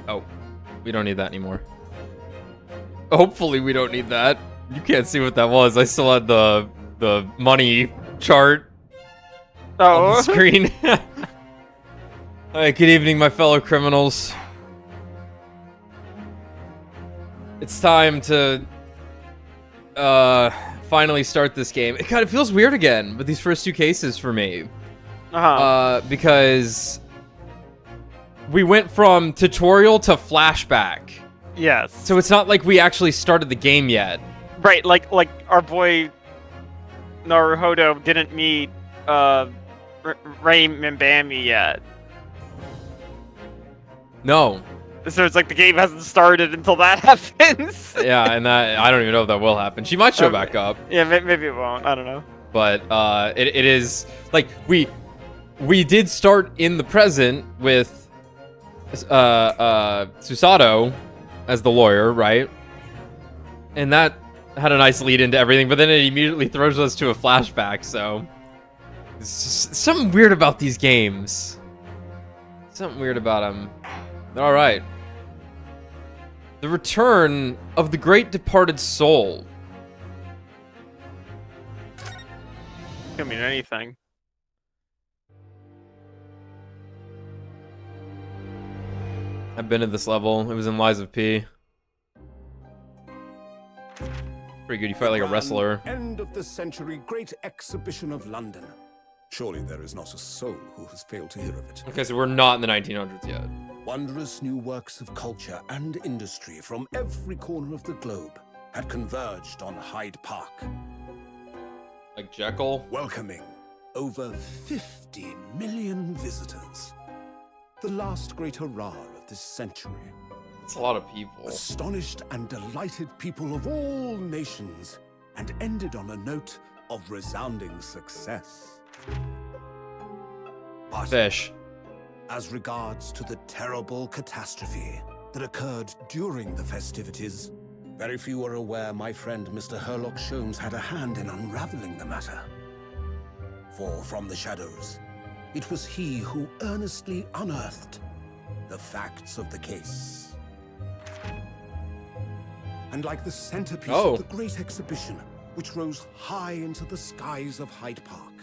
Oh, we don't need that anymore. Hopefully we don't need that. You can't see what that was. I still had the money chart on the screen. Alright, good evening, my fellow criminals. It's time to finally start this game. It kind of feels weird again with these first 2 cases for me. Because we went from tutorial to flashback. Yes. So it's not like we actually started the game yet. Right, like our boy Naruhodo didn't meet Ray Mimbami yet. No. So it's like the game hasn't started until that happens. Yeah, and that I don't even know if that will happen. She might show back up. Yeah, maybe it won't. I don't know. But it is like we did start in the present with Susato as the lawyer, right? And that had a nice lead into everything, but then it immediately throws us to a flashback, so it's just something weird about these games. Something weird about them. All right. The return of the great departed soul. Could mean anything. I've been at this level. It was in Lies of P. Pretty good. You fight like a wrestler. End of the century great exhibition of London. Surely there is not a soul who has failed to hear of it. Okay, so we're not in the 1900s yet. Wondrous new works of culture and industry from every corner of the globe had converged on Hyde Park. Like Jekyll? Welcoming over 50 million visitors. The last great hurrah of this century. It's a lot of people. Astonished and delighted people of all nations, and ended on a note of resounding success. But Fish. as regards to the terrible catastrophe that occurred during the festivities, very few are aware my friend Mr. Herlock Sholmes had a hand in unraveling the matter. For from the shadows, it was he who earnestly unearthed the facts of the case. And like the centerpiece of the great exhibition, which rose high into the skies of Hyde Park,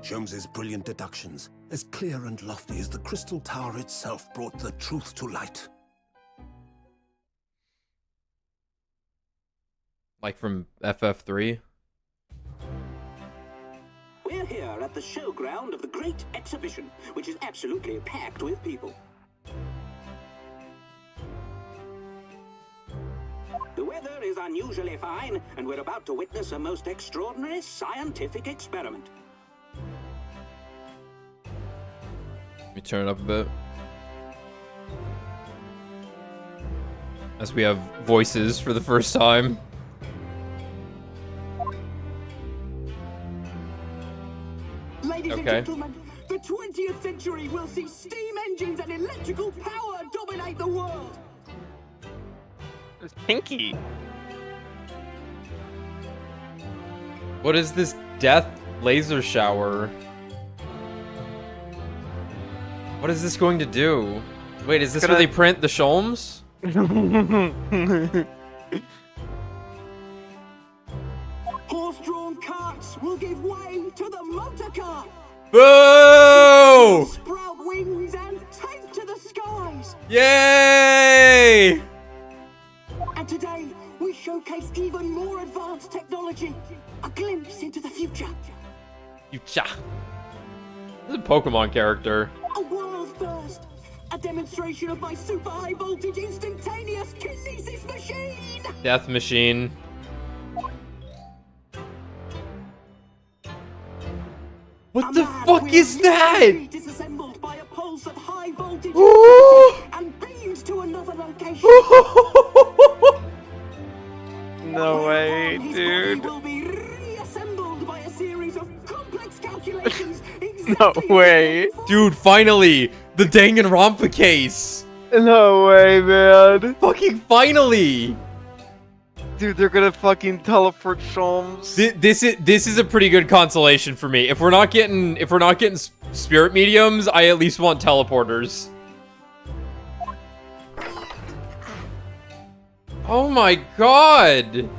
Sholmes's brilliant deductions, as clear and lofty as the crystal tower itself, brought the truth to light. Like from FF3? We're here at the showground of the Great Exhibition, which is absolutely packed with people. The weather is unusually fine, and we're about to witness a most extraordinary scientific experiment. Let me turn it up a bit. As we have voices for the first time. Ladies and gentlemen, the 20th century will see steam engines and electrical power dominate the world. It's Pinky. What is this death laser shower? What is this going to do? Wait, is this where they print the Sholmes? Horse-drawn carts will give way to the motor car. Boo! Sprout wings and take to the skies. Yay! And today, we showcase even more advanced technology. A glimpse into the future. Future. This is a Pokemon character. A world first. A demonstration of my super high voltage instantaneous kinesis machine. Death machine. What the fuck is that? Disassembled by a pulse of high voltage and beamed to another location. No way, dude. Will be reassembled by a series of complex calculations. No way. Dude, finally! The Danganronpa case! No way, man. Fucking finally! Dude, they're gonna fucking teleport Sholmes. This is a pretty good consolation for me. If we're not getting spirit mediums, I at least want teleporters. Oh my god!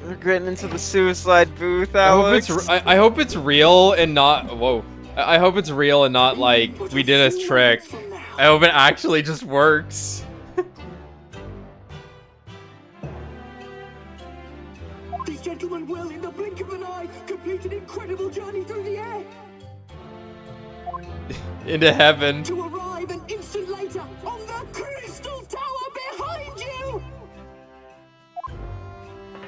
We're getting into the suicide booth, Alex. I hope it's real and not. Whoa. I hope it's real and not like we did a trick. I hope it actually just works. These gentlemen will, in the blink of an eye, complete an incredible journey through the air Into heaven. to arrive an instant later on the Crystal Tower behind you!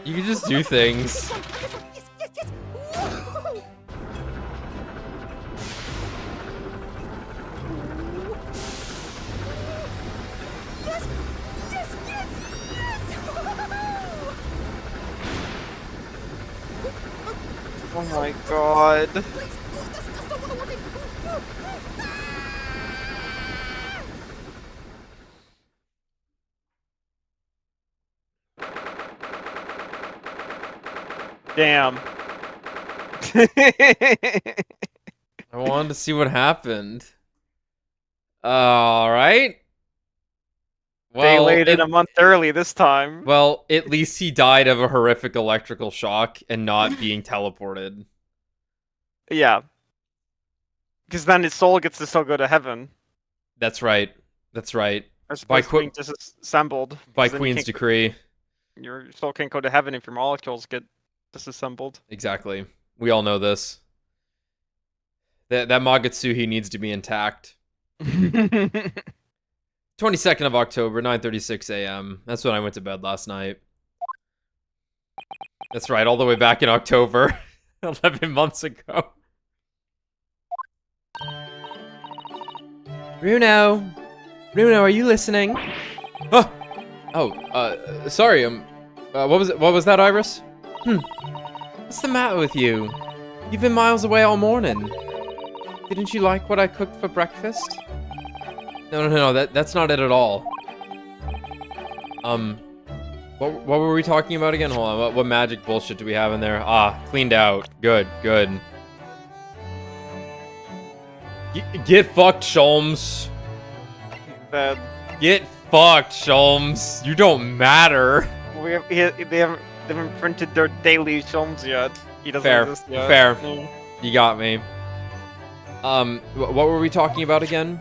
You can just do things. Yes, yes, yes! Whoa! Yes, yes, yes, yes! Oh my god. Please, that's not what I wanted. Damn. I wanted to see what happened. Alright. They Well, laid in a month early this time. well, at least he died of a horrific electrical shock and not being teleported. Yeah. Because then his soul gets to still go to heaven. That's right. That's right. As By opposed to being disassembled. By 'Cause then you Queen's can't go- decree. Your soul can't go to heaven if your molecules get disassembled. Exactly. We all know this. That Magatsuhi needs to be intact. 22nd of October, 9:36 a.m. That's when I went to bed last night. That's right, all the way back in October. 11 months ago. Bruno! Bruno, are you listening? Sorry, what was that, Iris? What's the matter with you? You've been miles away all morning. Didn't you like what I cooked for breakfast? No, that's not it at all. What were we talking about again? Hold on, what magic bullshit do we have in there? Ah, cleaned out. Good. Get fucked, Sholmes. That Get fucked, Sholmes. You don't matter. they haven't printed their daily films yet. He doesn't Fair, exist yet. fair. Yeah. You got me. What were we talking about again?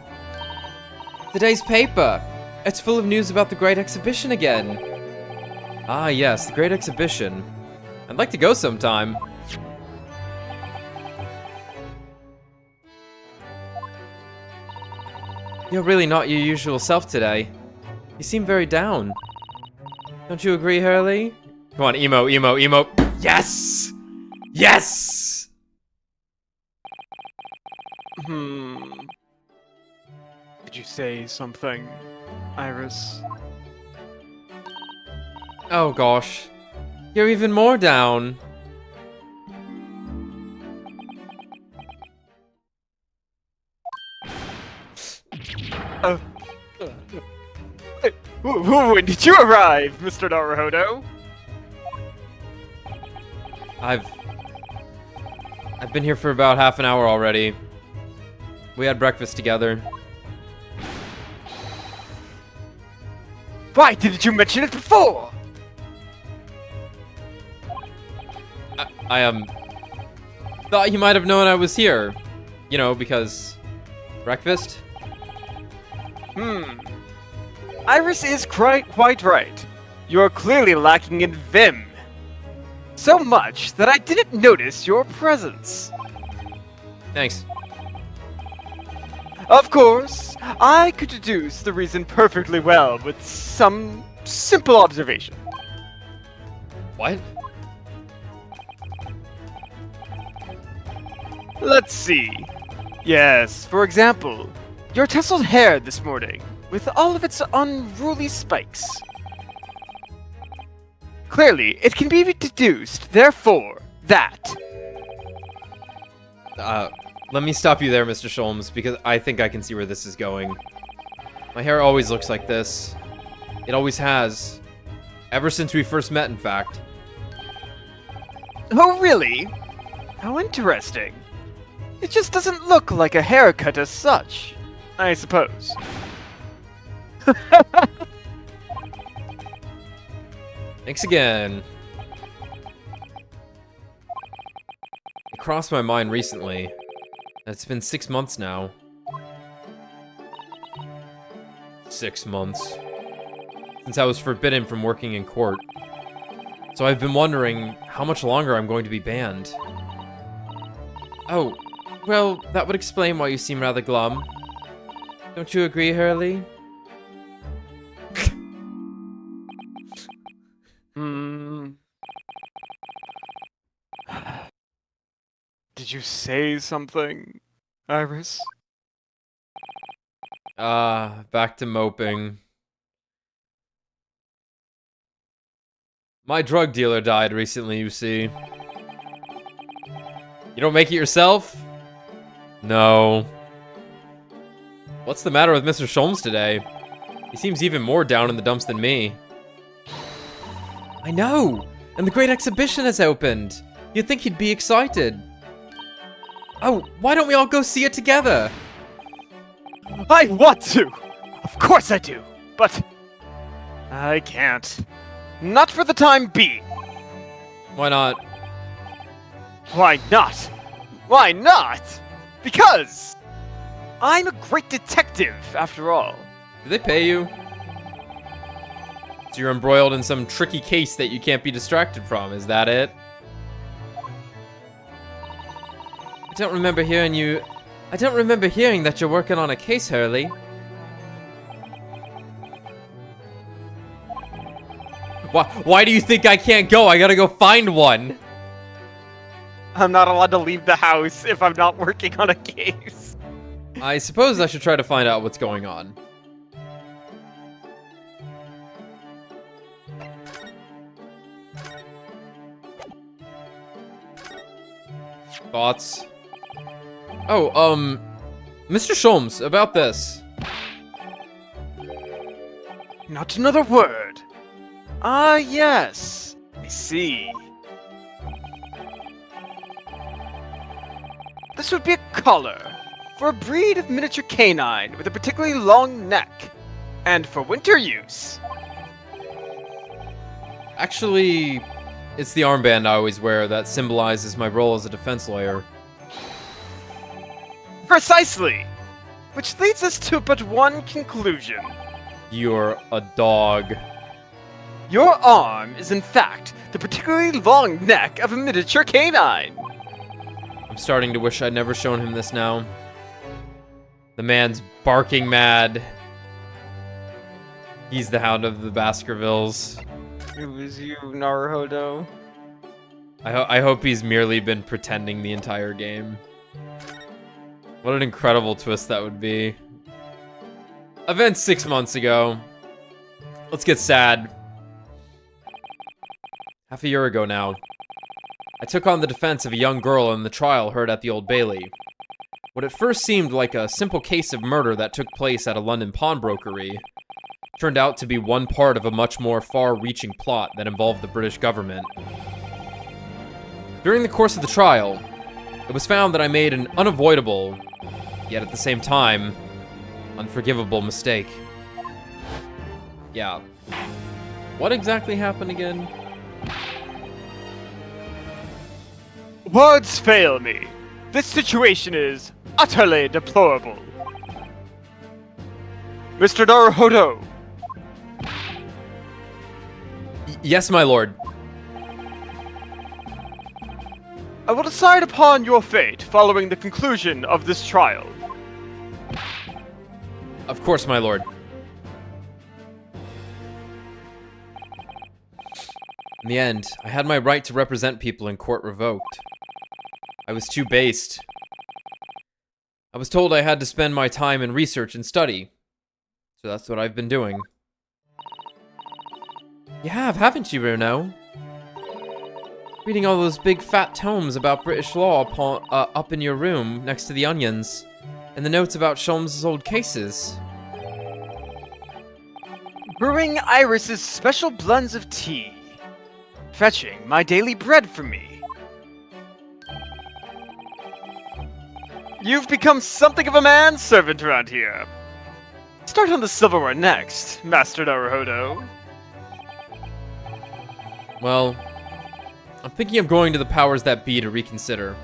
Today's paper. It's full of news about the Great Exhibition again. Ah, yes, the Great Exhibition. I'd like to go sometime. You're really not your usual self today. You seem very down. Don't you agree, Hurley? Come on, emo. Yes! Yes! Did you say something, Iris? Oh gosh. You're even more down. When did you arrive, Mr. Naruhodo? I've been here for about half an hour already. We had breakfast together. Why didn't you mention it before? I thought you might have known I was here. You know, because breakfast? Iris is quite right. You are clearly lacking in vim. So much that I didn't notice your presence. Thanks. Of course, I could deduce the reason perfectly well with some simple observation. What? Let's see. Yes, for example, your tousled hair this morning, with all of its unruly spikes. Clearly, it can be deduced, therefore, that. Let me stop you there, Mr. Sholmes, because I think I can see where this is going. My hair always looks like this. It always has. Ever since we first met, in fact. Oh, really? How interesting. It just doesn't look like a haircut as such. I suppose. Thanks again. It crossed my mind recently. It's been 6 months now. 6 months. Since I was forbidden from working in court. So I've been wondering how much longer I'm going to be banned. Oh, well, that would explain why you seem rather glum. Don't you agree, Hurley? Did you say something, Iris? Back to moping. My drug dealer died recently, you see. You don't make it yourself? No. What's the matter with Mr. Sholmes today? He seems even more down in the dumps than me. I know! And the great exhibition has opened! You'd think he'd be excited. Oh, why don't we all go see it together? I want to! Of course I do! But I can't. Not for the time being. Why not? Why not? Why not? Because I'm a great detective, after all. Do they pay you? So you're embroiled in some tricky case that you can't be distracted from, is that it? I don't remember hearing that you're working on a case, Hurley. Why do you think I can't go? I gotta go find one. I'm not allowed to leave the house if I'm not working on a case. I suppose I should try to find out what's going on. Thoughts? Oh, Mr. Sholmes, about this. Not another word. Ah, yes. I see. This would be a collar for a breed of miniature canine with a particularly long neck, and for winter use. Actually, it's the armband I always wear that symbolizes my role as a defense lawyer. Precisely! Which leads us to but one conclusion. You're a dog. Your arm is in fact the particularly long neck of a miniature canine. I'm starting to wish I'd never shown him this now. The man's barking mad. He's the Hound of the Baskervilles. It was you, Naruhodo. I hope he's merely been pretending the entire game. What an incredible twist that would be. Event 6 months ago. Let's get sad. Half a year ago now. I took on the defense of a young girl in the trial heard at the Old Bailey. What at first seemed like a simple case of murder that took place at a London pawnbrokery turned out to be one part of a much more far-reaching plot that involved the British government. During the course of the trial, it was found that I made an unavoidable, yet at the same time, unforgivable mistake. Yeah. What exactly happened again? Words fail me. This situation is utterly deplorable. Mr. Naruhodo. Yes, my lord. I will decide upon your fate following the conclusion of this trial. Of course, my lord. In the end, I had my right to represent people in court revoked. I was too based. I was told I had to spend my time in research and study. So that's what I've been doing. You have, haven't you, Bruno? Reading all those big fat tomes about British law up in your room next to the onions. And the notes about Sholmes' old cases. Brewing Iris's special blends of tea. Fetching my daily bread for me. You've become something of a manservant around here. Start on the silverware next, Master Naruhodo. Well, I'm thinking of going to the powers that be to reconsider.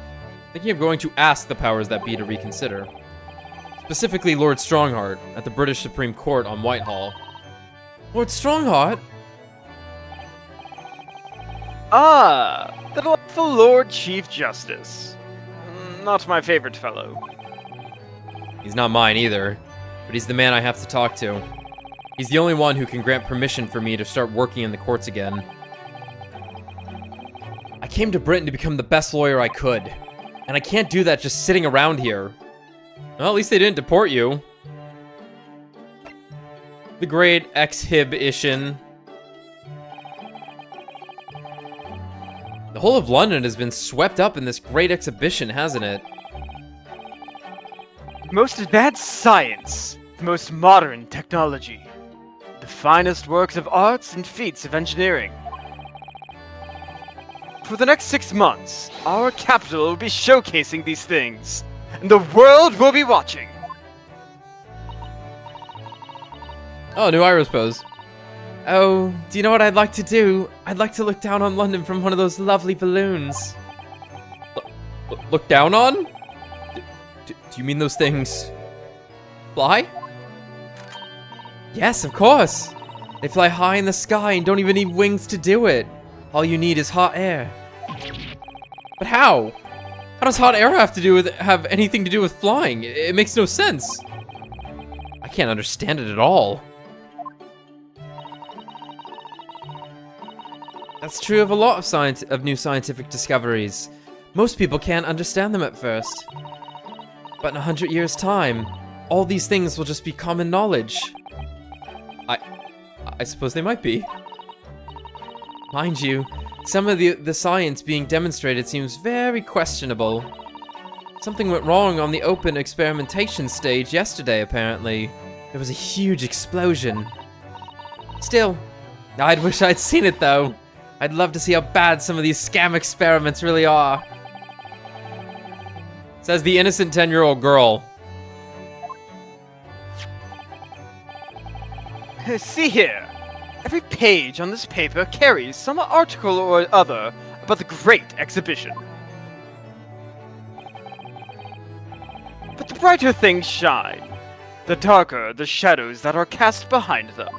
Thinking of going to ask the powers that be to reconsider. Specifically Lord Strongheart at the British Supreme Court on Whitehall. Lord Strongheart? Ah, the delightful Lord Chief Justice. Not my favorite fellow. He's not mine either, but he's the man I have to talk to. He's the only one who can grant permission for me to start working in the courts again. I came to Britain to become the best lawyer I could, and I can't do that just sitting around here. Well, at least they didn't deport you. The great exhibition. The whole of London has been swept up in this great exhibition, hasn't it? Most advanced science, the most modern technology, the finest works of arts and feats of engineering. For the next 6 months, our capital will be showcasing these things, and the world will be watching. Oh, new Iris pose. Oh, do you know what I'd like to do? I'd like to look down on London from one of those lovely balloons. Look down on? Do you mean those things fly? Yes, of course. They fly high in the sky and don't even need wings to do it. All you need is hot air. But how? How does hot air have anything to do with flying? It makes no sense. I can't understand it at all. That's true of a lot of new scientific discoveries. Most people can't understand them at first. But in 100 years' time, all these things will just be common knowledge. I suppose they might be. Mind you, some of the science being demonstrated seems very questionable. Something went wrong on the open experimentation stage yesterday, apparently. There was a huge explosion. Still, I'd wish I'd seen it, though. I'd love to see how bad some of these scam experiments really are. Says the innocent 10-year-old girl. See here. Every page on this paper carries some article or other about the great exhibition. But the brighter things shine, the darker the shadows that are cast behind them.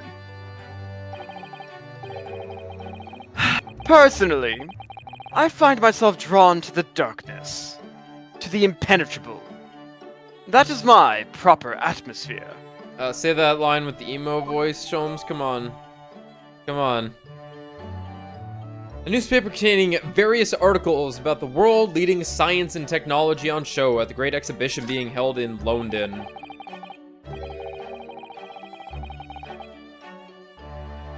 Personally, I find myself drawn to the darkness, to the impenetrable. That is my proper atmosphere. Say that line with the emo voice, Sholmes. Come on. Come on. A newspaper containing various articles about the world-leading science and technology on show at the Great Exhibition being held in London.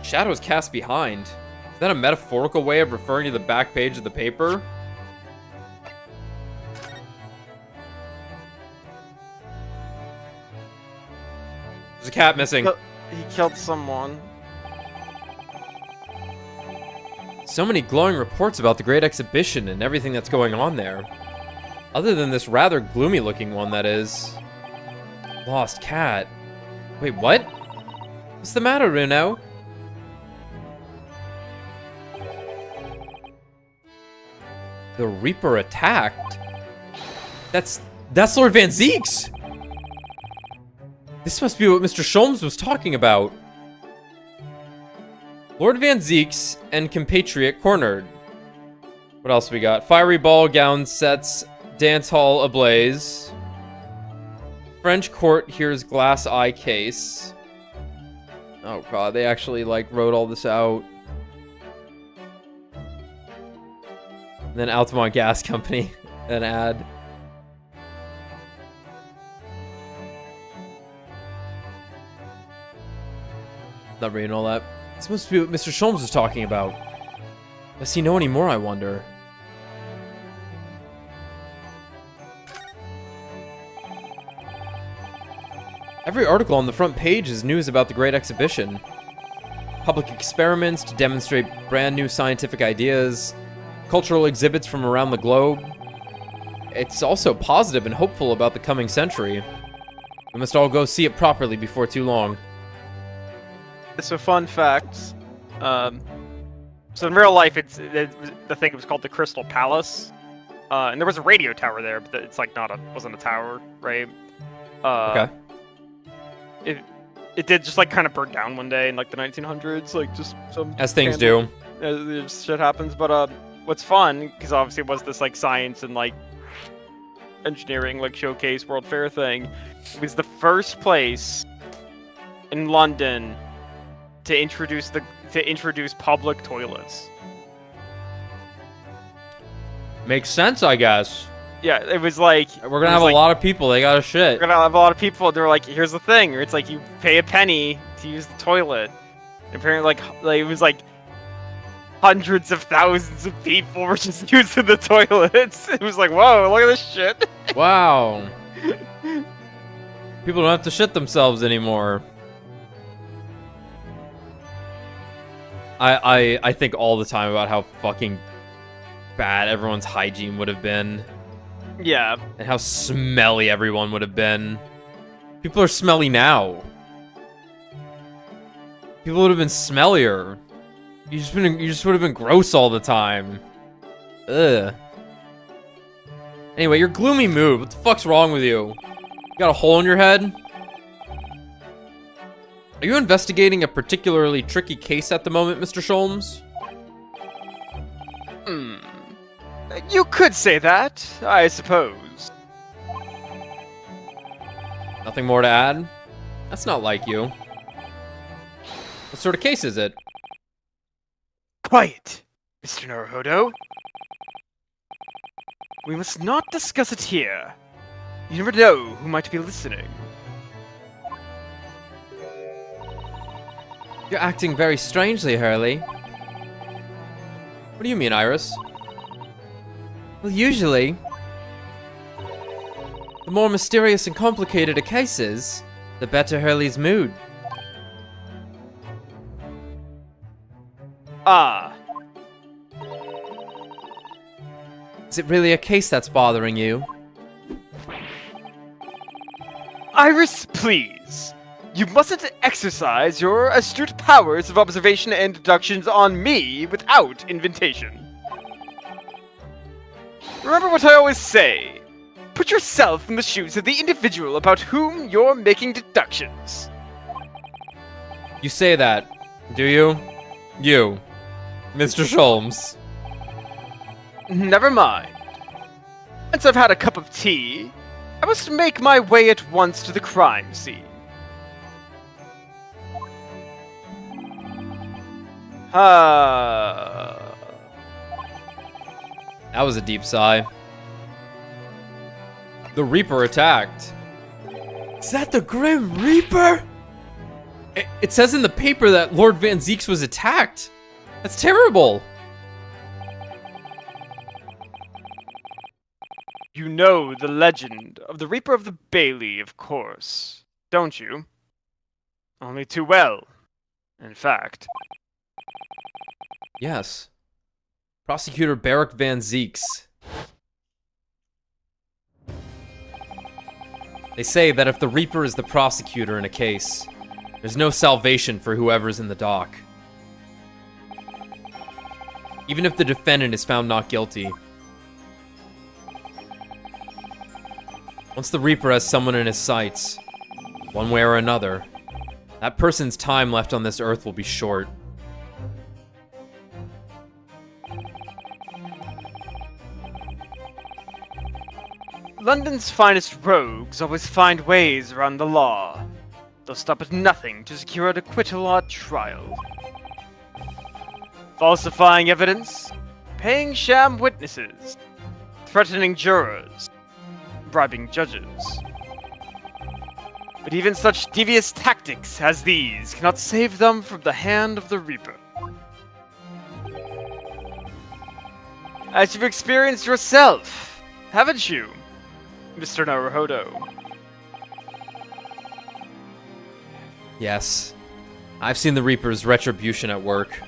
Shadows cast behind. Is that a metaphorical way of referring to the back page of the paper? There's a cat missing. He killed someone. So many glowing reports about the Great Exhibition and everything that's going on there. Other than this rather gloomy looking one, that is. Lost cat. Wait, what? What's the matter, Runo? The Reaper attacked? That's Lord Van Zeeks! This must be what Mr. Sholmes was talking about. Lord Van Zeeks and compatriot cornered. What else we got? Fiery ball gown sets dance hall ablaze. French court hears glass eye case. Oh god, they actually like wrote all this out. And then Altamont Gas Company, an ad. Not reading all that. This must be what Mr. Sholmes was talking about. Does he know any more, I wonder? Every article on the front page is news about the Great Exhibition. Public experiments to demonstrate brand new scientific ideas, cultural exhibits from around the globe. it's also positive and hopeful about the coming century. We must all go see it properly before too long. So fun facts. So in real life, the thing was called the Crystal Palace, and there was a radio tower there, but it's like wasn't a tower, right? Okay. It did just like kind of burn down one day in like the 1900s, like just some As things do. Shit happens. But what's fun, because obviously it was this like science and like engineering like showcase World Fair thing. It was the first place in London to introduce public toilets. Makes sense, I guess. Yeah, it was like We're gonna have a lot of people. They gotta shit. We're gonna have a lot of people. They're like, here's the thing. It's like you pay a penny to use the toilet. And apparently, like it was like hundreds of thousands of people were just using the toilets. It was like, whoa, look at this shit. Wow. People don't have to shit themselves anymore. I think all the time about how fucking bad everyone's hygiene would have been. Yeah. And how smelly everyone would have been. People are smelly now. People would have been smellier. You just would have been gross all the time. Ugh. Anyway, your gloomy mood. What the fuck's wrong with you? You got a hole in your head? Are you investigating a particularly tricky case at the moment, Mr. Sholmes? You could say that, I suppose. Nothing more to add? That's not like you. What sort of case is it? Quiet, Mr. Naruhodo. We must not discuss it here. You never know who might be listening. You're acting very strangely, Hurley. What do you mean, Iris? Well, usually, the more mysterious and complicated a case is, the better Hurley's mood. Ah. Is it really a case that's bothering you? Iris, please. You mustn't exercise your astute powers of observation and deductions on me without invitation. Remember what I always say. Put yourself in the shoes of the individual about whom you're making deductions. You say that, do you? You, Mr. Sholmes. Never mind. Once I've had a cup of tea, I must make my way at once to the crime scene. That was a deep sigh. The Reaper attacked. Is that the Grim Reaper? It says in the paper that Lord Van Zieks was attacked. That's terrible. You know the legend of the Reaper of the Bailey, of course, don't you? Only too well, in fact. Yes. Prosecutor Barak Van Zieks. They say that if the Reaper is the prosecutor in a case, there's no salvation for whoever's in the dock. Even if the defendant is found not guilty. Once the Reaper has someone in his sights, one way or another, that person's time left on this earth will be short. London's finest rogues always find ways around the law. They'll stop at nothing to secure an acquittal at trial. Falsifying evidence, paying sham witnesses, threatening jurors, bribing judges. But even such devious tactics as these cannot save them from the hand of the Reaper. As you've experienced yourself, haven't you, Mr. Naruhodo? Yes. I've seen the Reaper's retribution at work.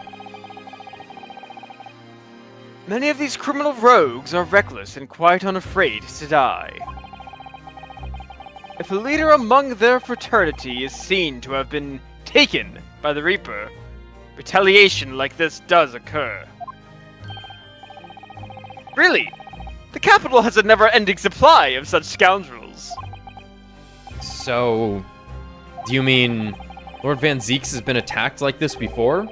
Many of these criminal rogues are reckless and quite unafraid to die. If a leader among their fraternity is seen to have been taken by the Reaper, retaliation like this does occur. Really, the capital has a never-ending supply of such scoundrels. So, do you mean Lord Van Zeeks has been attacked like this before?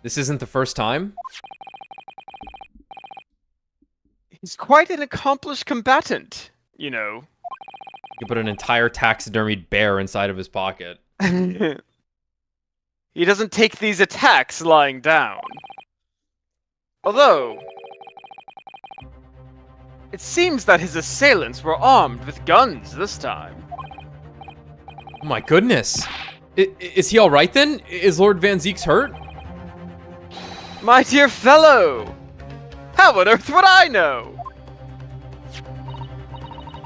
This isn't the first time? He's quite an accomplished combatant, you know. You could put an entire taxidermied bear inside of his pocket. He doesn't take these attacks lying down. Although, it seems that his assailants were armed with guns this time. Oh my goodness. Is he alright then? Is Lord Van Zeeks hurt? My dear fellow! How on earth would I know?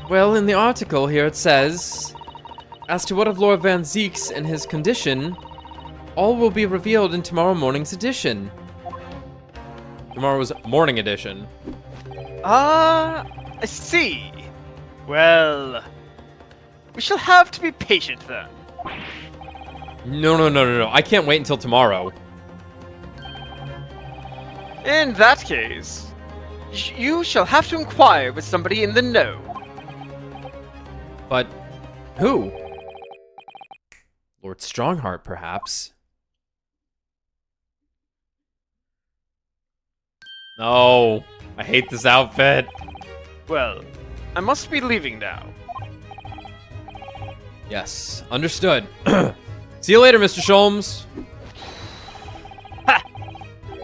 Well, in the article here it says, as to what of Lord Van Zeeks and his condition, all will be revealed in tomorrow morning's edition. Tomorrow's morning edition. Ah, I see. Well, we shall have to be patient then. No. I can't wait until tomorrow. In that case, you shall have to inquire with somebody in the know. But who? Lord Strongheart, perhaps. No, I hate this outfit. Well, I must be leaving now. Yes, understood. See you later, Mr. Sholmes. Ha!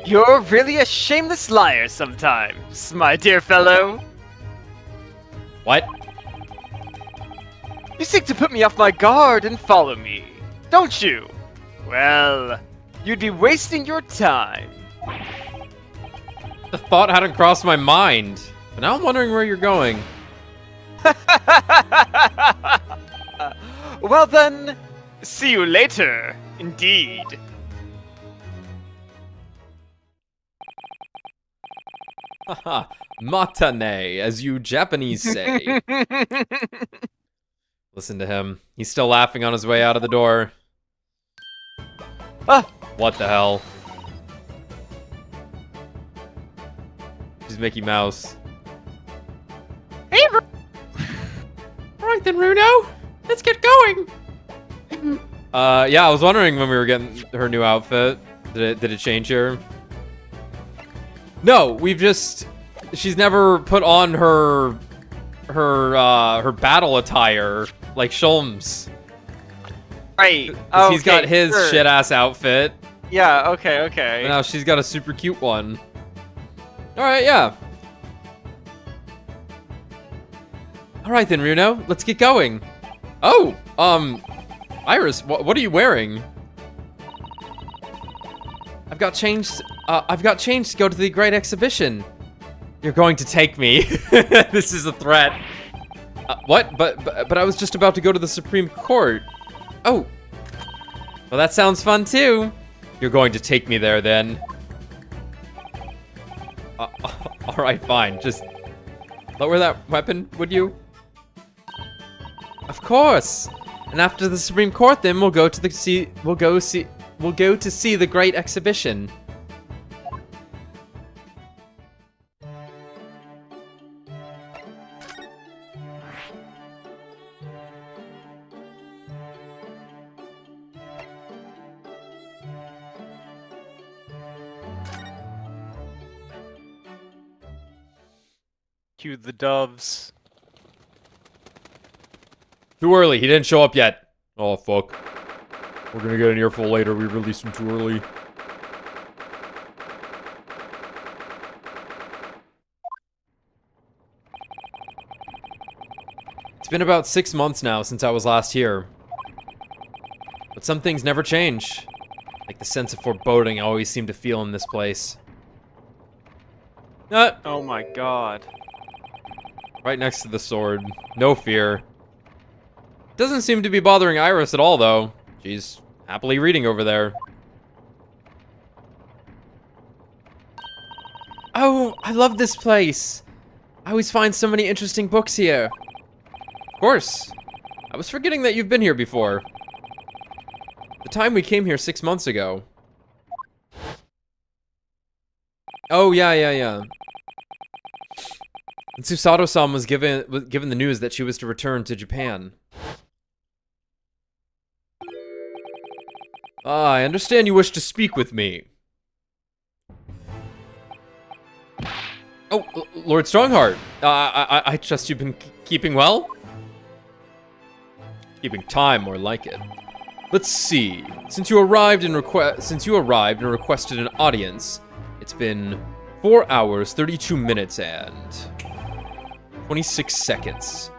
You're really a shameless liar sometimes, my dear fellow. What? You seek to put me off my guard and follow me, don't you? Well, you'd be wasting your time. The thought hadn't crossed my mind, but now I'm wondering where you're going. Well then, see you later, indeed. Haha, matane, as you Japanese say. Listen to him. He's still laughing on his way out of the door. Ah, What the hell? She's Mickey Mouse. hey, Alright then, Runo. Let's get going. Yeah, I was wondering when we were getting her new outfit. Did it change her? No, she's never put on her battle attire like Sholmes. right. 'Cause he's got Okay, his sure. shit ass outfit. Yeah, okay. And now she's got a super cute one. Alright, yeah. Alright then, Runo, let's get going. Oh, Iris, what are you wearing? I've got changed to go to the Great Exhibition. You're going to take me. This is a threat. What? But I was just about to go to the Supreme Court. Oh. Well, that sounds fun too. You're going to take me there then. Alright, fine. Just lower that weapon, would you? Of course. And after the Supreme Court, then we'll go to see the Great Exhibition. Cue the doves. Too early. He didn't show up yet. Oh, fuck. We're gonna get an earful later. We released him too early. It's been about 6 months now since I was last here. But some things never change. Like the sense of foreboding I always seem to feel in this place. Oh my god. Right next to the sword. No fear. Doesn't seem to be bothering Iris at all, though. She's happily reading over there. Oh, I love this place. I always find so many interesting books here. Of course. I was forgetting that you've been here before. The time we came here 6 months ago. Oh, yeah. And Susato-san was given the news that she was to return to Japan. Ah, I understand you wish to speak with me. Oh, Lord Strongheart. I trust you've been keeping well? Keeping time, more like it. Let's see. Since you arrived and requested an audience, it's been 4 hours, 32 minutes, and 26 seconds.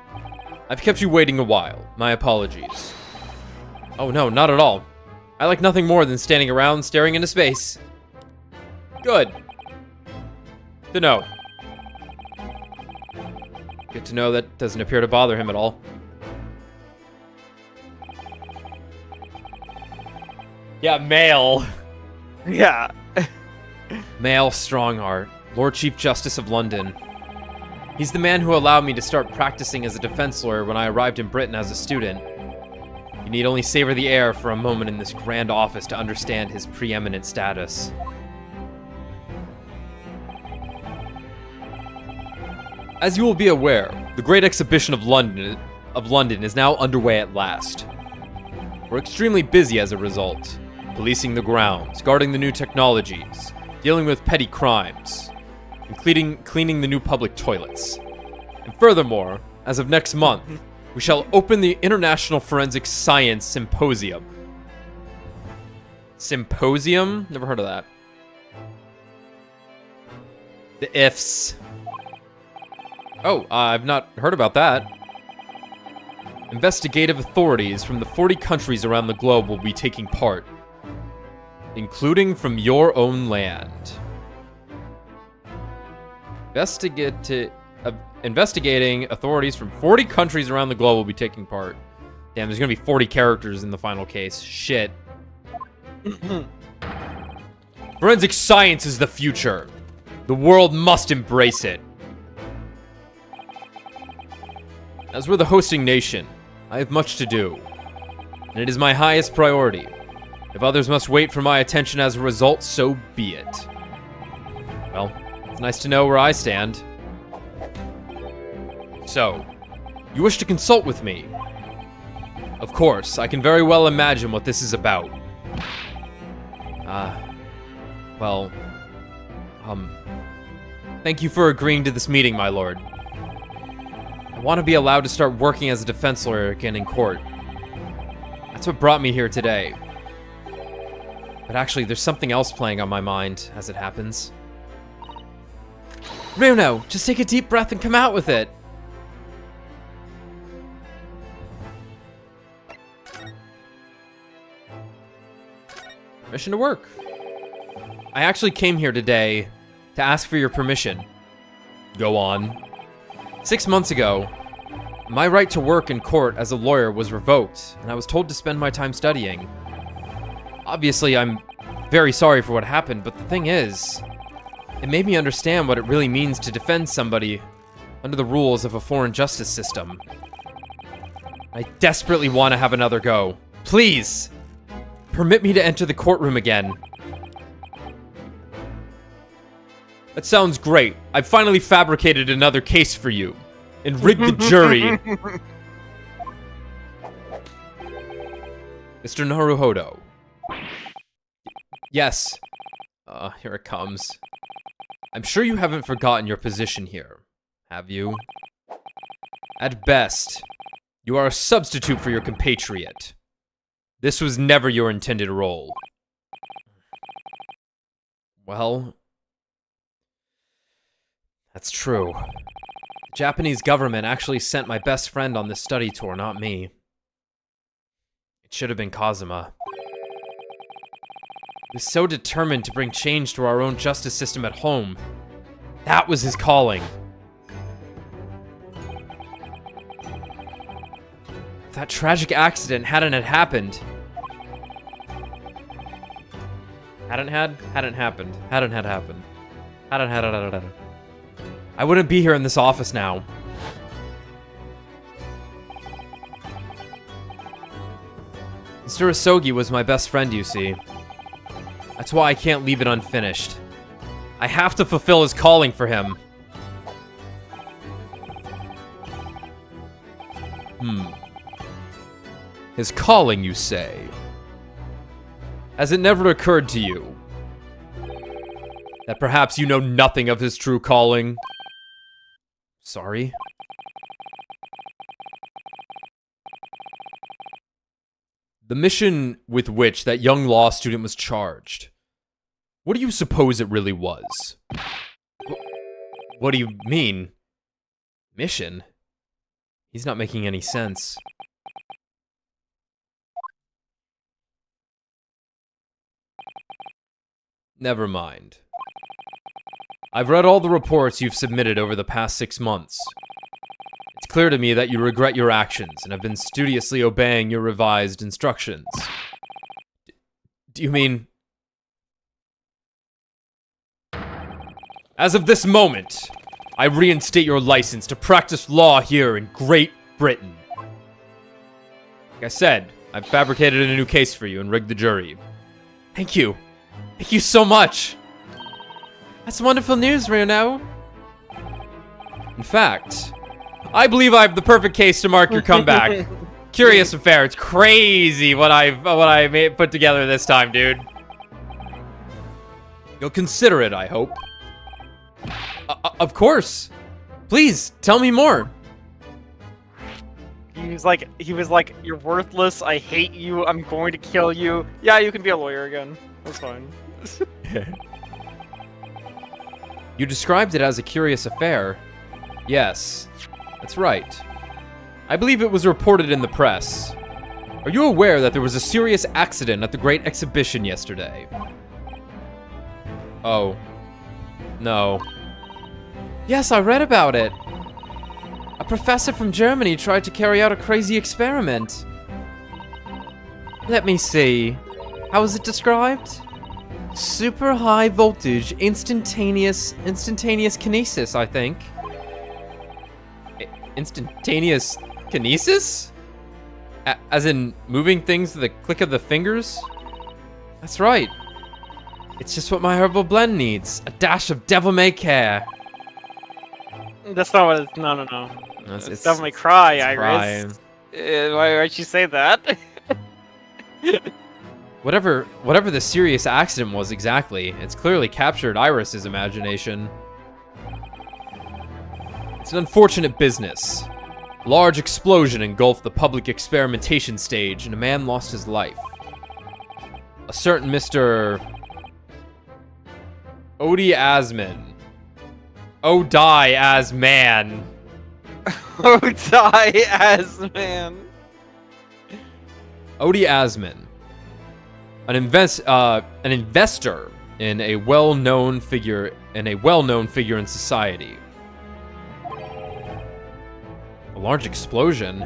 I've kept you waiting a while. My apologies. Oh no, not at all. I like nothing more than standing around staring into space. Good. To know. Good to know that doesn't appear to bother him at all. Yeah, male. Yeah. Male Strongheart, Lord Chief Justice of London. He's the man who allowed me to start practicing as a defense lawyer when I arrived in Britain as a student. You need only savor the air for a moment in this grand office to understand his preeminent status. As you will be aware, the Great Exhibition of London is now underway at last. We're extremely busy as a result, policing the grounds, guarding the new technologies, dealing with petty crimes, and cleaning the new public toilets. And furthermore, as of next month, we shall open the International Forensic Science Symposium. Symposium? Never heard of that. The ifs. Oh, I've not heard about that. Investigative authorities from the 40 countries around the globe will be taking part, including from your own land. Investigating authorities from 40 countries around the globe will be taking part. Damn, there's gonna be 40 characters in the final case. Shit. Forensic science is the future. The world must embrace it. As we're the hosting nation, I have much to do, and it is my highest priority. If others must wait for my attention as a result, so be it. Well, it's nice to know where I stand. So, you wish to consult with me? Of course, I can very well imagine what this is about. Thank you for agreeing to this meeting, my lord. I want to be allowed to start working as a defense lawyer again in court. That's what brought me here today. But actually, there's something else playing on my mind, as it happens. Runo, just take a deep breath and come out with it. Permission to work. I actually came here today to ask for your permission. Go on. 6 months ago, my right to work in court as a lawyer was revoked, and I was told to spend my time studying. Obviously, I'm very sorry for what happened, but the thing is, it made me understand what it really means to defend somebody under the rules of a foreign justice system. I desperately want to have another go. Please, permit me to enter the courtroom again. That sounds great. I've finally fabricated another case for you and rigged the jury. Mr. Naruhodo. Yes. Here it comes. I'm sure you haven't forgotten your position here, have you? At best, you are a substitute for your compatriot. This was never your intended role. Well, that's true. The Japanese government actually sent my best friend on this study tour, not me. It should have been Kazuma. He was so determined to bring change to our own justice system at home. That was his calling. If that tragic accident hadn't happened. Hadn't happened. I wouldn't be here in this office now. Mr. Asogi was my best friend, you see. That's why I can't leave it unfinished. I have to fulfill his calling for him. His calling, you say? Has it never occurred to you that perhaps you know nothing of his true calling? Sorry? The mission with which that young law student was charged. What do you suppose it really was? What do you mean? Mission? He's not making any sense. Never mind. I've read all the reports you've submitted over the past 6 months. It's clear to me that you regret your actions and have been studiously obeying your revised instructions. Do you mean... As of this moment, I reinstate your license to practice law here in Great Britain. Like I said, I've fabricated a new case for you and rigged the jury. Thank you. Thank you so much. That's wonderful news, Runo. In fact, I believe I have the perfect case to mark your comeback. Curious affair. It's crazy what I put together this time, dude. You'll consider it, I hope. Of course. Please, tell me more. He was like, you're worthless. I hate you. I'm going to kill you. Yeah, you can be a lawyer again. That's fine. You described it as a curious affair. Yes, that's right. I believe it was reported in the press. Are you aware that there was a serious accident at the Great Exhibition yesterday? Oh. No. Yes, I read about it. A professor from Germany tried to carry out a crazy experiment. Let me see. How was it described? Super high voltage, instantaneous kinesis, I think. Instantaneous kinesis? As in moving things with the click of the fingers? That's right. It's just what my herbal blend needs. A dash of devil may care. That's not what it's... No. It's Devil May Cry, Iris. Why'd you say that? Whatever the serious accident was exactly, it's clearly captured Iris's imagination. It's an unfortunate business. A large explosion engulfed the public experimentation stage, and a man lost his life. A certain Mr. Odie Asman. Odie as man. Odie as man. Odie Asman. An investor in a well-known figure in society. A large explosion.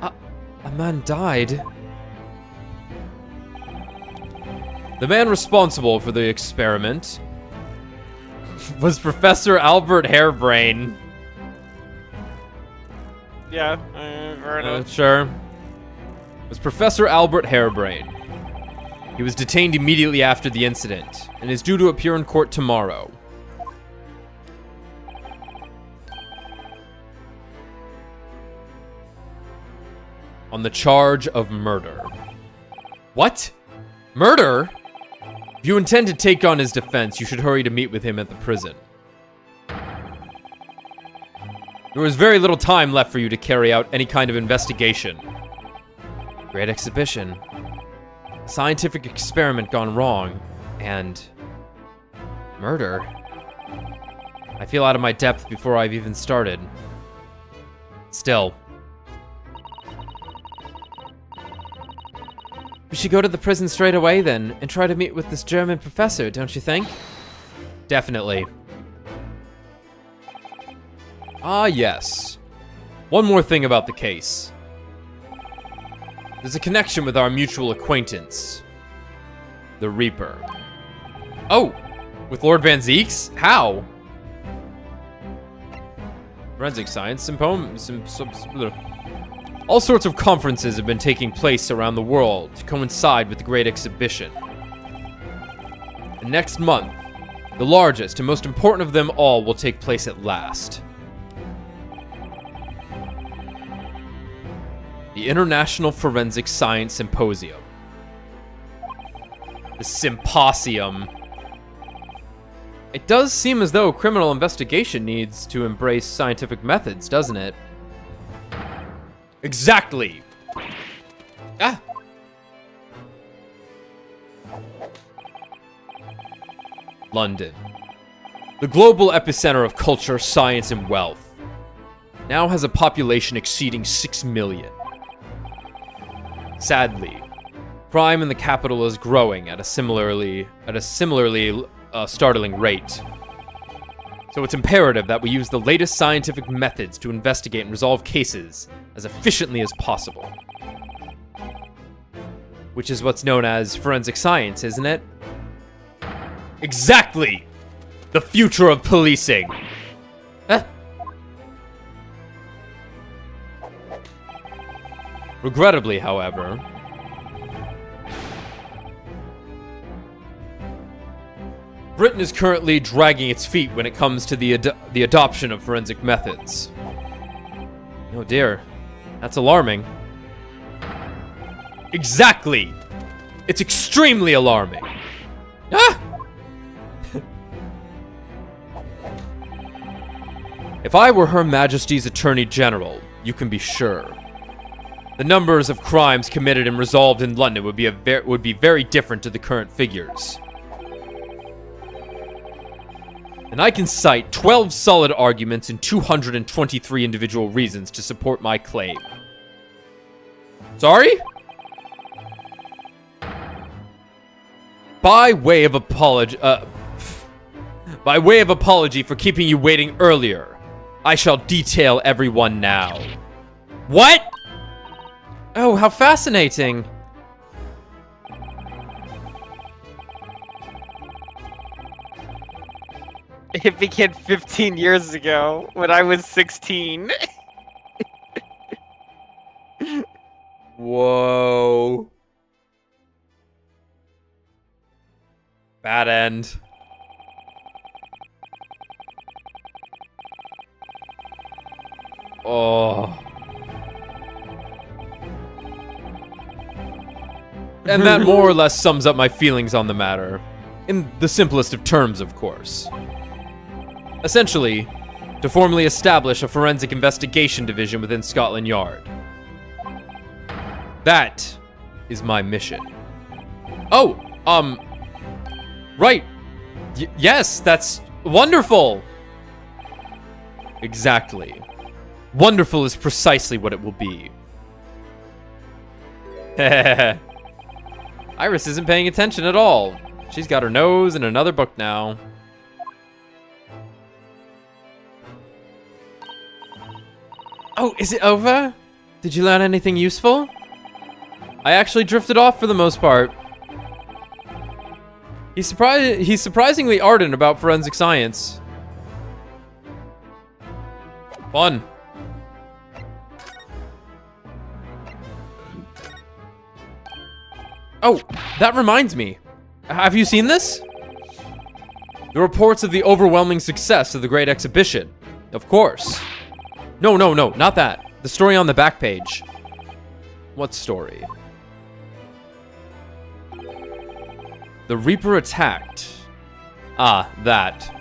A man died. The man responsible for the experiment was Professor Albert Hairbrain. Yeah, sure. Was Professor Albert Hairbrain. He was detained immediately after the incident and is due to appear in court tomorrow. On the charge of murder. What? Murder? If you intend to take on his defense, you should hurry to meet with him at the prison. There was very little time left for you to carry out any kind of investigation. Great exhibition. Scientific experiment gone wrong. And... murder. I feel out of my depth before I've even started. Still. We should go to the prison straight away then, and try to meet with this German professor, don't you think? Definitely. Ah, yes. One more thing about the case. There's a connection with our mutual acquaintance. The Reaper. Oh, With Lord Van Zeeks? How? Forensic Science All sorts of conferences have been taking place around the world to coincide with the Great Exhibition. And next month, the largest and most important of them all will take place at last. The International Forensic Science Symposium. The Symposium. It does seem as though criminal investigation needs to embrace scientific methods, doesn't it? Exactly! Ah! London. The global epicenter of culture, science, and wealth. Now has a population exceeding 6 million. Sadly, crime in the capital is growing at a similarly startling rate. So it's imperative that we use the latest scientific methods to investigate and resolve cases as efficiently as possible. Which is what's known as forensic science, isn't it? Exactly! The future of policing! Huh? Regrettably, however, Britain is currently dragging its feet when it comes to the adoption of forensic methods. Oh dear, that's alarming. Exactly! It's extremely alarming. Ah! If I were Her Majesty's Attorney General, you can be sure the numbers of crimes committed and resolved in London would be very different to the current figures. And I can cite 12 solid arguments and 223 individual reasons to support my claim. Sorry? By way of apology for keeping you waiting earlier, I shall detail everyone now. What? Oh, how fascinating. It began 15 years ago when I was 16. Whoa. Bad end. Oh. And that more or less sums up my feelings on the matter. In the simplest of terms, of course. Essentially, to formally establish a forensic investigation division within Scotland Yard. That is my mission. Oh, right. Yes, that's wonderful. Exactly. Wonderful is precisely what it will be. Iris isn't paying attention at all. She's got her nose in another book now. Oh, is it over? Did you learn anything useful? I actually drifted off for the most part. He's surprisingly ardent about forensic science. Fun. Oh, that reminds me. Have you seen this? The reports of the overwhelming success of the Great Exhibition. Of course. No, not that. The story on the back page. What story? The Reaper attacked. Ah, that.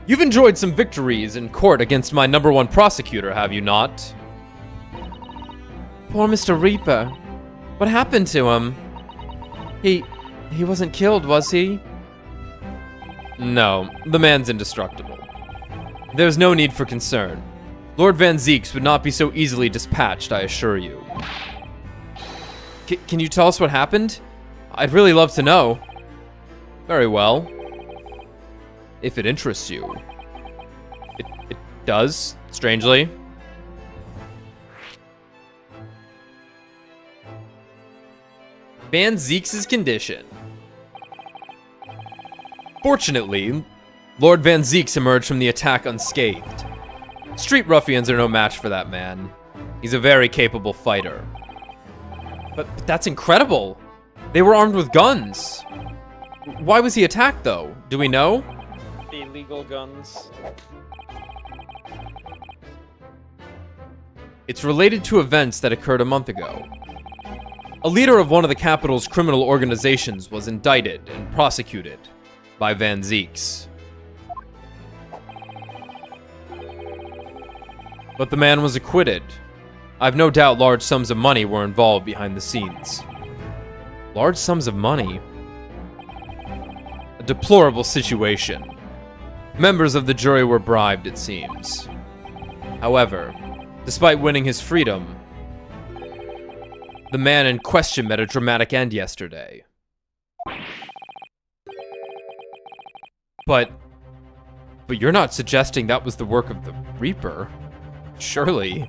You've enjoyed some victories in court against my #1 prosecutor, have you not? Poor Mr. Reaper. What happened to him? He wasn't killed, was he? No, the man's indestructible. There's no need for concern. Lord Van Zeeks would not be so easily dispatched, I assure you. Can you tell us what happened? I'd really love to know. Very well. If it interests you. It does, strangely. Van Zeke's condition. Fortunately, Lord Van Zeeks emerged from the attack unscathed. Street ruffians are no match for that man. He's a very capable fighter. But that's incredible. They were armed with guns. Why was he attacked, though? Do we know? Illegal guns. It's related to events that occurred a month ago. A leader of one of the capital's criminal organizations was indicted and prosecuted by Van Zeeks. But the man was acquitted. I've no doubt large sums of money were involved behind the scenes. Large sums of money? A deplorable situation. Members of the jury were bribed, it seems. However, despite winning his freedom, the man in question met a dramatic end yesterday. But you're not suggesting that was the work of the Reaper, surely?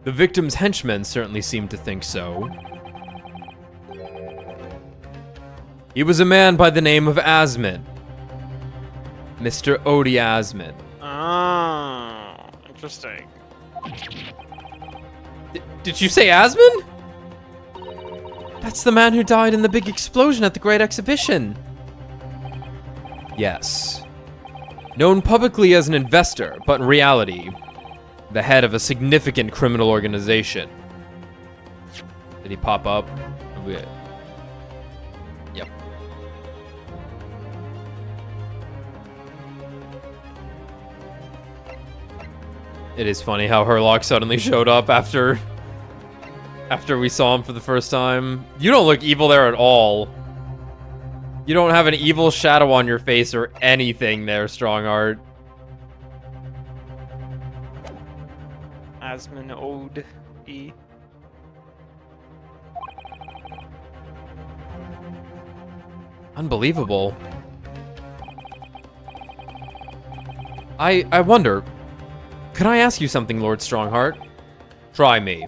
The victim's henchmen certainly seemed to think so. He was a man by the name of Asman. Mr. Odie Asman. Ah, interesting. Did you say Asman? That's the man who died in the big explosion at the Great Exhibition. Yes. Known publicly as an investor, but in reality, the head of a significant criminal organization. Did he pop up? Yep. It is funny how Herlock suddenly showed up after we saw him for the first time. You don't look evil there at all. You don't have an evil shadow on your face or anything there, Strongheart. Asman Ode E. Unbelievable. I wonder, can I ask you something, Lord Strongheart? Try me.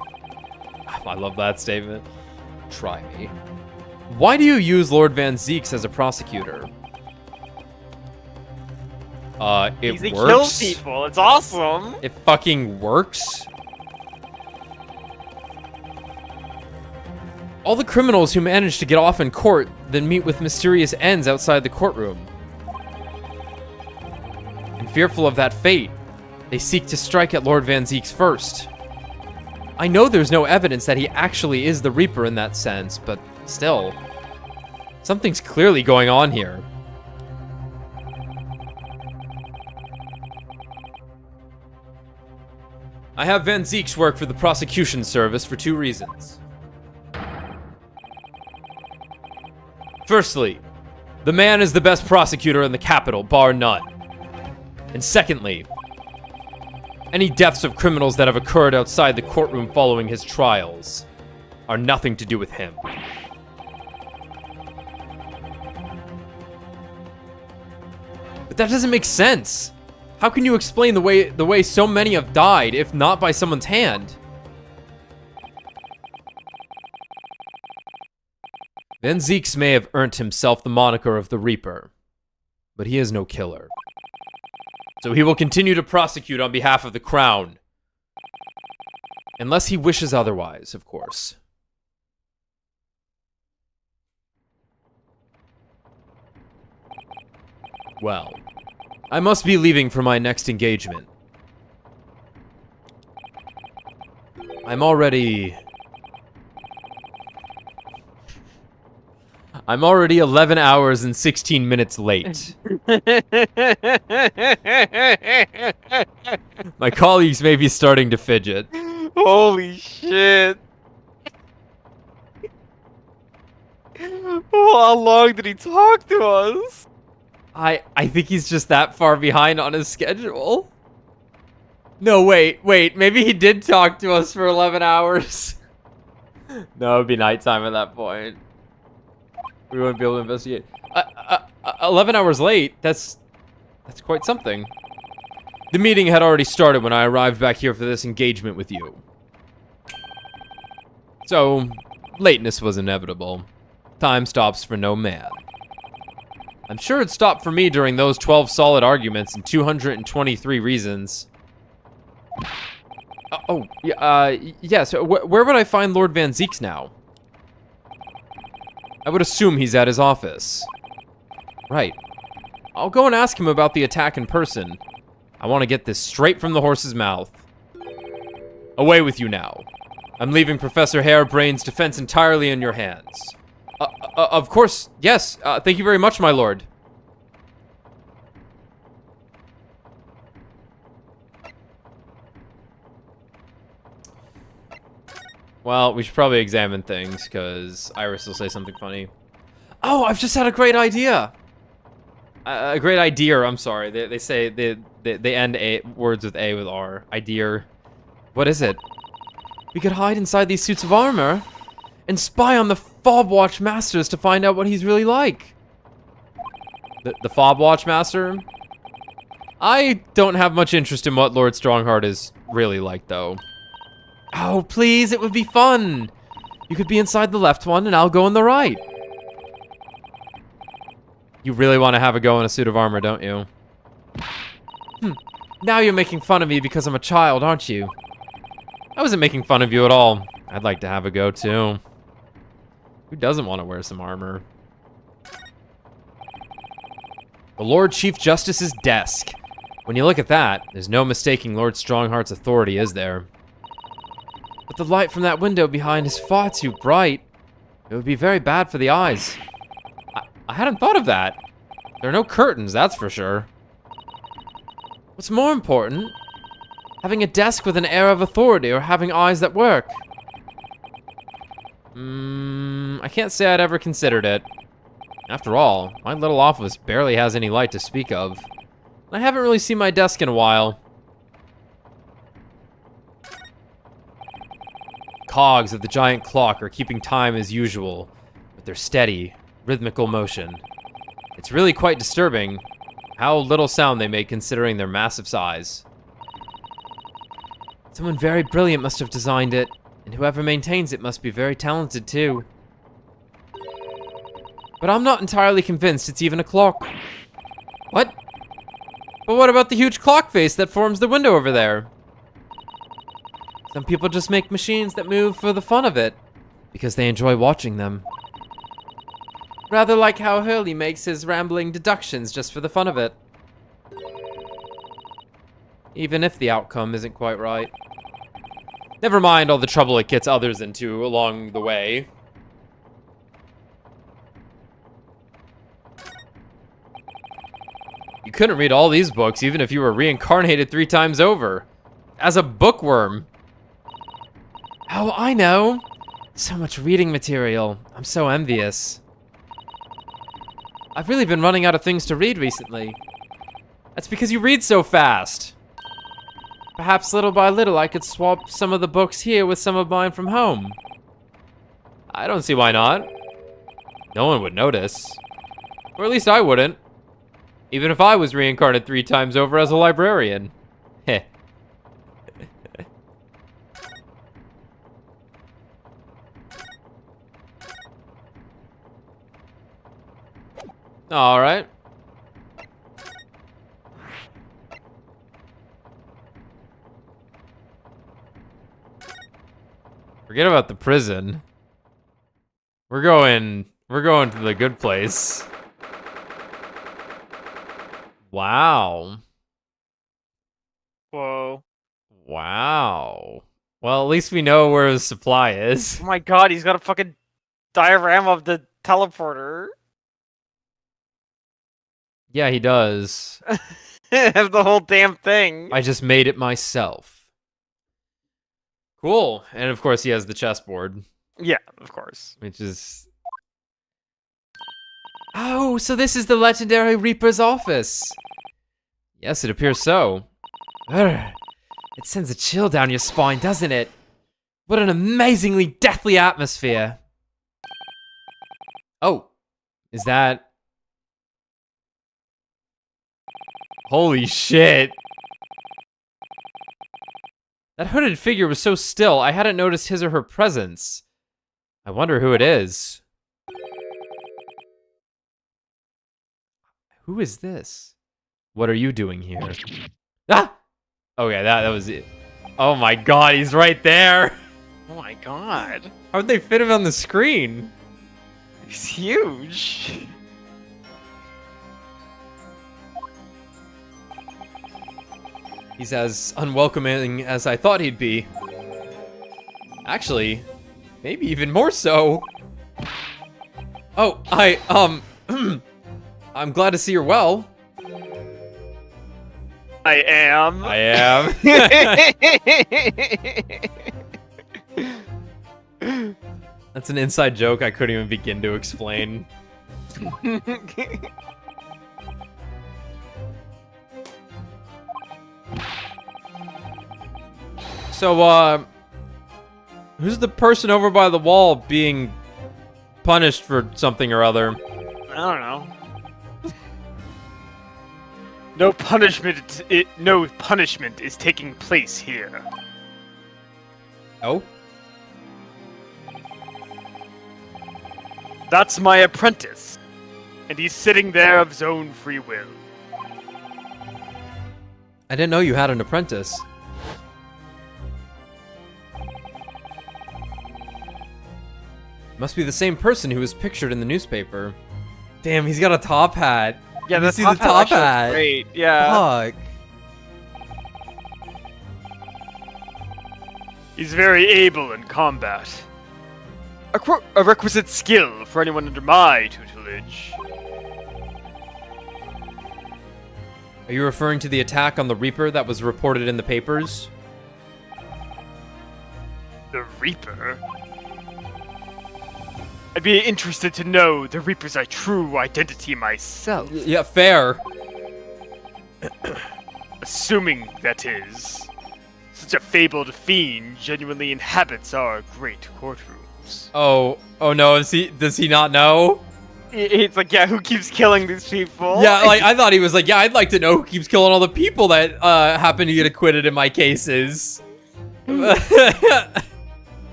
I love that statement. Try me. Why do you use Lord Van Zeeks as a prosecutor? It He works. kills people. It's awesome. It fucking works. All the criminals who manage to get off in court then meet with mysterious ends outside the courtroom. And fearful of that fate, they seek to strike at Lord Van Zeeks first. I know there's no evidence that he actually is the Reaper in that sense, but still, something's clearly going on here. I have Van Zeeks work for the prosecution service for 2 reasons. Firstly, the man is the best prosecutor in the capital, bar none. And secondly, any deaths of criminals that have occurred outside the courtroom following his trials are nothing to do with him. But that doesn't make sense. How can you explain the way so many have died, if not by someone's hand? Van Zeeks may have earned himself the moniker of the Reaper, but he is no killer. So he will continue to prosecute on behalf of the Crown. Unless he wishes otherwise, of course. Well, I must be leaving for my next engagement. I'm already 11 hours and 16 minutes late. My colleagues may be starting to fidget. Holy shit. How long did he talk to us? I think he's just that far behind on his schedule. No, wait, maybe he did talk to us for 11 hours. No, it'd be nighttime at that point. We wouldn't be able to investigate. 11 hours late? That's quite something. The meeting had already started when I arrived back here for this engagement with you. So, lateness was inevitable. Time stops for no man. I'm sure it stopped for me during those 12 solid arguments and 223 reasons. Yes, where would I find Lord Van Zeeks now? I would assume he's at his office. Right. I'll go and ask him about the attack in person. I want to get this straight from the horse's mouth. Away with you now. I'm leaving Professor Harebrain's defense entirely in your hands. Of course, yes. Thank you very much, my lord. Well, we should probably examine things, because Iris will say something funny. Oh, I've just had a great idea! A great idea, I'm sorry. They say, they end words with A with R. Idea. What is it? We could hide inside these suits of armor and spy on the Fobwatch Masters to find out what he's really like. The Fobwatch Master? I don't have much interest in what Lord Strongheart is really like, though. Oh, please, it would be fun. You could be inside the left one, and I'll go in the right. You really want to have a go in a suit of armor, don't you? Now you're making fun of me because I'm a child, aren't you? I wasn't making fun of you at all. I'd like to have a go, too. Who doesn't want to wear some armor? The Lord Chief Justice's desk. When you look at that, there's no mistaking Lord Strongheart's authority, is there? But the light from that window behind is far too bright. It would be very bad for the eyes. I hadn't thought of that. There are no curtains, that's for sure. What's more important? Having a desk with an air of authority or having eyes that work? I can't say I'd ever considered it. After all, my little office barely has any light to speak of. I haven't really seen my desk in a while. Cogs of the giant clock are keeping time as usual, with their steady, rhythmical motion. It's really quite disturbing how little sound they make considering their massive size. Someone very brilliant must have designed it, and whoever maintains it must be very talented too. But I'm not entirely convinced it's even a clock. What? But what about the huge clock face that forms the window over there? Some people just make machines that move for the fun of it, because they enjoy watching them. Rather like how Hurley makes his rambling deductions just for the fun of it. Even if the outcome isn't quite right. Never mind all the trouble it gets others into along the way. You couldn't read all these books even if you were reincarnated 3 times over. As a bookworm. Oh, I know. So much reading material. I'm so envious. I've really been running out of things to read recently. That's because you read so fast. Perhaps little by little I could swap some of the books here with some of mine from home. I don't see why not. No one would notice. Or at least I wouldn't. Even if I was reincarnated 3 times over as a librarian. Heh. All right. Forget about the prison. We're going to the good place. Wow. Whoa. Wow. Well, at least we know where the supply is. Oh my god, he's got a fucking diagram of the teleporter. Yeah, he does. Of the whole damn thing. I just made it myself. Cool. And of course he has the chessboard. Yeah, of course. Which is... Oh, so this is the legendary Reaper's office. Yes, it appears so. Urgh. It sends a chill down your spine, doesn't it? What an amazingly deathly atmosphere. Oh, is that... Holy shit. That hooded figure was so still, I hadn't noticed his or her presence. I wonder who it is. Who is this? What are you doing here? Ah! Okay, that was it. Oh my god, he's right there! Oh my god. How'd they fit him on the screen? He's huge. He's as unwelcoming as I thought he'd be. Actually, maybe even more so. Oh, I'm glad to see you're well. I am. I am. That's an inside joke I couldn't even begin to explain. So, who's the person over by the wall being punished for something or other? I don't know. No punishment is taking place here. Oh? That's my apprentice, and he's sitting there of his own free will. I didn't know you had an apprentice. Must be the same person who was pictured in the newspaper. Damn, he's got a top hat. Yeah, Did you the see top the top hat actually hat? looks great. Yeah, Fuck. he's very able in combat. A requisite skill for anyone under my tutelage. Are you referring to the attack on the Reaper that was reported in the papers? The Reaper? I'd be interested to know the Reaper's true identity myself. Yeah, fair. Assuming, that is, such a fabled fiend genuinely inhabits our great courtrooms. Oh no, does he not know? It's like, yeah, who keeps killing these people? Yeah, like, I thought he was like, yeah, I'd like to know who keeps killing all the people that, happen to get acquitted in my cases.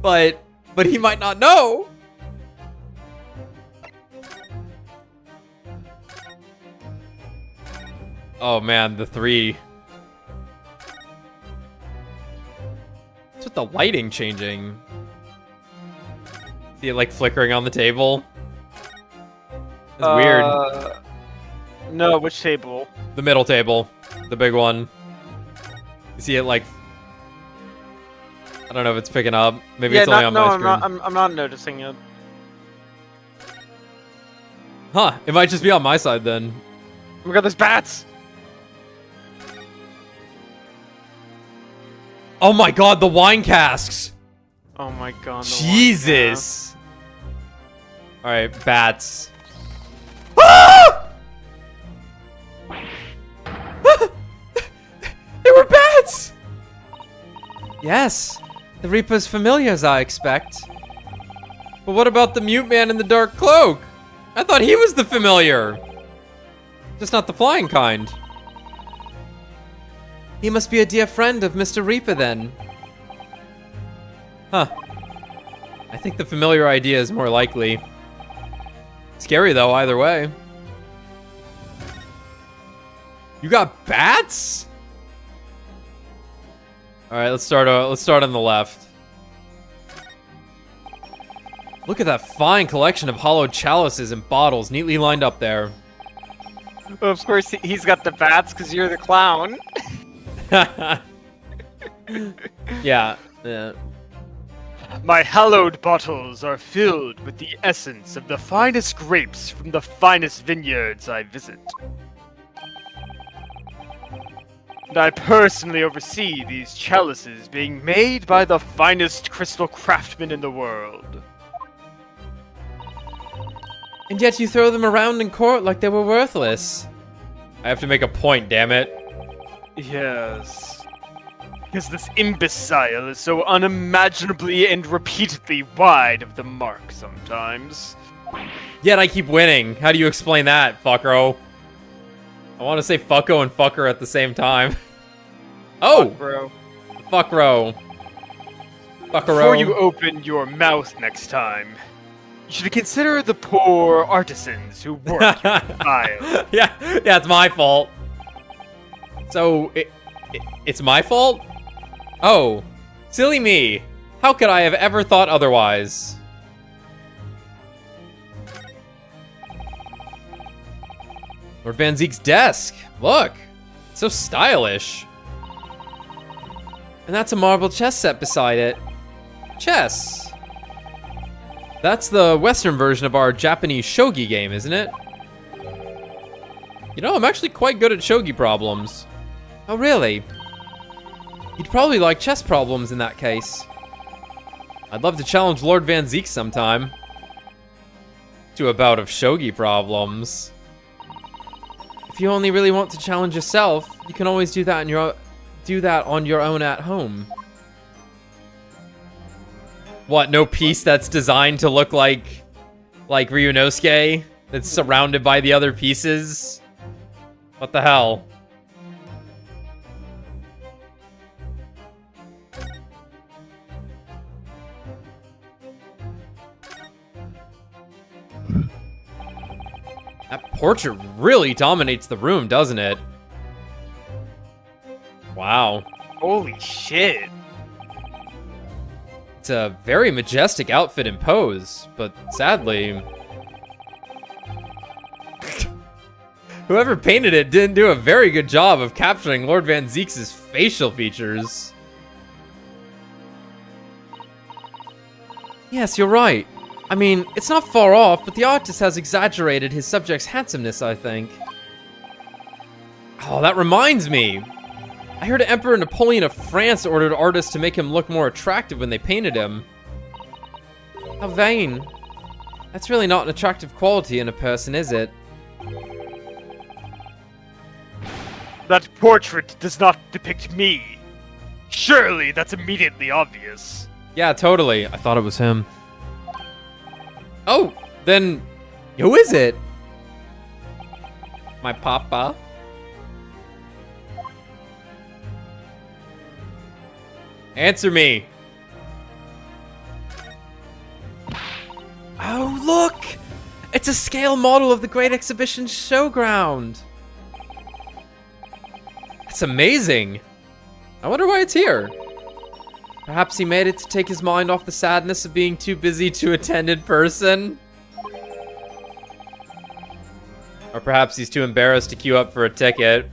But he might not know. Oh man, the 3. What's with the lighting changing? See it like flickering on the table? That's weird. No, which table? The middle table. The big one. You see it like... I don't know if it's picking up. Maybe it's only on my screen. I'm not noticing it. Huh, it might just be on my side then. Oh my god, there's bats! Oh my god, the wine casks! Oh my god. the Jesus! Alright, bats. Ah! They were bats! Yes, the Reaper's familiars, I expect. But what about the mute man in the dark cloak? I thought he was the familiar. Just not the flying kind. He must be a dear friend of Mr. Reaper then. Huh. I think the familiar idea is more likely. Scary though, either way. You got bats? All right, let's start on the left. Look at that fine collection of hollowed chalices and bottles neatly lined up there. Well, of course, he's got the bats because you're the clown. Yeah. My hallowed bottles are filled with the essence of the finest grapes from the finest vineyards I visit. And I personally oversee these chalices being made by the finest crystal craftsmen in the world. And yet you throw them around in court like they were worthless. I have to make a point, damn it. Yes. Because this imbecile is so unimaginably and repeatedly wide of the mark sometimes. Yet I keep winning. How do you explain that, fuckro? I want to say fucko and fucker at the same time. Oh! Fuck, bro. Fuckro. Buckaroo. Before you open your mouth next time, you should consider the poor artisans who work your mine. yeah, it's my fault. So, it's my fault? Oh, silly me. How could I have ever thought otherwise? Lord Van Zeek's desk. Look, it's so stylish. And that's a marble chess set beside it. Chess. That's the Western version of our Japanese shogi game, isn't it? You know, I'm actually quite good at shogi problems. Oh, really? You'd probably like chess problems in that case. I'd love to challenge Lord Van Zeek sometime. To a bout of shogi problems. If you only really want to challenge yourself, you can always do that on your own at home. What, no piece that's designed to look like Ryunosuke? That's surrounded by the other pieces? What the hell? That portrait really dominates the room, doesn't it? Wow. Holy shit. It's a very majestic outfit and pose, but sadly... whoever painted it didn't do a very good job of capturing Lord Van Zeek's facial features. Yes, you're right. I mean, it's not far off, but the artist has exaggerated his subject's handsomeness, I think. Oh, that reminds me. I heard Emperor Napoleon of France ordered artists to make him look more attractive when they painted him. How vain. That's really not an attractive quality in a person, is it? That portrait does not depict me. Surely that's immediately obvious. Yeah, totally. I thought it was him. Oh, then who is it? My papa? Answer me. Oh, look! It's a scale model of the Great Exhibition Showground. That's amazing. I wonder why it's here. Perhaps he made it to take his mind off the sadness of being too busy to attend in person. Or perhaps he's too embarrassed to queue up for a ticket.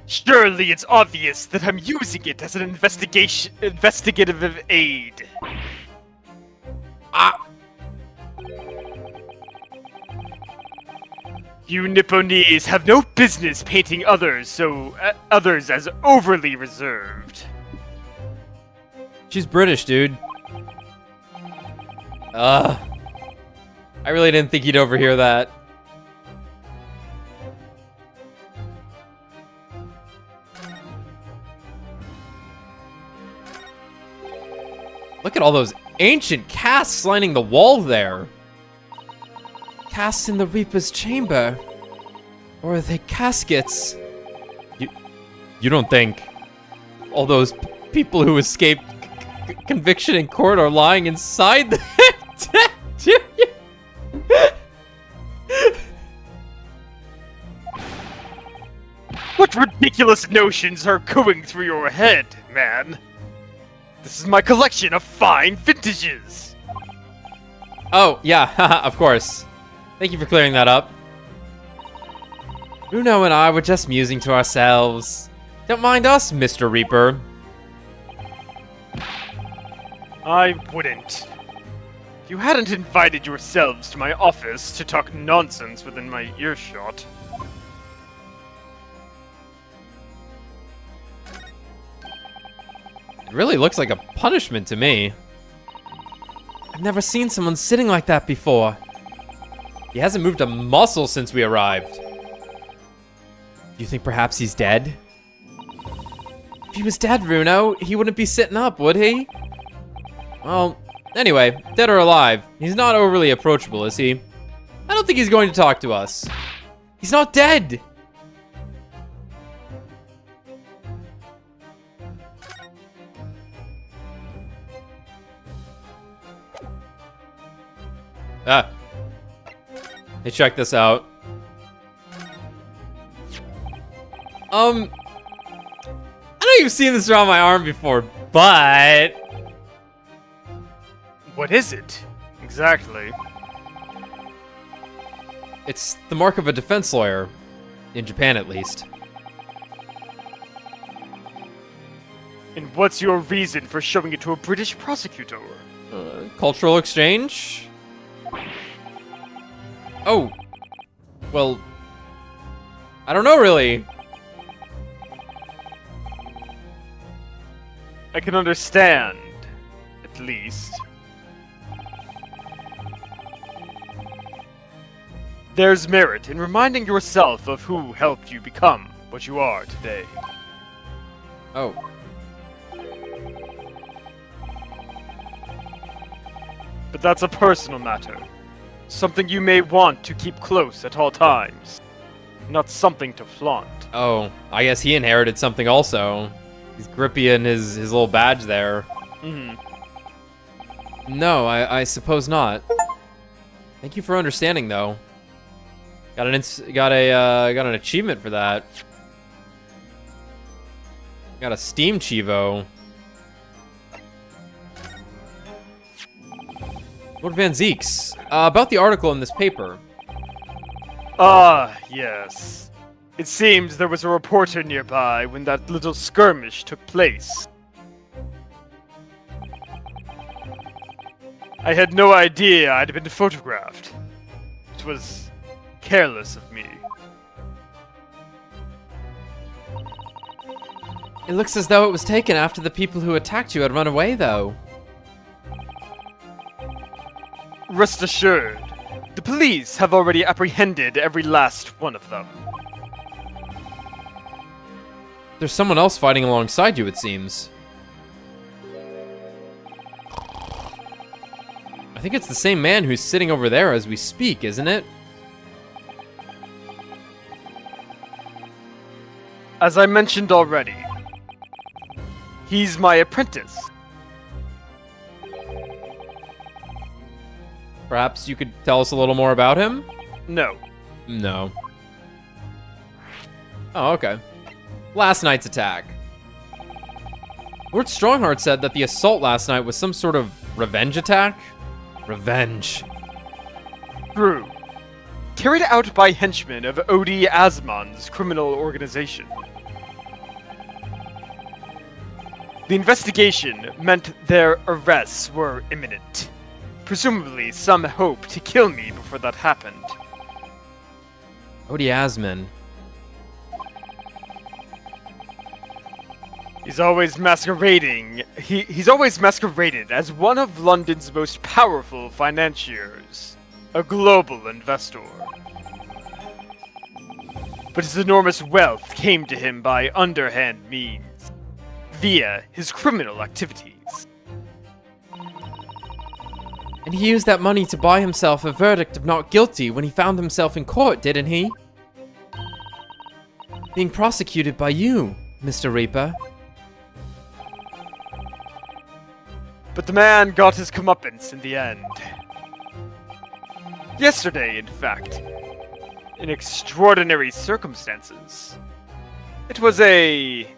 Surely it's obvious that I'm using it as an investigative aid. Ah! You Nipponese have no business painting others as overly reserved. She's British, dude. I really didn't think he'd overhear that. Look at all those ancient casts lining the wall there. Casts in the Reaper's chamber? Or are they caskets? You don't think all those people who escaped conviction in court are lying inside the... do you? What ridiculous notions are going through your head, man? This is my collection of fine vintages. Oh, yeah, of course. Thank you for clearing that up. Bruno and I were just musing to ourselves. Don't mind us, Mr. Reaper. I wouldn't. If you hadn't invited yourselves to my office to talk nonsense within my earshot. It really looks like a punishment to me. I've never seen someone sitting like that before. He hasn't moved a muscle since we arrived. Do you think perhaps he's dead? If he was dead, Bruno, he wouldn't be sitting up, would he? Well, anyway, dead or alive, he's not overly approachable, is he? I don't think he's going to talk to us. He's not dead! Hey, check this out. I know you've seen this around my arm before, but... What is it? Exactly. It's the mark of a defense lawyer. In Japan, at least. And what's your reason for showing it to a British prosecutor? Cultural exchange? Oh. Well... I don't know, really. I can understand, at least. There's merit in reminding yourself of who helped you become what you are today. Oh. But that's a personal matter. Something you may want to keep close at all times. Not something to flaunt. Oh, I guess he inherited something also. He's grippy in his little badge there. No, I suppose not. Thank you for understanding, though. Got an achievement for that. Got a Steam Chivo. Lord Van Zeeks, about the article in this paper. Ah, yes. It seems there was a reporter nearby when that little skirmish took place. I had no idea I'd been photographed. It was careless of me. It looks as though it was taken after the people who attacked you had run away, though. Rest assured, the police have already apprehended every last one of them. There's someone else fighting alongside you, it seems. I think it's the same man who's sitting over there as we speak, isn't it? As I mentioned already, he's my apprentice. Perhaps you could tell us a little more about him? No. No. Oh, okay. Last night's attack. Lord Strongheart said that the assault last night was some sort of revenge attack? Revenge. True. Carried out by henchmen of Odi Asmon's criminal organization. The investigation meant their arrests were imminent. Presumably, some hope to kill me before that happened. Odi Asman. He's always masquerading. He's always masqueraded as one of London's most powerful financiers, a global investor. But his enormous wealth came to him by underhand means, via his criminal activities. And he used that money to buy himself a verdict of not guilty when he found himself in court, didn't he? Being prosecuted by you, Mr. Reaper. But the man got his comeuppance in the end. Yesterday, in fact. In extraordinary circumstances. It was a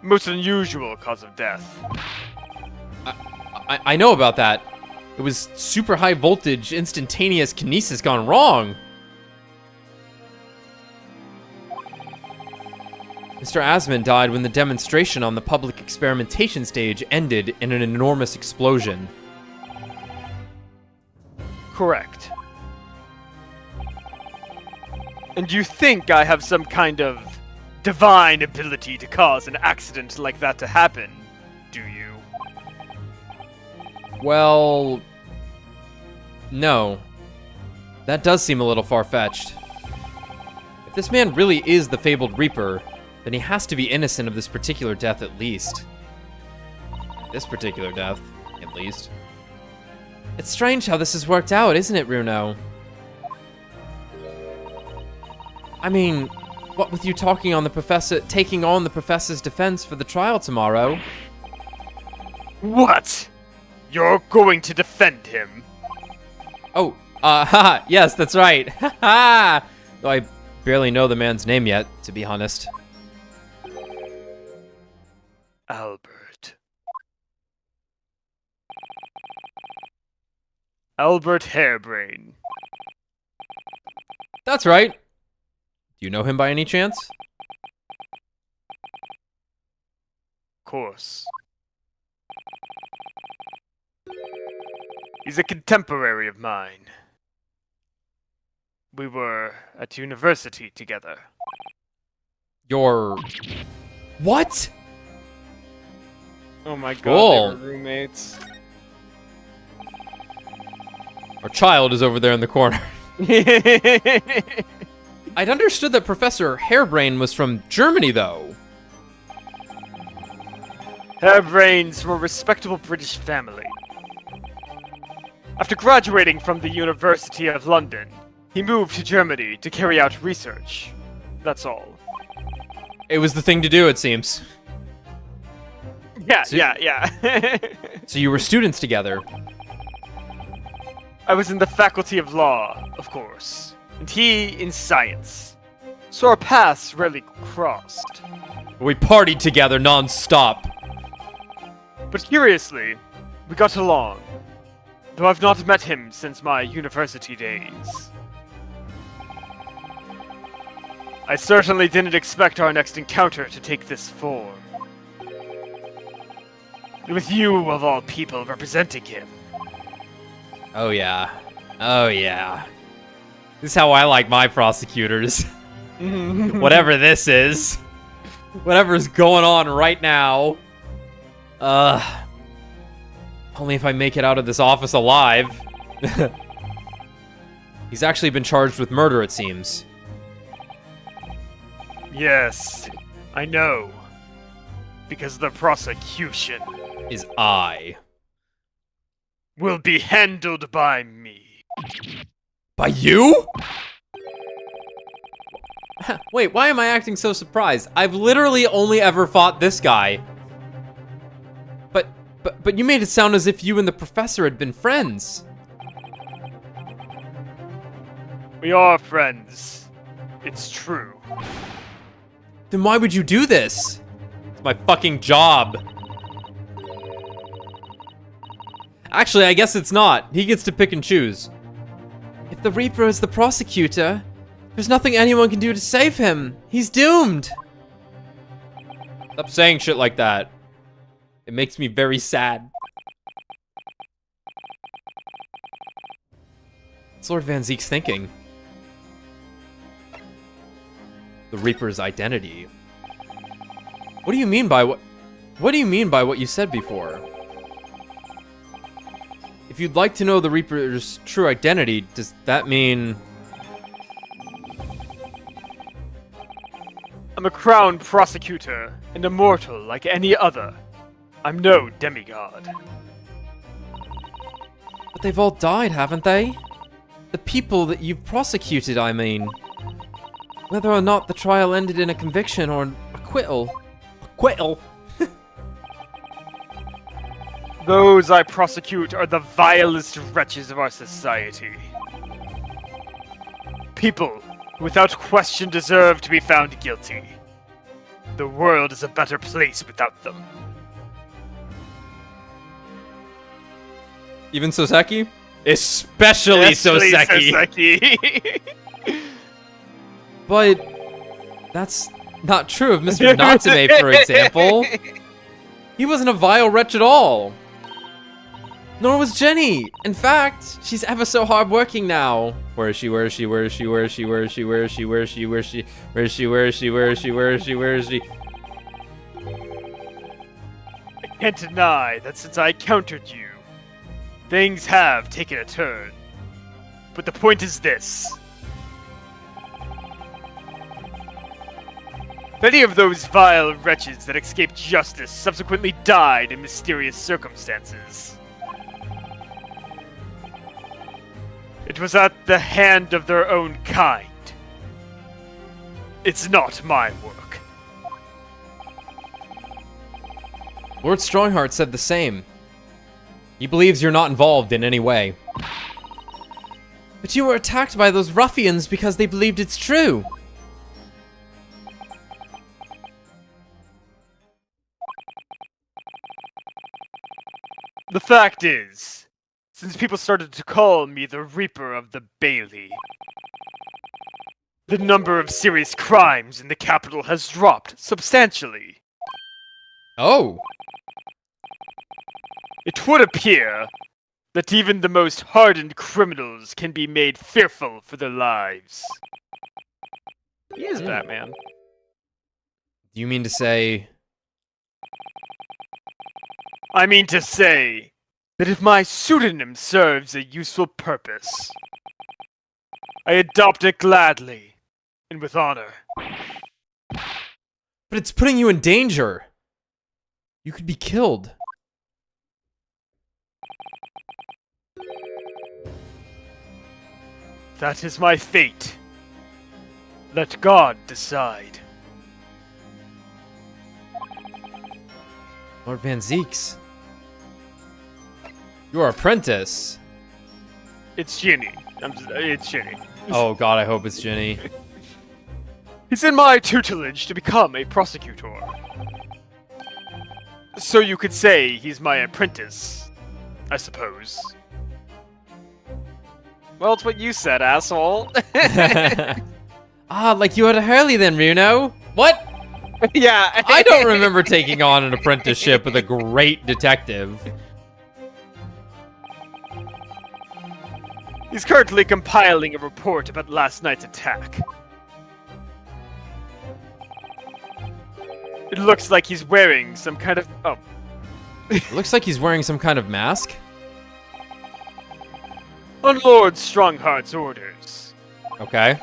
most unusual cause of death. I know about that. It was super high voltage, instantaneous kinesis gone wrong. Mr. Asman died when the demonstration on the public experimentation stage ended in an enormous explosion. Correct. And you think I have some kind of divine ability to cause an accident like that to happen, do you? Well... no. That does seem a little far-fetched. If this man really is the fabled Reaper, then he has to be innocent of this particular death at least. This particular death, at least. It's strange how this has worked out, isn't it, Runo? I mean, what with you taking on the professor's defense for the trial tomorrow? What? You're going to defend him? Oh, Haha, yes, that's right. Haha! Though I barely know the man's name yet, to be honest. Albert. Albert Hairbrain. That's right. Do you know him by any chance? Of course. He's a contemporary of mine. We were at university together. Your... What? Oh my god, Cool. they were roommates. Our child is over there in the corner. I'd understood that Professor Hairbrain was from Germany, though. Hairbrains from a respectable British family. After graduating from the University of London, he moved to Germany to carry out research. That's all. It was the thing to do, it seems. Yeah, So- yeah. So you were students together. I was in the Faculty of Law, of course, and he in Science. So our paths rarely crossed. We partied together non-stop. But curiously, we got along, though I've not met him since my university days. I certainly didn't expect our next encounter to take this form. With you, of all people, representing him. Oh yeah. Oh yeah. This is how I like my prosecutors. Whatever this is. Whatever's going on right now. Only if I make it out of this office alive. He's actually been charged with murder, it seems. Yes, I know. Because the prosecution Is I. will be handled by me. By you? Wait, why am I acting so surprised? I've literally only ever fought this guy. But you made it sound as if you and the professor had been friends. We are friends. It's true. Then why would you do this? It's my fucking job. Actually, I guess it's not. He gets to pick and choose. If the Reaper is the prosecutor, there's nothing anyone can do to save him. He's doomed. Stop saying shit like that. It makes me very sad. What's Lord Van Zeek's thinking? The Reaper's identity. What do you mean by what do you mean by what you said before? If you'd like to know the Reaper's true identity, does that mean... I'm a crowned prosecutor, and immortal like any other. I'm no demigod. But they've all died, haven't they? The people that you've prosecuted, I mean. Whether or not the trial ended in a conviction or an acquittal. Acquittal? Those I prosecute are the vilest wretches of our society. People who without question deserve to be found guilty. The world is a better place without them. Even Soseki? Especially Soseki! Soseki. But that's not true of Mr. Natsume, for example. He wasn't a vile wretch at all. Nor was Jenny. In fact, she's ever so hardworking now. Where is she? Where is she? Where is she? Where is she? Where is she? Where is she? Where is she? Where is she? Where is she? Where is she? Where is she? Where is she? Where is she? I can't deny that since I encountered you, things have taken a turn. But the point is this. Many of those vile wretches that escaped justice subsequently died in mysterious circumstances. It was at the hand of their own kind. It's not my work. Lord Strongheart said the same. He believes you're not involved in any way. But you were attacked by those ruffians because they believed it's true. The fact is, since people started to call me the Reaper of the Bailey, the number of serious crimes in the capital has dropped substantially. Oh. It would appear that even the most hardened criminals can be made fearful for their lives. He is Batman. Do you mean to say... I mean to say that if my pseudonym serves a useful purpose, I adopt it gladly and with honor. But it's putting you in danger. You could be killed. That is my fate. Let God decide. Lord Van Zeeks. Your apprentice. It's Ginny. It's Ginny. Oh god, I hope it's Ginny. He's in my tutelage to become a prosecutor. So you could say he's my apprentice, I suppose. Well, it's what you said, asshole. Ah, like you had a Hurley then, Runo? What? Yeah. I don't remember taking on an apprenticeship with a great detective. He's currently compiling a report about last night's attack. It looks like he's wearing some kind of... Oh. It looks like he's wearing some kind of mask. On Lord Strongheart's orders. Okay.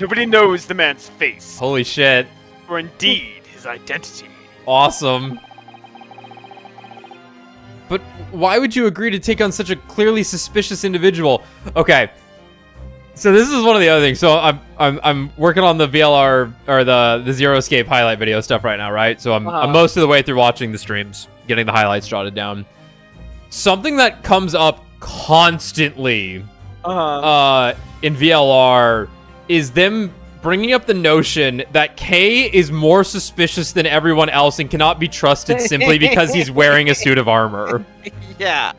Nobody knows the man's face, Holy shit. or indeed his identity. Awesome. But why would you agree to take on such a clearly suspicious individual? Okay. So this is one of the other things. So I'm working on the VLR or the Zero Escape highlight video stuff right now, right? So I'm most of the way through watching the streams, getting the highlights jotted down. Something that comes up constantly in VLR is them bringing up the notion that Kay is more suspicious than everyone else and cannot be trusted simply because he's wearing a suit of armor. Yeah.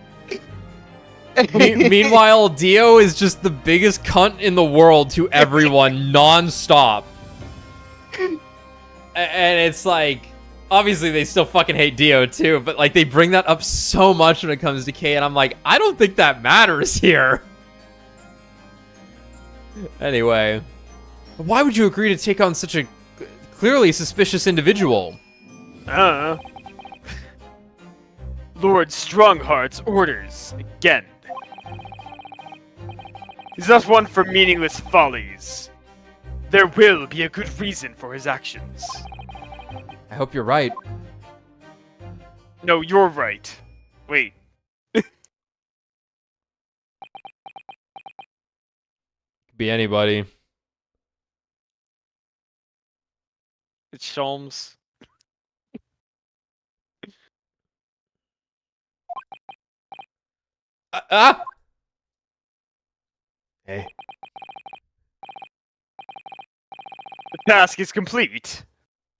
Meanwhile, Dio is just the biggest cunt in the world to everyone non-stop. And it's like, obviously they still fucking hate Dio too, but like they bring that up so much when it comes to Kay, and I'm like, I don't think that matters here. Anyway, why would you agree to take on such a clearly suspicious individual? Lord Strongheart's orders again. He's not one for meaningless follies. There will be a good reason for his actions. I hope you're right. No, you're right. Wait. Could be anybody. It's Sholmes. Hey. The task is complete.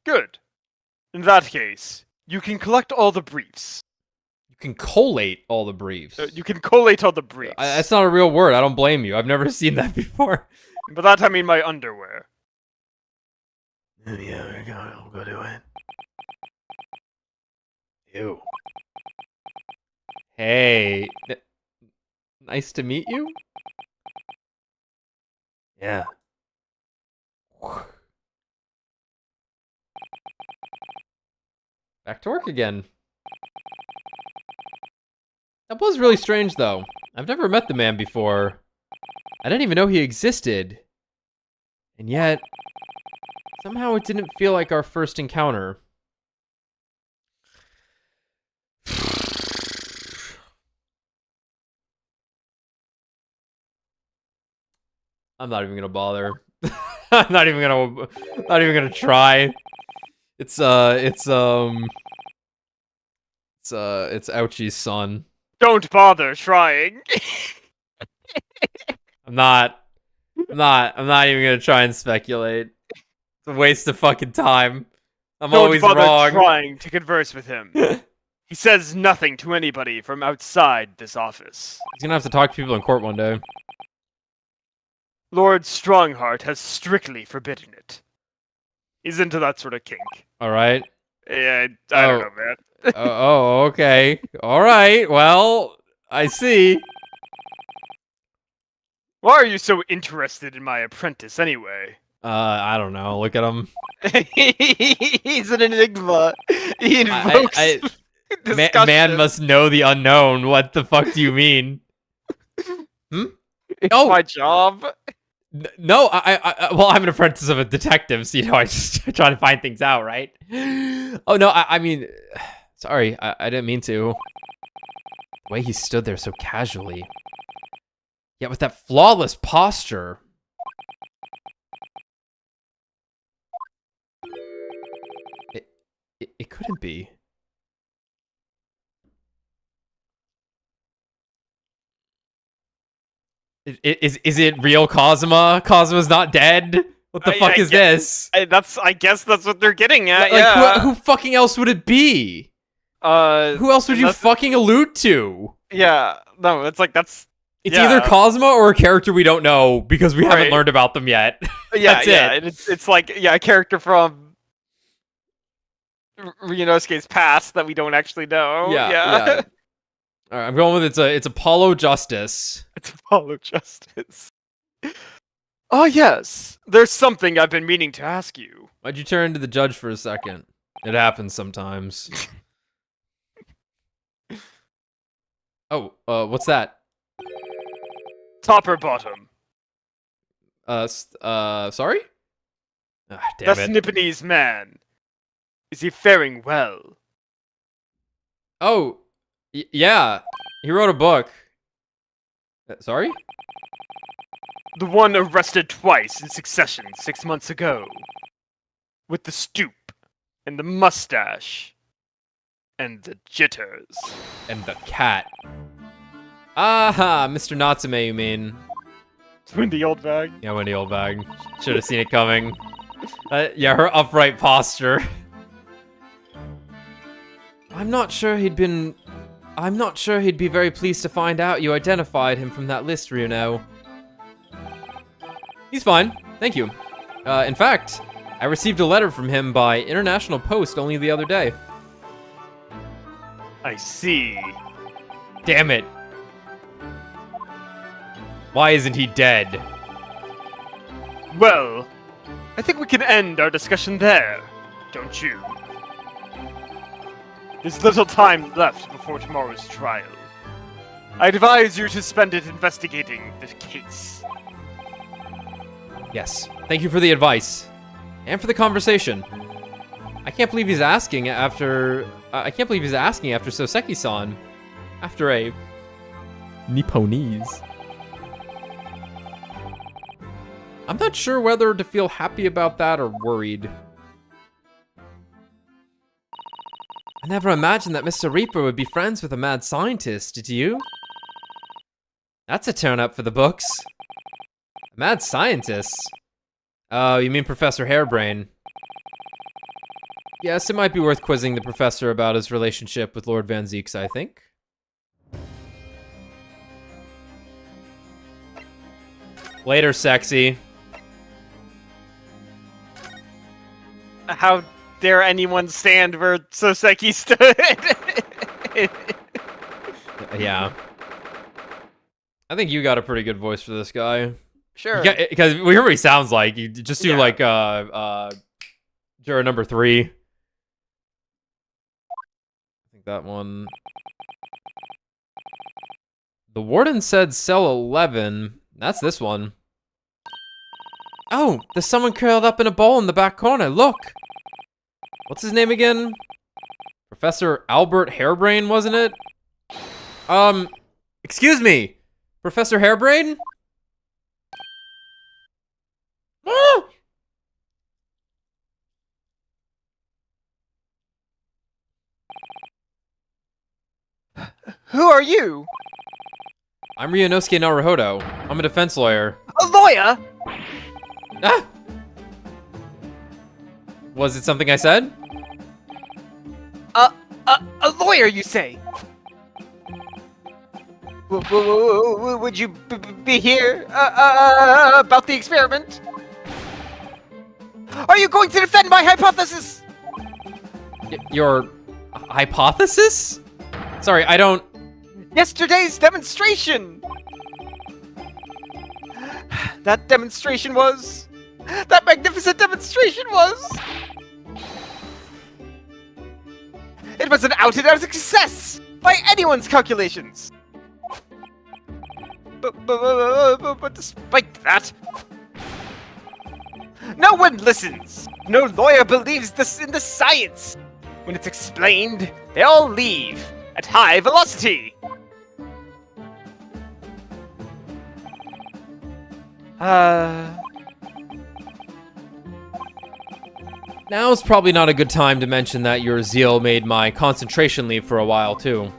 Good. In that case, you can collect all the briefs. You can collate all the briefs. You can collate all the briefs. That's not a real word. I don't blame you. I've never seen that before. By that I mean my underwear. Yeah, I'll go do it. Ew. Hey. Nice to meet you? Yeah. Back to work again. That was really strange, though. I've never met the man before. I didn't even know he existed. And yet, somehow it didn't feel like our first encounter. I'm not even gonna bother. I'm not even gonna try. It's Ouchie's son. Don't bother trying. I'm not even gonna try and speculate. It's a waste of fucking time. I'm Don't always bother wrong. trying to converse with him. He says nothing to anybody from outside this office. He's gonna have to talk to people in court one day. Lord Strongheart has strictly forbidden it. He's into that sort of kink. All right. Yeah, I don't know, man. Oh, okay. All right. Well, I see. Why are you so interested in my apprentice, anyway? I don't know. Look at him. He's an enigma. He invokes discussion. Man must know the unknown. What the fuck do you mean? It's Oh. my job. No, well, I'm an apprentice of a detective, so, I just try to find things out, right? Oh, no, I mean, sorry, I didn't mean to. The way he stood there so casually. Yeah, with that flawless posture. It couldn't be. Is it real Cosma? Cosma's not dead? What the fuck is this? I guess that's what they're getting at. Like, yeah. who fucking else would it be? Who else would you fucking allude to? Yeah. No, it's like that's. It's either Cosma or a character we don't know because we haven't learned about them yet. Yeah, That's yeah. it. It's like a character from Ryunosuke's past that we don't actually know. Yeah. All right, I'm going with it's Apollo Justice. It's Apollo Justice. Oh yes, there's something I've been meaning to ask you. Why'd you turn to the judge for a second? It happens sometimes. Oh, what's that? Top or bottom? Sorry? Ah, damn That's it. Nipponese man. Is he faring well? Oh, yeah. He wrote a book. Sorry? The one arrested twice in succession 6 months ago. With the stoop, and the mustache, and the jitters. And the cat. Aha, Mr. Natsume, you mean? Windy old bag. Yeah, Wendy Oldbag. Should have seen it coming. Yeah, her upright posture. I'm not sure he'd be very pleased to find out you identified him from that list, Ryuno. He's fine, thank you. In fact, I received a letter from him by international post only the other day. I see. Damn it. Why isn't he dead? Well, I think we can end our discussion there, don't you? There's little time left before tomorrow's trial. I advise you to spend it investigating this case. Yes, thank you for the advice. And for the conversation. I can't believe he's asking after Soseki-san. After a Nipponese. I'm not sure whether to feel happy about that or worried. I never imagined that Mr. Reaper would be friends with a mad scientist, did you? That's a turn-up for the books. A mad scientist? Oh, you mean Professor Hairbrain. Yes, it might be worth quizzing the professor about his relationship with Lord Van Zieks, I think. Later, sexy. How dare anyone stand where Soseki stood? Yeah. I think you got a pretty good voice for this guy. Sure. Because we hear what he sounds like. You just do like juror number 3. I think that one. The warden said cell 11. That's this one. Oh, there's someone curled up in a ball in the back corner. Look. What's his name again? Professor Albert Hairbrain, wasn't it? Excuse me. Professor Hairbrain? Ah! Who are you? I'm Ryunosuke Naruhodo. I'm a defense lawyer. A lawyer? Ah! Was it something I said? A lawyer, you say? Would you be here about the experiment? Are you going to defend my hypothesis? Your hypothesis? Sorry, I don't... Yesterday's demonstration! That demonstration was... That magnificent demonstration was... It was an out-and-out success! By anyone's calculations! But despite that... No one listens! No lawyer believes this in the science! When it's explained, they all leave at high velocity! Now's probably not a good time to mention that your zeal made my concentration leave for a while, too.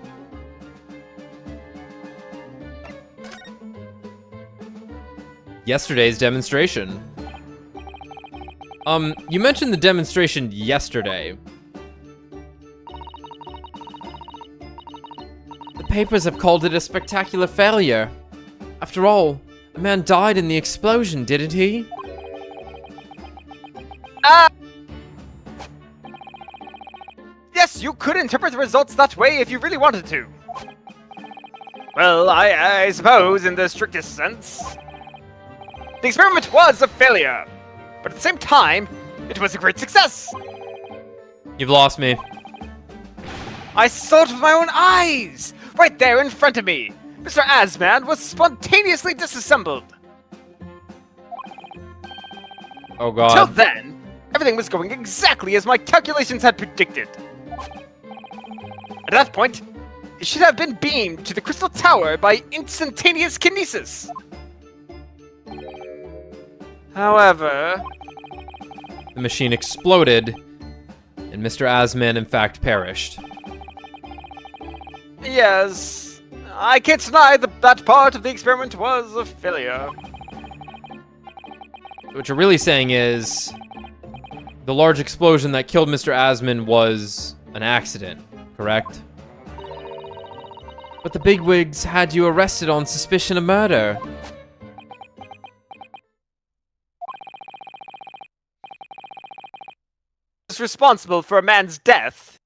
Yesterday's demonstration. You mentioned the demonstration yesterday. The papers have called it a spectacular failure. After all, a man died in the explosion, didn't he? Yes, you could interpret the results that way if you really wanted to. Well, I suppose in the strictest sense, the experiment was a failure, but at the same time, it was a great success. You've lost me. I saw it with my own eyes, right there in front of me. Mr. Asman was spontaneously disassembled. Oh god. Till then, everything was going exactly as my calculations had predicted. At that point, it should have been beamed to the Crystal Tower by instantaneous kinesis. However... The machine exploded, and Mr. Asman in fact perished. Yes, I can't deny that part of the experiment was a failure. What you're really saying is, the large explosion that killed Mr. Asman was an accident, correct? But the bigwigs had you arrested on suspicion of murder. Is responsible for a man's death.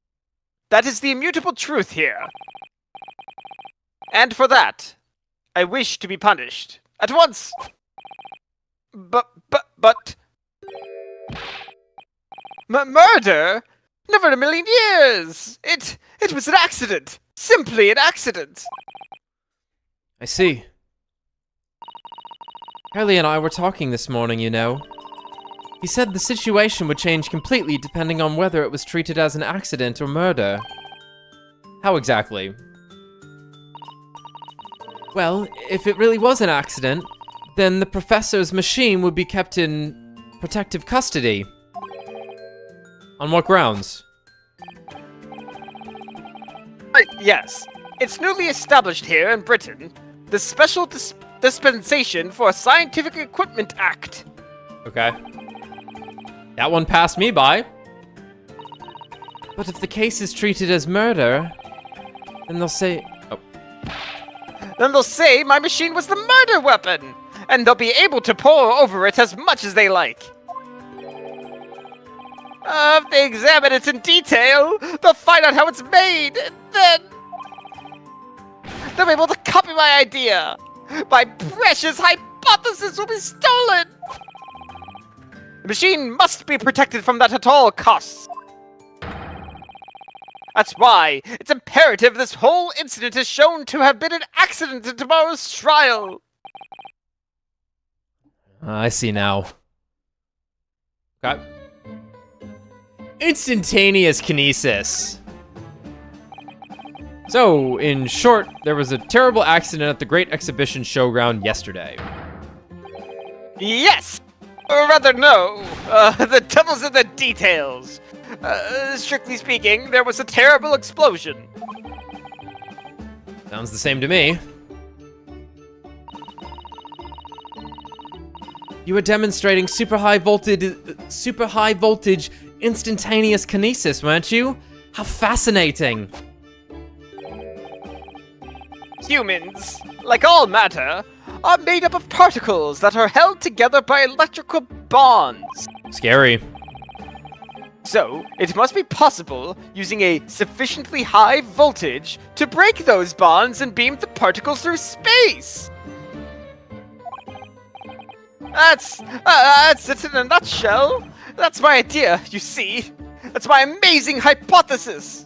That is the immutable truth here. And for that, I wish to be punished. At once! But... Murder? Never in a million years! It was an accident! Simply an accident! I see. Harley and I were talking this morning, you know. He said the situation would change completely depending on whether it was treated as an accident or murder. How exactly? Well, if it really was an accident, then the professor's machine would be kept in protective custody. On what grounds? Yes. It's newly established here in Britain, the Special Dispensation for Scientific Equipment Act. Okay. That one passed me by. But if the case is treated as murder, then they'll say... Oh. Then they'll say my machine was the murder weapon, and they'll be able to pore over it as much as they like. If they examine it in detail, they'll find out how it's made, and then... they'll be able to copy my idea. My precious hypothesis will be stolen. The machine must be protected from that at all costs. That's why it's imperative this whole incident is shown to have been an accident in tomorrow's trial. I see now. Okay. Instantaneous kinesis. So, in short, there was a terrible accident at the Great Exhibition Showground yesterday. Yes! Or rather, no. The devil's in the details. Strictly speaking, there was a terrible explosion. Sounds the same to me. You were demonstrating super high voltage instantaneous kinesis, weren't you? How fascinating. Humans, like all matter, are made up of particles that are held together by electrical bonds. Scary. So, it must be possible, using a sufficiently high voltage, to break those bonds and beam the particles through space! That's it in a nutshell. That's my idea, you see. That's my amazing hypothesis.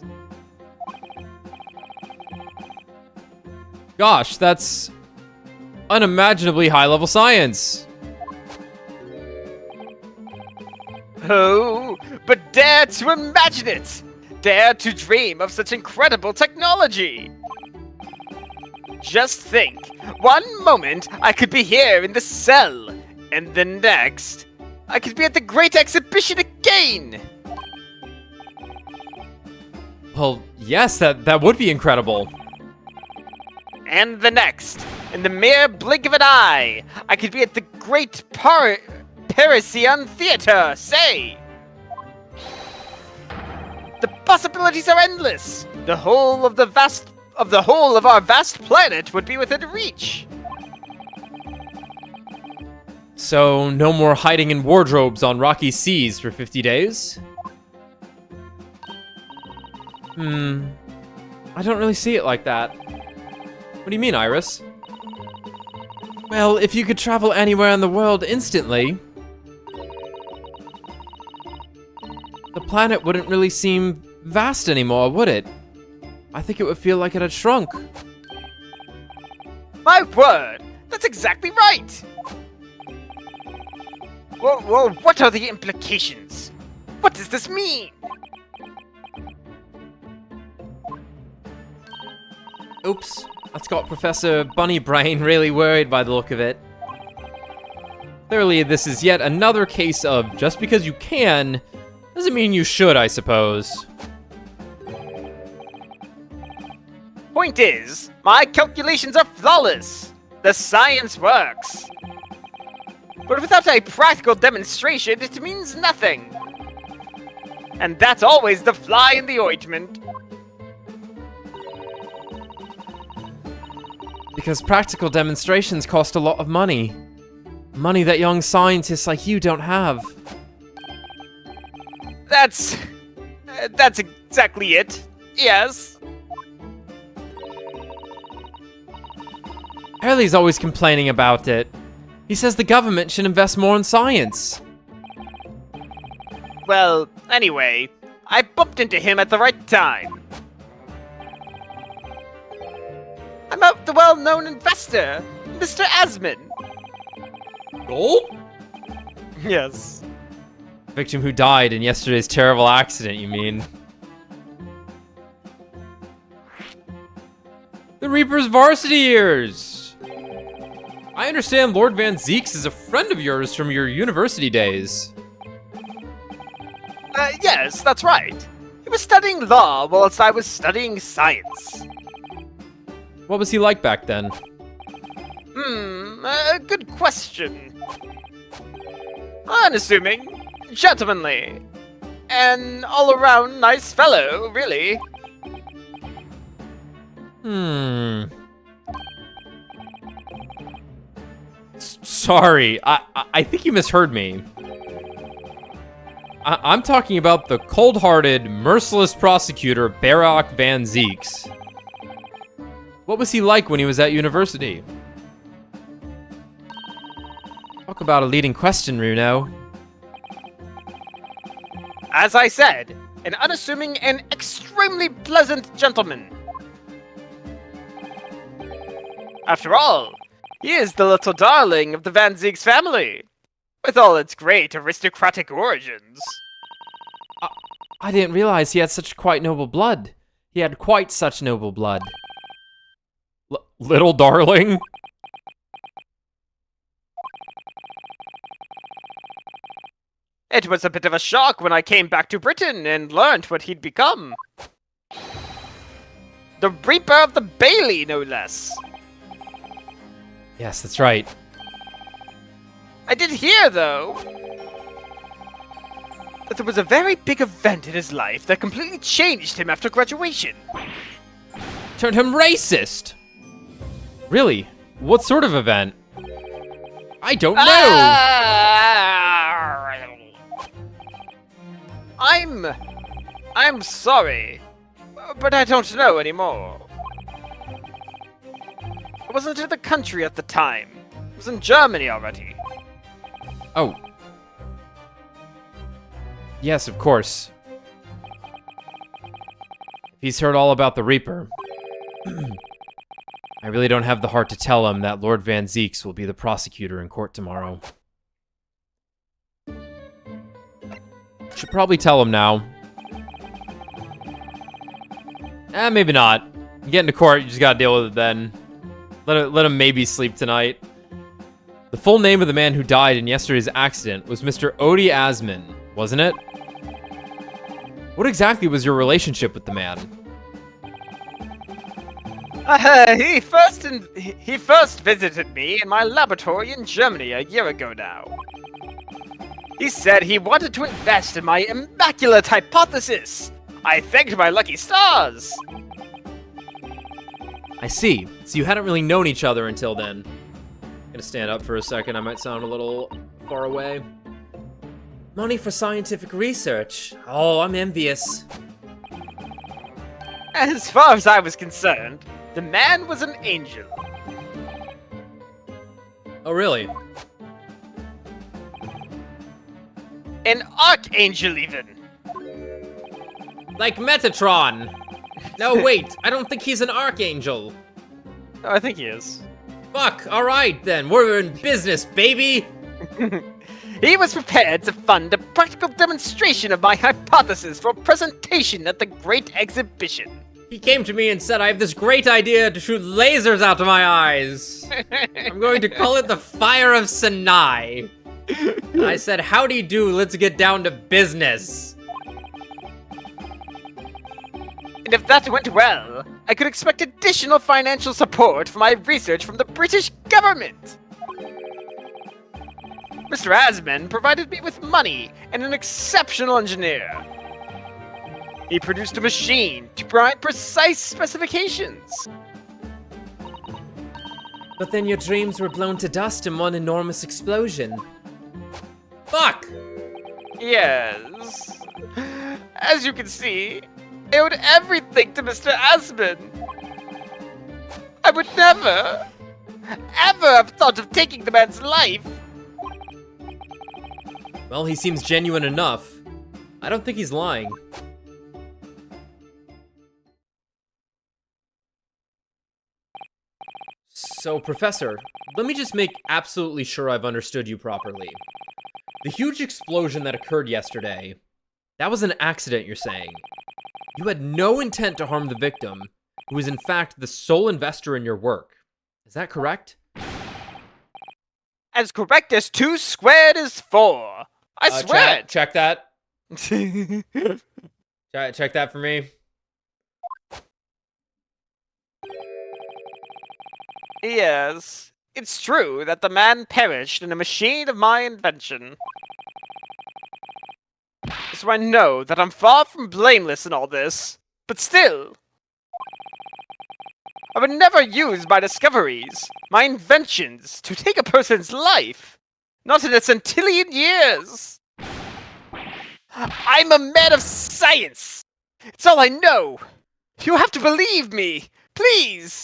Gosh, that's unimaginably high-level science. Oh, but dare to imagine it! Dare to dream of such incredible technology! Just think, one moment I could be here in the cell, and the next, I could be at the Great Exhibition again! Well, yes, that would be incredible. And the next, in the mere blink of an eye, I could be at the Great Parisian Theater, say! The possibilities are endless! The whole of our vast planet would be within reach! So, no more hiding in wardrobes on rocky seas for 50 days? I don't really see it like that. What do you mean, Iris? Well, if you could travel anywhere in the world instantly, the planet wouldn't really seem vast anymore, would it? I think it would feel like it had shrunk. My word! That's exactly right! Whoa, what are the implications? What does this mean? Oops, that's got Professor Bunny Brain really worried by the look of it. Clearly, this is yet another case of just because you can, doesn't mean you should, I suppose. Point is, my calculations are flawless. The science works. But without a practical demonstration, it means nothing. And that's always the fly in the ointment. Because practical demonstrations cost a lot of money. Money that young scientists like you don't have. That's exactly it. Yes. Hurley's always complaining about it. He says the government should invest more in science. Well, anyway, I bumped into him at the right time. I met the well-known investor, Mr. Asman. Gold? Yes. Victim who died in yesterday's terrible accident, you mean? The Reaper's varsity years! I understand Lord Van Zeeks is a friend of yours from your university days. Yes, that's right. He was studying law whilst I was studying science. What was he like back then? Good question. Unassuming, gentlemanly, an all-around nice fellow, really. Sorry, I think you misheard me. I'm talking about the cold-hearted, merciless prosecutor Barak Van Zeeks. What was he like when he was at university? Talk about a leading question, Runo. As I said, an unassuming and extremely pleasant gentleman. After all, he is the little darling of the Van Zeeks family, with all its great aristocratic origins. I didn't realize he had such quite noble blood. He had quite such noble blood. Little darling? It was a bit of a shock when I came back to Britain and learned what he'd become. The Reaper of the Bailey, no less. Yes, that's right. I did hear, though, that there was a very big event in his life that completely changed him after graduation. Turned him racist. Really? What sort of event? I don't know. I'm sorry, but I don't know anymore. I wasn't in the country at the time. I was in Germany already. Oh. Yes, of course. He's heard all about the Reaper. I really don't have the heart to tell him that Lord Van Zeeks will be the prosecutor in court tomorrow. Should probably tell him now. Maybe not. You get into court, you just gotta deal with it then. Let him maybe sleep tonight. The full name of the man who died in yesterday's accident was Mr. Odie Asman, wasn't it? What exactly was your relationship with the man? He first visited me in my laboratory in Germany a year ago now. He said he wanted to invest in my immaculate hypothesis. I thanked my lucky stars. I see. So you hadn't really known each other until then. Gonna stand up for a second. I might sound a little far away. Money for scientific research. Oh, I'm envious. As far as I was concerned, the man was an angel. Oh, really? An archangel, even. Like Metatron. No, wait. I don't think he's an archangel. Oh, I think he is. Fuck. All right, then. We're in business, baby. He was prepared to fund a practical demonstration of my hypothesis for presentation at the Great Exhibition. He came to me and said, I have this great idea to shoot lasers out of my eyes. I'm going to call it the Fire of Sinai. And I said, howdy do, let's get down to business. And if that went well, I could expect additional financial support for my research from the British government. Mr. Asman provided me with money and an exceptional engineer. He produced a machine to provide precise specifications. But then your dreams were blown to dust in one enormous explosion. Fuck! Yes. As you can see, I owed everything to Mr. Asman. I would never, ever have thought of taking the man's life. Well, he seems genuine enough. I don't think he's lying. So, Professor, let me just make absolutely sure I've understood you properly. The huge explosion that occurred yesterday, that was an accident, you're saying. You had no intent to harm the victim, who was in fact the sole investor in your work. Is that correct? As correct as 2 squared is 4. I swear it. Check that. Check that for me. Yes, it's true that the man perished in a machine of my invention. So I know that I'm far from blameless in all this, but still. I would never use my discoveries, my inventions, to take a person's life. Not in a centillion years. I'm a man of science. It's all I know. You have to believe me, please.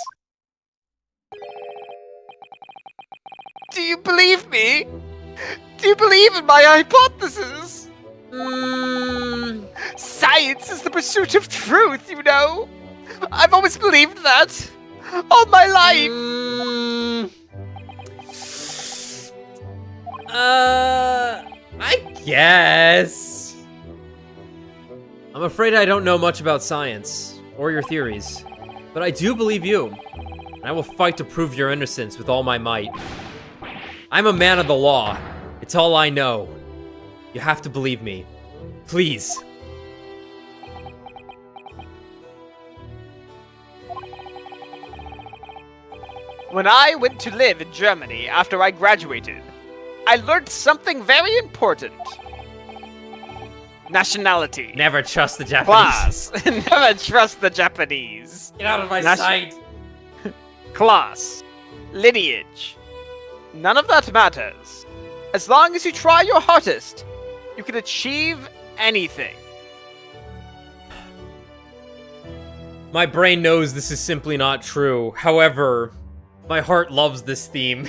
Do you believe me? Do you believe in my hypothesis? Science is the pursuit of truth, you know. I've always believed that. All my life. I guess. I'm afraid I don't know much about science, or your theories, but I do believe you, and I will fight to prove your innocence with all my might. I'm a man of the law. It's all I know. You have to believe me. Please. When I went to live in Germany after I graduated, I learned something very important. Nationality. Never trust the Japanese. Class. Never trust the Japanese. Get out of my Nation- sight. Class. Lineage. None of that matters. As long as you try your hardest, you can achieve anything. My brain knows this is simply not true. However, my heart loves this theme.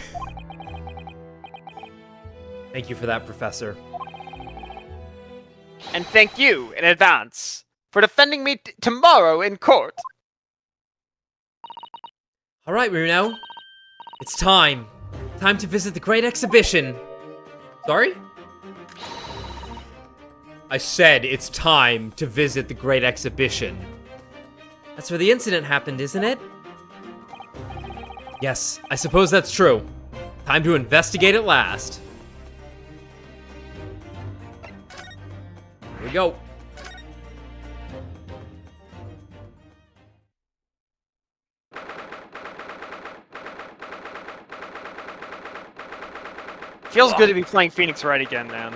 Thank you for that, Professor. And thank you in advance for defending me tomorrow in court. All right, Runo. It's time. Time to visit the Great Exhibition. Sorry? I said it's time to visit the Great Exhibition. That's where the incident happened, isn't it? Yes, I suppose that's true. Time to investigate at last. Here we go. Feels good to be playing Phoenix Wright again, man.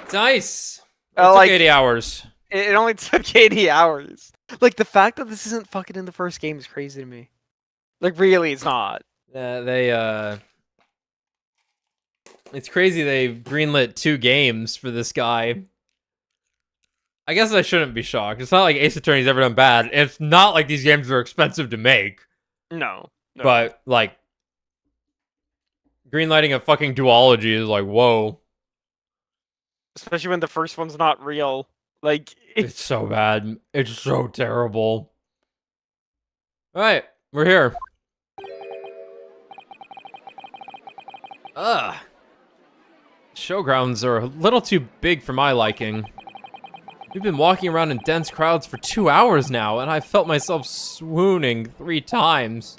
It's nice. It Uh, took like- 80 hours. It only took 80 hours. Like, the fact that this isn't fucking in the first game is crazy to me. Like, really, it's not. It's crazy they greenlit 2 games for this guy. I guess I shouldn't be shocked. It's not like Ace Attorney's ever done bad. It's not like these games are expensive to make. No. But, like, greenlighting a fucking duology is like, whoa. Especially when the first one's not real. Like, It's so bad. It's so terrible. Alright, we're here. Ugh. Showgrounds are a little too big for my liking. We've been walking around in dense crowds for 2 hours now, and I felt myself swooning 3 times.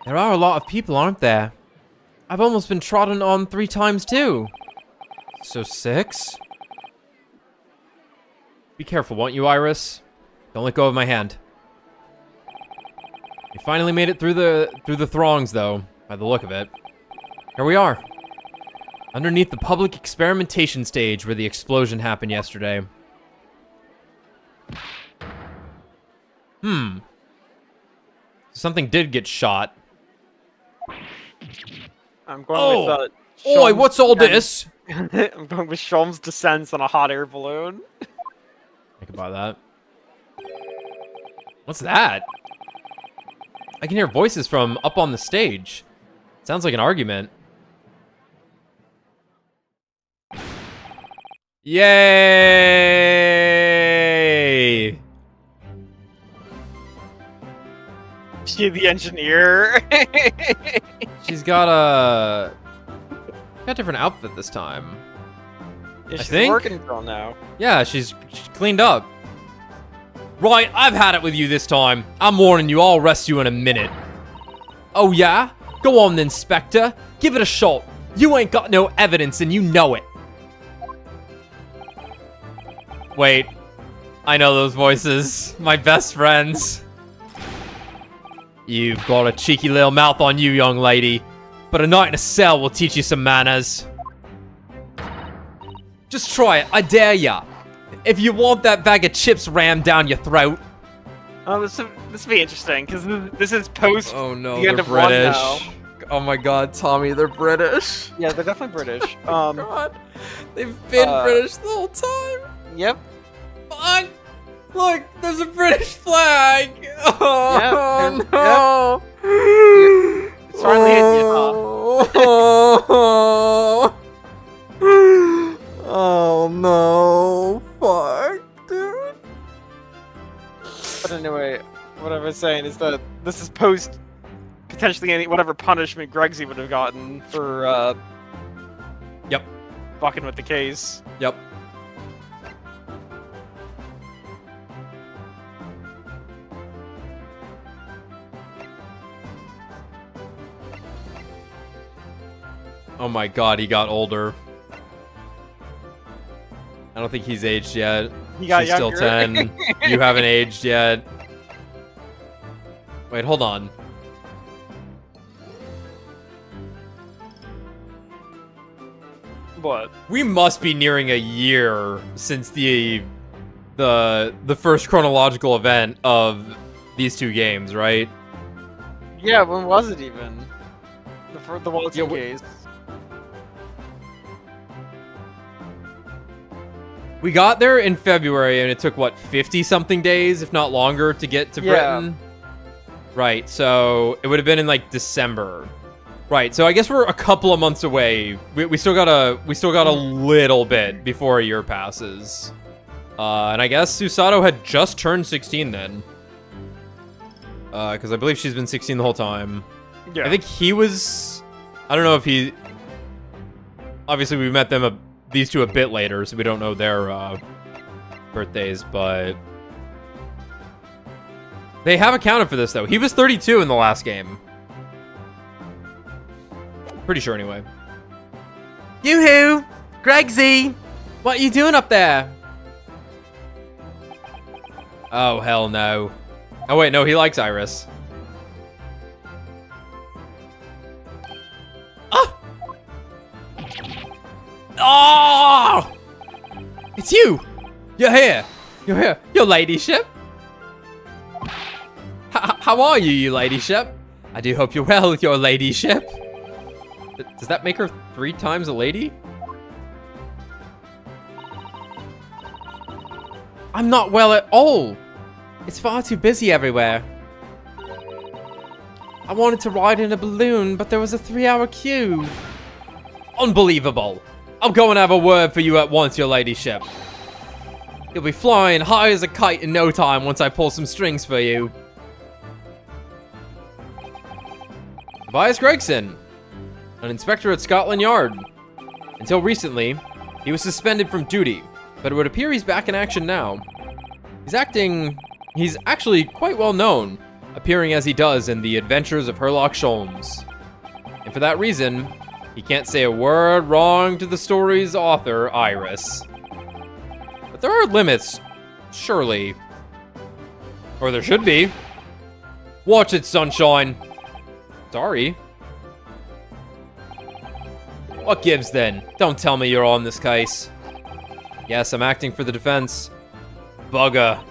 There are a lot of people, aren't there? I've almost been trodden on 3 times too. So 6? Be careful, won't you, Iris? Don't let go of my hand. We finally made it through the throngs, though, by the look of it. Here we are. Underneath the public experimentation stage where the explosion happened yesterday. Something did get shot. I'm going with, Oi, Sholm's what's all descent. this? I'm going with Sholm's descents on a hot air balloon. Think about that. What's that? I can hear voices from up on the stage. Sounds like an argument. Yay! She the engineer. She's got a different outfit this time. Yeah, she's think? a working girl now. Yeah, she's cleaned up. Right, I've had it with you this time. I'm warning you, I'll arrest you in a minute. Oh yeah? Go on then, Spectre. Give it a shot. You ain't got no evidence and you know it. Wait. I know those voices. My best friends. You've got a cheeky little mouth on you, young lady. But a night in a cell will teach you some manners. Just try it, I dare ya. If you want that bag of chips rammed down your throat. Oh, this will be interesting because this is post. Oh no, the they're end of one British. now. Oh my god, Tommy, they're British. Yeah, they're definitely British. God, they've been British the whole time. Yep. Fuck! Look, there's a British flag. Oh Yep, no! It's finally hitting you, huh? Oh no! Fuck, dude. But anyway, what I was saying is that this is post potentially any whatever punishment Gregsy would have gotten for Yep. fucking with the case. Yep. Oh my god, he got older. I don't think he's aged yet. He got She's still younger. 10. You haven't aged yet. Wait, hold on. What? We must be nearing a year since the first chronological event of these two games, right? Yeah, when was it even? The Walton Yeah, case. We got there in February, and it took, what, 50-something days, if not longer, to get to Britain? Right, so it would have been in, like, December. Right, so I guess we're a couple of months away. We still got a little bit before a year passes. And I guess Susato had just turned 16 then. Because I believe she's been 16 the whole time. Yeah. I think he was... I don't know if he... Obviously, we met them, these two a bit later, so we don't know their birthdays, but... They have accounted for this, though. He was 32 in the last game. Pretty sure, anyway. Yoo-hoo! Gregsy! What are you doing up there? Oh, hell no. Oh, wait, no, he likes Iris. Ah! Oh! It's you! You're here! You're here! Your ladyship! How are you, your ladyship? I do hope you're well, your ladyship. Does that make her 3 times a lady? I'm not well at all. It's far too busy everywhere. I wanted to ride in a balloon, but there was a 3-hour queue. Unbelievable. I'll go and have a word for you at once, your ladyship. You'll be flying high as a kite in no time once I pull some strings for you. Tobias Gregson, an inspector at Scotland Yard. Until recently, he was suspended from duty, but it would appear he's back in action now. He's actually quite well known, appearing as he does in The Adventures of Sherlock Holmes. And for that reason, he can't say a word wrong to the story's author, Iris. But there are limits, surely. Or there should be. Watch it, sunshine. Sorry. What gives then? Don't tell me you're on this case. Yes, I'm acting for the defense. Bugger.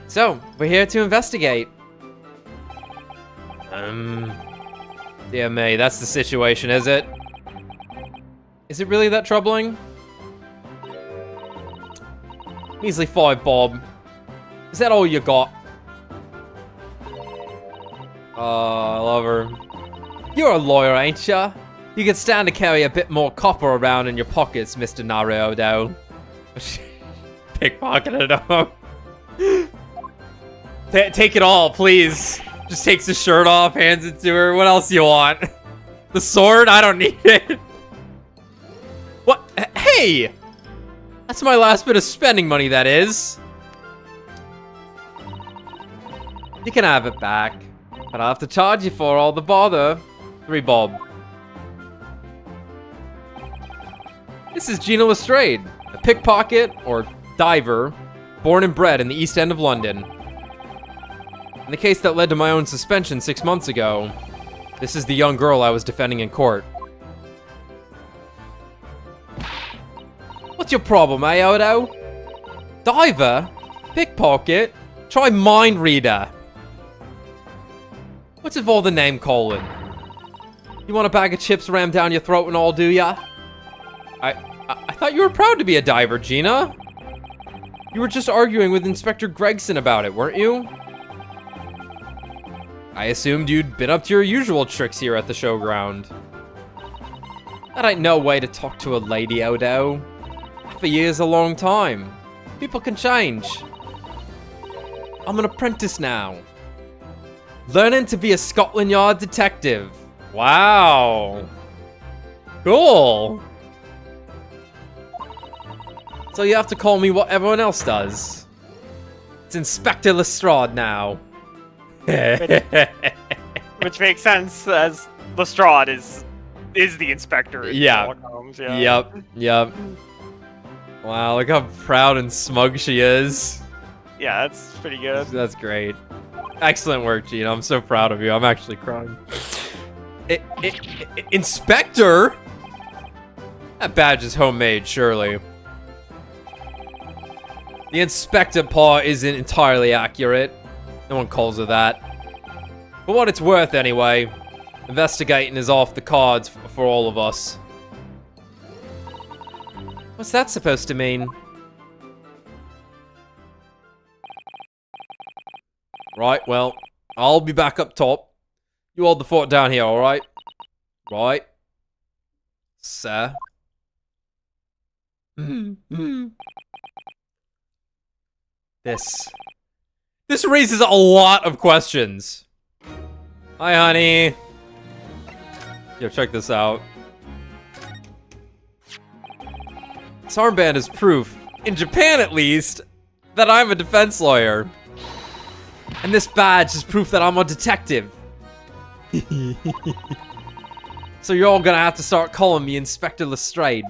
So, we're here to investigate. Dear me, that's the situation, is it? Is it really that troubling? Measly 5 bob. Is that all you got? Oh, I love her. You're a lawyer, ain't ya? You can stand to carry a bit more copper around in your pockets, Mr. Naruto. Pickpocketed him. Take it all, please. Just takes his shirt off, hands it to her. What else do you want? The sword? I don't need it. What? Hey! That's my last bit of spending money, that is. You can have it back. But I'll have to charge you for all the bother. 3 bob. This is Gina Lestrade, a pickpocket, or diver, born and bred in the East End of London. In the case that led to my own suspension 6 months ago, this is the young girl I was defending in court. What's your problem, eh, Odo? Diver? Pickpocket? Try mind reader. What's with all the name calling? You want a bag of chips rammed down your throat and all, do ya? I thought you were proud to be a diver, Gina. You were just arguing with Inspector Gregson about it, weren't you? I assumed you'd been up to your usual tricks here at the showground. That ain't no way to talk to a lady, Odo. Half a year's a long time. People can change. I'm an apprentice now. Learning to be a Scotland Yard detective. Wow. Cool. So you have to call me what everyone else does. It's Inspector Lestrade now. Which makes sense, as Lestrade is the inspector in Sherlock Holmes. Yeah. Yep. Wow, look how proud and smug she is. Yeah, that's pretty good. That's great. Excellent work, Gina. I'm so proud of you. I'm actually crying. Inspector? That badge is homemade, surely. The inspector part isn't entirely accurate. No one calls her that. For what it's worth, anyway, investigating is off the cards for all of us. What's that supposed to mean? Right, well, I'll be back up top. You hold the fort down here, alright? Right. Sir. This raises a lot of questions. Hi, honey. Yo, check this out. This armband is proof, in Japan at least, that I'm a defense lawyer. And this badge is proof that I'm a detective. So you're all gonna have to start calling me Inspector Lestrade.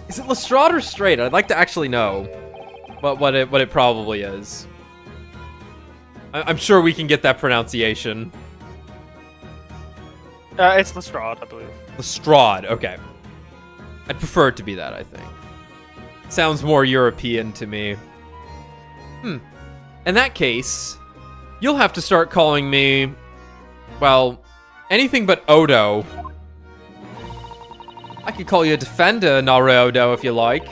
Is it Lestrade or Strade? I'd like to actually know what it probably is. I'm sure we can get that pronunciation. It's Lestrade, I believe. Lestrade, okay. I'd prefer it to be that, I think. Sounds more European to me. In that case, you'll have to start calling me, well, anything but Odo. I could call you a Defender Naruto if you like.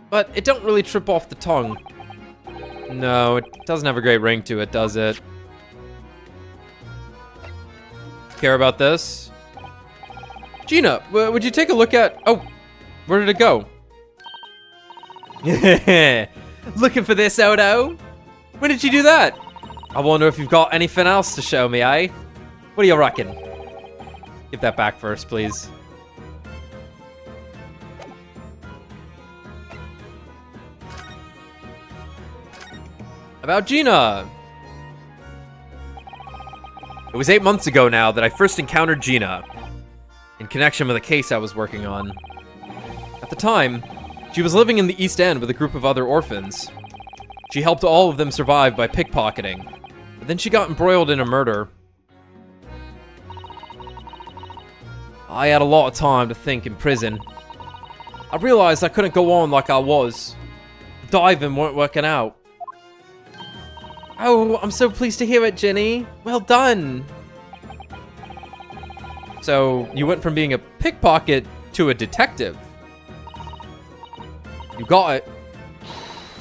But it don't really trip off the tongue. No, it doesn't have a great ring to it, does it? Care about this? Gina, would you take a look at... Oh, where did it go? Looking for this, Odo? When did you do that? I wonder if you've got anything else to show me, eh? What do you reckon? Give that back first, please. About Gina. It was 8 months ago now that I first encountered Gina in connection with a case I was working on. At the time, she was living in the East End with a group of other orphans. She helped all of them survive by pickpocketing, but then she got embroiled in a murder. I had a lot of time to think in prison. I realized I couldn't go on like I was. The diving weren't working out. Oh, I'm so pleased to hear it, Jenny. Well done. So, you went from being a pickpocket to a detective. You got it.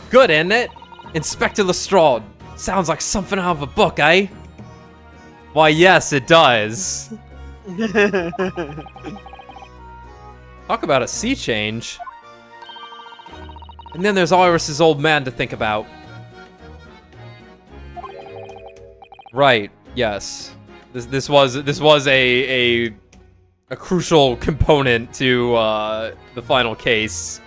Good, isn't it? Inspector Lestrade. Sounds like something out of a book, eh? Why, yes, it does. Talk about a sea change. And then there's Iris's old man to think about. Right. Yes. This was a crucial component to the final case,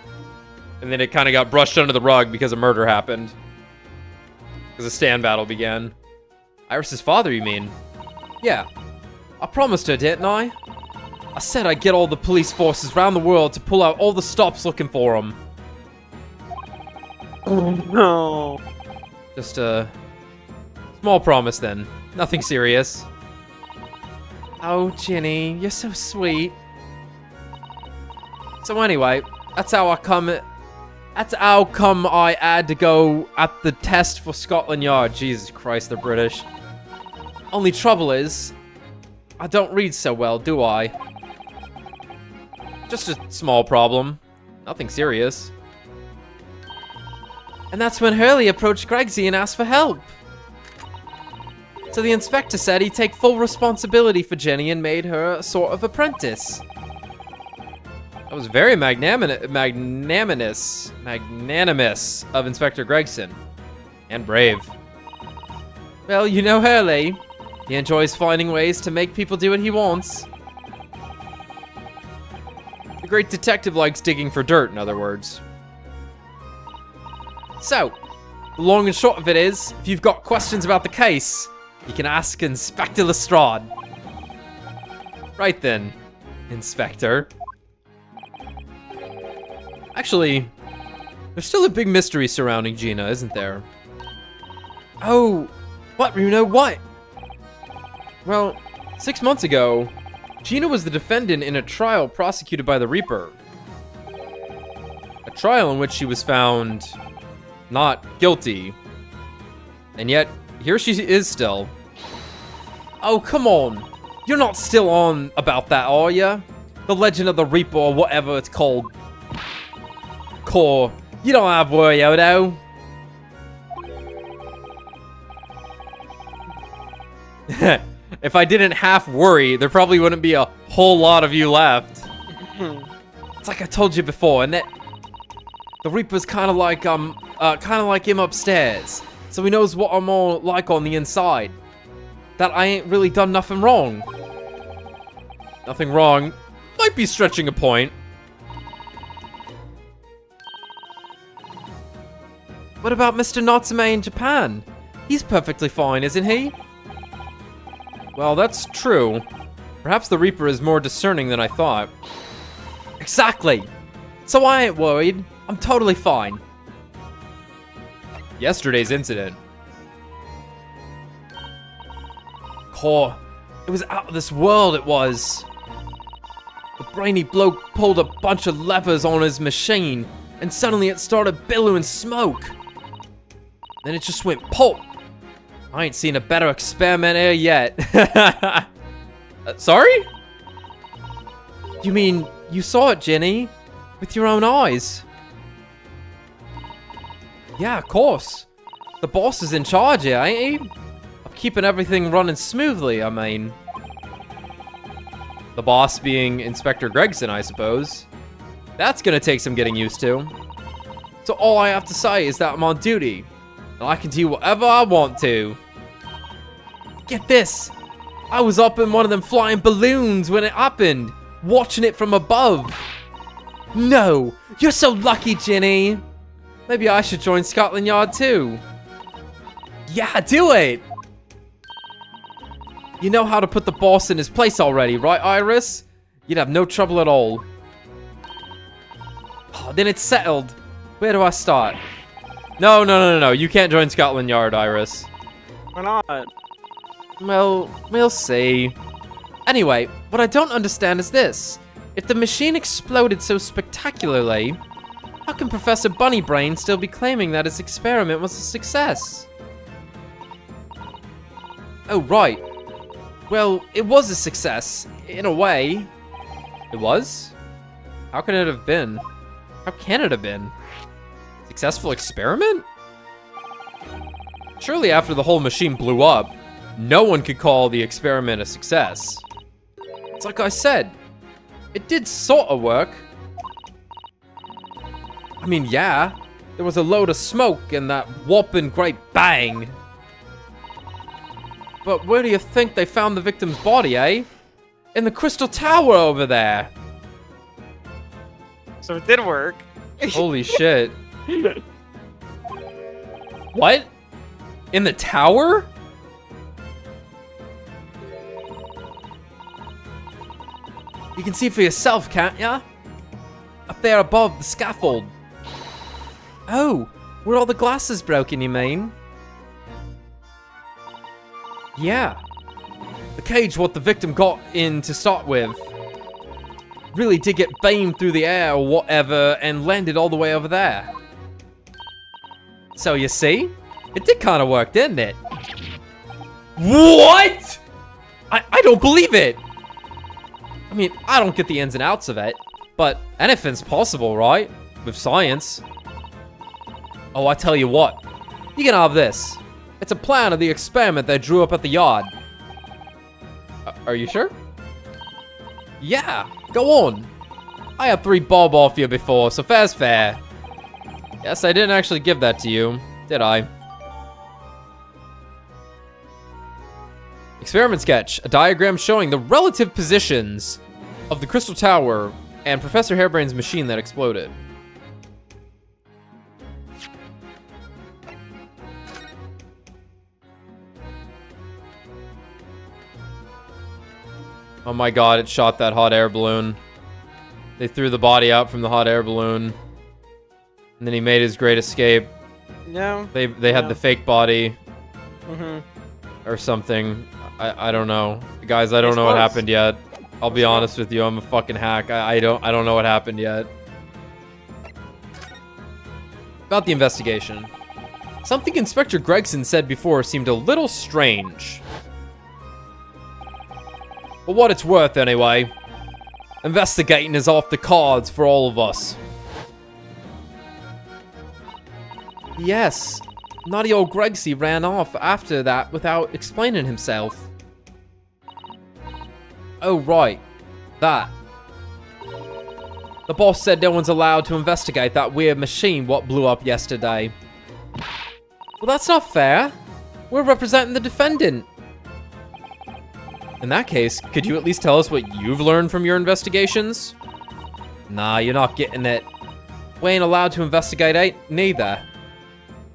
and then it kind of got brushed under the rug because a murder happened. Because a stand battle began. Iris's father, you mean? Yeah. I promised her, didn't I? I said I'd get all the police forces around the world to pull out all the stops looking for him. Oh no. Just a small promise then. Nothing serious. Oh, Ginny, you're so sweet. So anyway, that's how come I had to go at the test for Scotland Yard. Jesus Christ, they're British. Only trouble is, I don't read so well, do I? Just a small problem. Nothing serious. And that's when Hurley approached Gregsy and asked for help. So the inspector said he'd take full responsibility for Jenny and made her a sort of apprentice. That was very magnanimous of Inspector Gregson. And brave. Well, you know Hurley. He enjoys finding ways to make people do what he wants. The great detective likes digging for dirt, in other words. So, the long and short of it is, if you've got questions about the case, you can ask Inspector Lestrade. Right then, Inspector. Actually, there's still a big mystery surrounding Gina, isn't there? Oh, what, Runo, what? Well, 6 months ago, Gina was the defendant in a trial prosecuted by the Reaper. A trial in which she was found not guilty. And yet, here she is still. Oh, come on. You're not still on about that, are ya? The Legend of the Reaper or whatever it's called. Core. You don't have worry, Odo. If I didn't half worry, there probably wouldn't be a whole lot of you left. It's like I told you before, and that the Reaper's kind of like him upstairs, so he knows what I'm all like on the inside. That I ain't really done nothing wrong. Nothing wrong. Might be stretching a point. What about Mr. Natsume in Japan? He's perfectly fine, isn't he? Well, that's true. Perhaps the Reaper is more discerning than I thought. Exactly! So I ain't worried. I'm totally fine. Yesterday's incident. Core, it was out of this world, it was. The brainy bloke pulled a bunch of levers on his machine, and suddenly it started billowing smoke. Then it just went pulp. I ain't seen a better experiment here yet. Sorry? You mean you saw it, Jenny? With your own eyes? Yeah, of course. The boss is in charge here, ain't he? Of keeping everything running smoothly, I mean. The boss being Inspector Gregson, I suppose. That's gonna take some getting used to. So all I have to say is that I'm on duty. And I can do whatever I want to. Get this! I was up in one of them flying balloons when it happened, watching it from above. No! You're so lucky, Ginny! Maybe I should join Scotland Yard too. Yeah, do it! You know how to put the boss in his place already, right, Iris? You'd have no trouble at all. Oh, then it's settled. Where do I start? No. You can't join Scotland Yard, Iris. Why not? Well, we'll see. Anyway, what I don't understand is this. If the machine exploded so spectacularly, how can Professor Bunnybrain still be claiming that his experiment was a success? Oh, right. Well, it was a success, in a way. It was? How can it have been? How can it have been? Successful experiment? Surely after the whole machine blew up, no one could call the experiment a success. It's like I said, it did sort of work. I mean, yeah, there was a load of smoke and that whopping great bang. But where do you think they found the victim's body, eh? In the Crystal Tower over there. So it did work. Holy shit. What? In the tower? You can see for yourself, can't ya? Up there above the scaffold. Oh, where all the glass is broken, you mean? Yeah. The cage what the victim got in to start with really did get beamed through the air or whatever and landed all the way over there. So you see? It did kind of work, didn't it? What? I don't believe it. I mean, I don't get the ins and outs of it, but anything's possible, right? With science. Oh, I tell you what. You can have this. It's a plan of the experiment they drew up at the yard. Are you sure? Yeah, go on. I had 3 bob off you before, so fair's fair. Yes, I didn't actually give that to you, did I? Experiment sketch. A diagram showing the relative positions of the Crystal Tower and Professor Hairbrain's machine that exploded. Oh my god, it shot that hot air balloon. They threw the body out from the hot air balloon. And then he made his great escape. No. They had the fake body. Mm-hmm. Or something. I don't know. Guys, I don't know what happened yet. I'll be honest with you, I'm a fucking hack. I don't know what happened yet. About the investigation. Something Inspector Gregson said before seemed a little strange. For what it's worth, anyway. Investigating is off the cards for all of us. Yes. Naughty old Gregsy ran off after that without explaining himself. Oh, right. That. The boss said no one's allowed to investigate that weird machine what blew up yesterday. Well, that's not fair. We're representing the defendant. In that case, could you at least tell us what you've learned from your investigations? Nah, you're not getting it. We ain't allowed to investigate neither.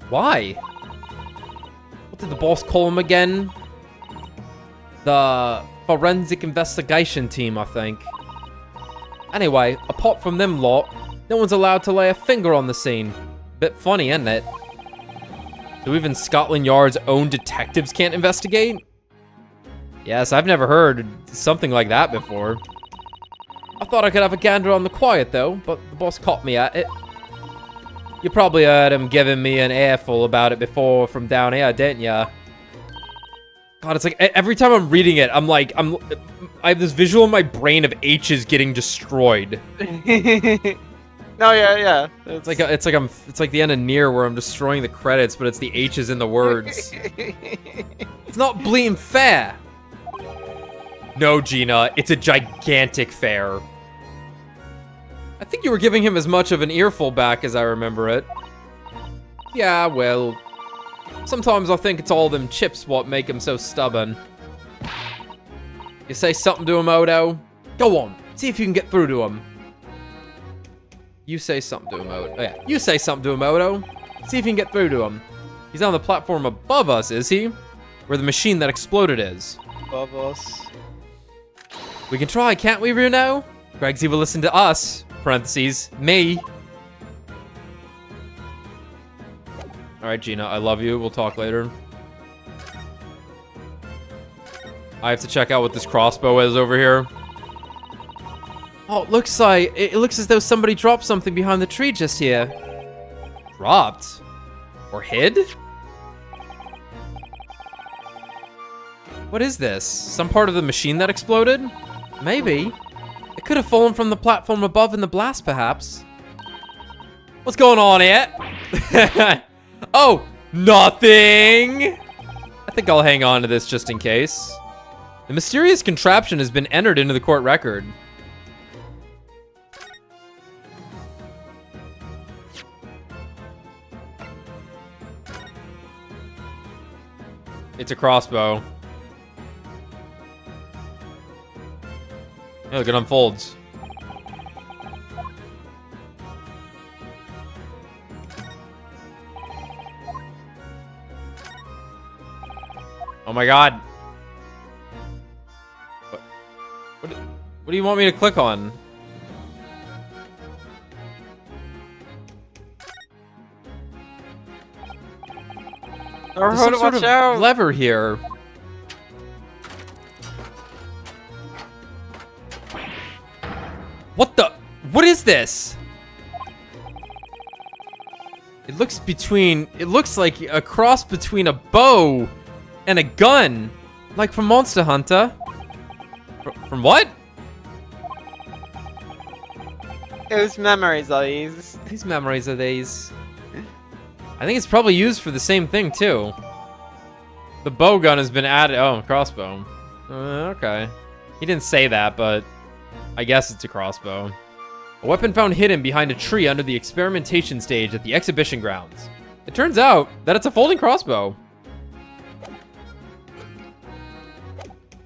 Why? What did the boss call him again? The forensic investigation team, I think. Anyway, apart from them lot, no one's allowed to lay a finger on the scene. Bit funny, isn't it? So even Scotland Yard's own detectives can't investigate? Yes, I've never heard something like that before. I thought I could have a gander on the quiet, though, but the boss caught me at it. You probably heard him giving me an earful about it before from down here, didn't ya? God, it's like, every time I'm reading it, I have this visual in my brain of H's getting destroyed. No, yeah. It's like the end of Nier where I'm destroying the credits, but it's the H's in the words. It's not bleeding fair. No, Gina, it's a gigantic fair. I think you were giving him as much of an earful back as I remember it. Yeah, well, sometimes I think it's all them chips what make him so stubborn. You say something to him, Odo? Go on, see if you can get through to him. You say something to him, Odo. Oh, yeah. You say something to him, Odo. See if you can get through to him. He's on the platform above us, is he? Where the machine that exploded is. Above us. We can try, can't we, Runo? Gregsy will listen to us. Parentheses, me. Alright, Gina, I love you. We'll talk later. I have to check out what this crossbow is over here. Oh, it looks as though somebody dropped something behind the tree just here. Dropped? Or hid? What is this? Some part of the machine that exploded? Maybe. It could have fallen from the platform above in the blast, perhaps. What's going on here? Oh, nothing! I think I'll hang on to this just in case. The mysterious contraption has been entered into the court record. It's a crossbow. Oh, look, it unfolds. Oh my god. What do you want me to click on? There's some sort of lever here. What the? What is this? It looks like a cross between a bow and a gun. Like from Monster Hunter. From what? Whose memories are these? Whose memories are these? I think it's probably used for the same thing, too. The bow gun has been added. Oh, crossbow. Okay. He didn't say that, but I guess it's a crossbow. A weapon found hidden behind a tree under the experimentation stage at the exhibition grounds. It turns out that it's a folding crossbow.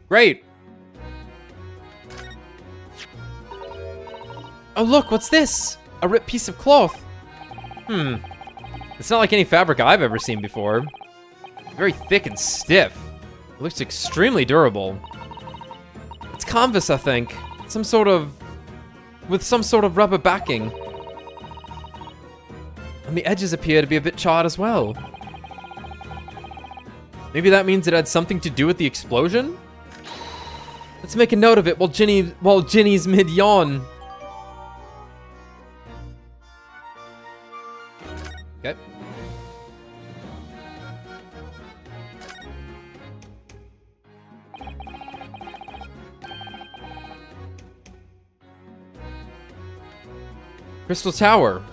Great. Oh, look, what's this? A ripped piece of cloth. It's not like any fabric I've ever seen before. Very thick and stiff. It looks extremely durable. It's canvas, I think. With some sort of rubber backing. And the edges appear to be a bit charred as well. Maybe that means it had something to do with the explosion? Let's make a note of it while Ginny's mid-yawn. Okay. Crystal Tower.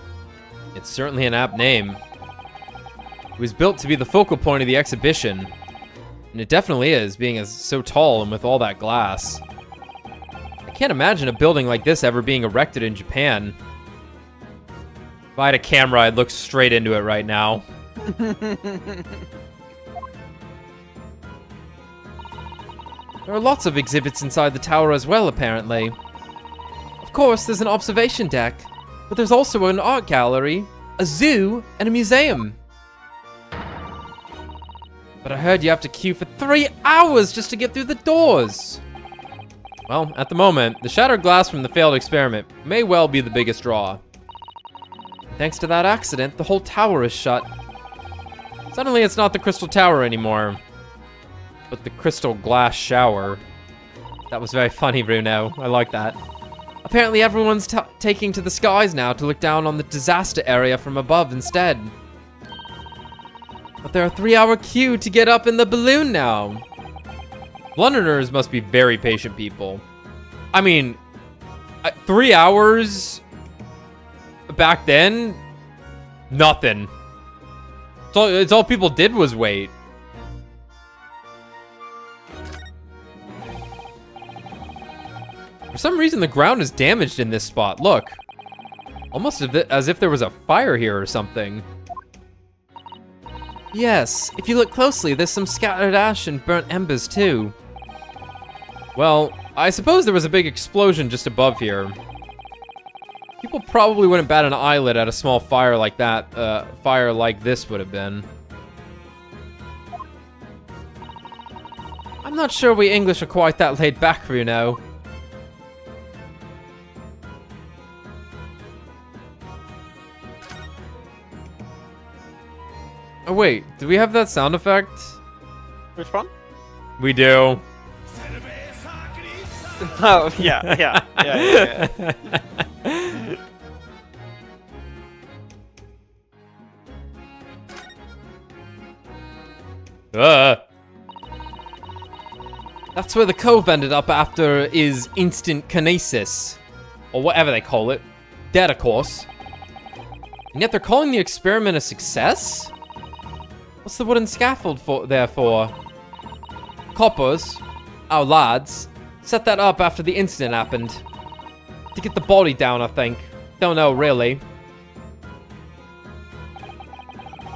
It's certainly an apt name. It was built to be the focal point of the exhibition. And it definitely is, being so tall and with all that glass. I can't imagine a building like this ever being erected in Japan. If I had a camera, I'd look straight into it right now. There are lots of exhibits inside the tower as well, apparently. Of course, there's an observation deck, but there's also an art gallery, a zoo, and a museum. But I heard you have to queue for 3 hours just to get through the doors. Well, at the moment, the shattered glass from the failed experiment may well be the biggest draw. Thanks to that accident, the whole tower is shut. Suddenly, it's not the Crystal Tower anymore, but the Crystal Glass Shower. That was very funny, Bruno. I like that. Apparently, everyone's taking to the skies now to look down on the disaster area from above instead. But there are a 3-hour queue to get up in the balloon now. Londoners must be very patient people. I mean, 3 hours back then, nothing. It's all people did was wait. For some reason, the ground is damaged in this spot. Look. Almost as if there was a fire here or something. Yes, if you look closely, there's some scattered ash and burnt embers too. Well, I suppose there was a big explosion just above here. People probably wouldn't bat an eyelid at a small fire like that. Fire like this would have been. I'm not sure we English are quite that laid back, you know. Oh wait, do we have that sound effect? Which one? We do. Oh, yeah. That's where the cove ended up after is instant kinesis. Or whatever they call it. Dead, of course. And yet they're calling the experiment a success? What's the wooden scaffold there for? Coppers, our lads, set that up after the incident happened. To get the body down, I think. Don't know, really.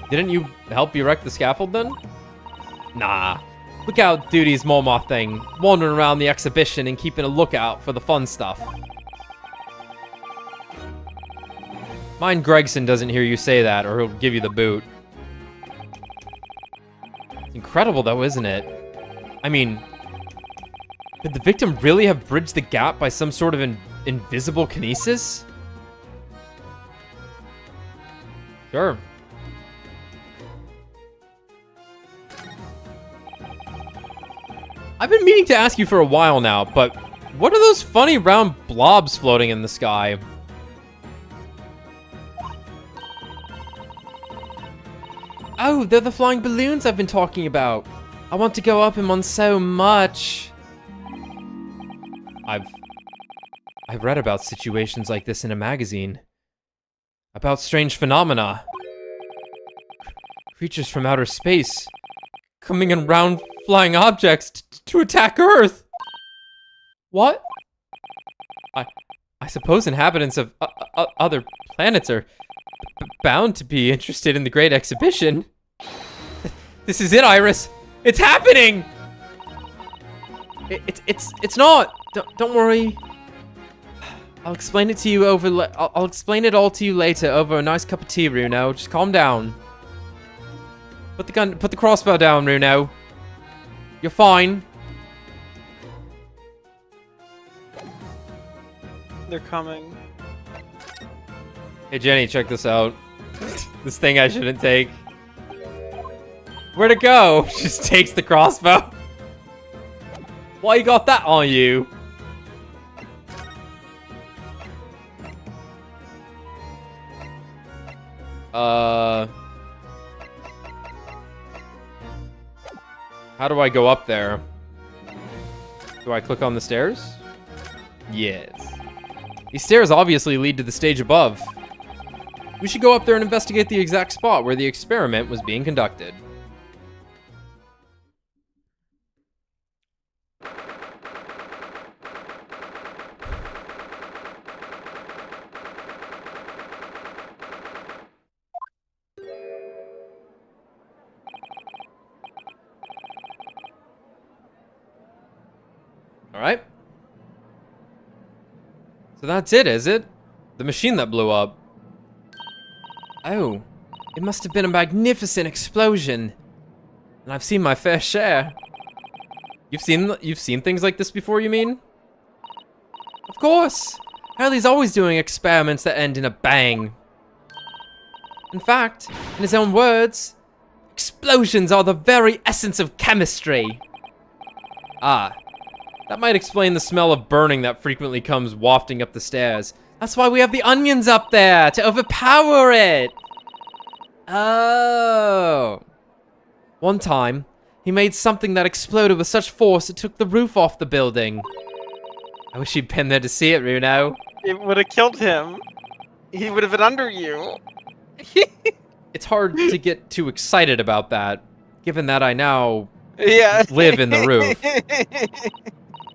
Didn't you help erect the scaffold then? Nah. Look out duty's more my thing. Wandering around the exhibition and keeping a lookout for the fun stuff. Mind Gregson doesn't hear you say that, or he'll give you the boot. Incredible though, isn't it? I mean, could the victim really have bridged the gap by some sort of invisible kinesis? Sure. I've been meaning to ask you for a while now, but what are those funny round blobs floating in the sky? Oh, they're the flying balloons I've been talking about. I want to go up in one so much. I've read about situations like this in a magazine. About strange phenomena. Creatures from outer space coming in round flying objects to attack Earth. What? I suppose inhabitants of other planets are bound to be interested in the Great Exhibition. This is it, Iris. It's happening. It's not. Don't worry. I'll explain it to you over. I'll explain it all to you later over a nice cup of tea, Runo. Just calm down. Put the crossbow down, Runo. You're fine. They're coming. Hey Jenny, check this out. This thing I shouldn't take. Where'd it go? Just takes the crossbow. Why you got that on you? How do I go up there? Do I click on the stairs? Yes. These stairs obviously lead to the stage above. We should go up there and investigate the exact spot where the experiment was being conducted. Alright. So that's it, is it? The machine that blew up. Oh, it must have been a magnificent explosion. And I've seen my fair share. You've seen things like this before, you mean? Of course! Hurley's always doing experiments that end in a bang. In fact, in his own words, explosions are the very essence of chemistry. Ah, that might explain the smell of burning that frequently comes wafting up the stairs. That's why we have the onions up there, to overpower it! Oh. One time, he made something that exploded with such force it took the roof off the building. I wish you'd been there to see it, Runo. It would have killed him. He would have been under you. It's hard to get too excited about that, given that I now Yeah. live in the roof.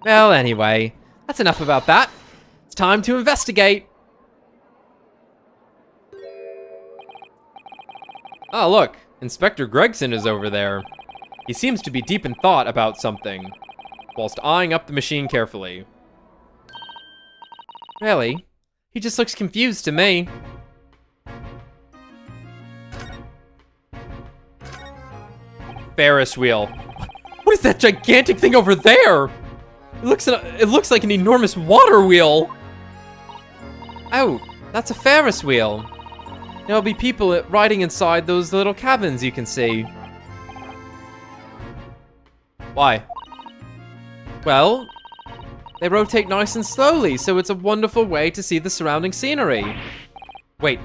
Well, anyway, that's enough about that. It's time to investigate. Oh, look, Inspector Gregson is over there. He seems to be deep in thought about something, whilst eyeing up the machine carefully. Really? He just looks confused to me. Ferris wheel. What is that gigantic thing over there? It looks like an enormous water wheel. Oh, that's a Ferris wheel. There'll be people riding inside those little cabins you can see. Why? Well, they rotate nice and slowly, so it's a wonderful way to see the surrounding scenery. Wait.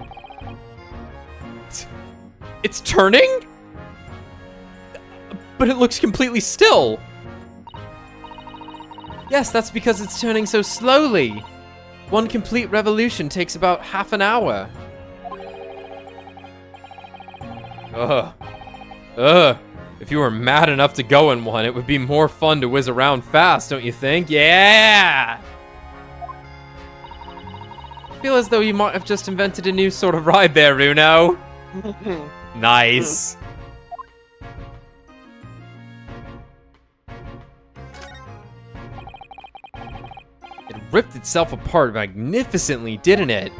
It's turning? But it looks completely still. Yes, that's because it's turning so slowly. One complete revolution takes about half an hour. Ugh. If you were mad enough to go in one, it would be more fun to whiz around fast, don't you think? Yeah! I feel as though you might have just invented a new sort of ride there, Runo. Nice. It ripped itself apart magnificently, didn't it?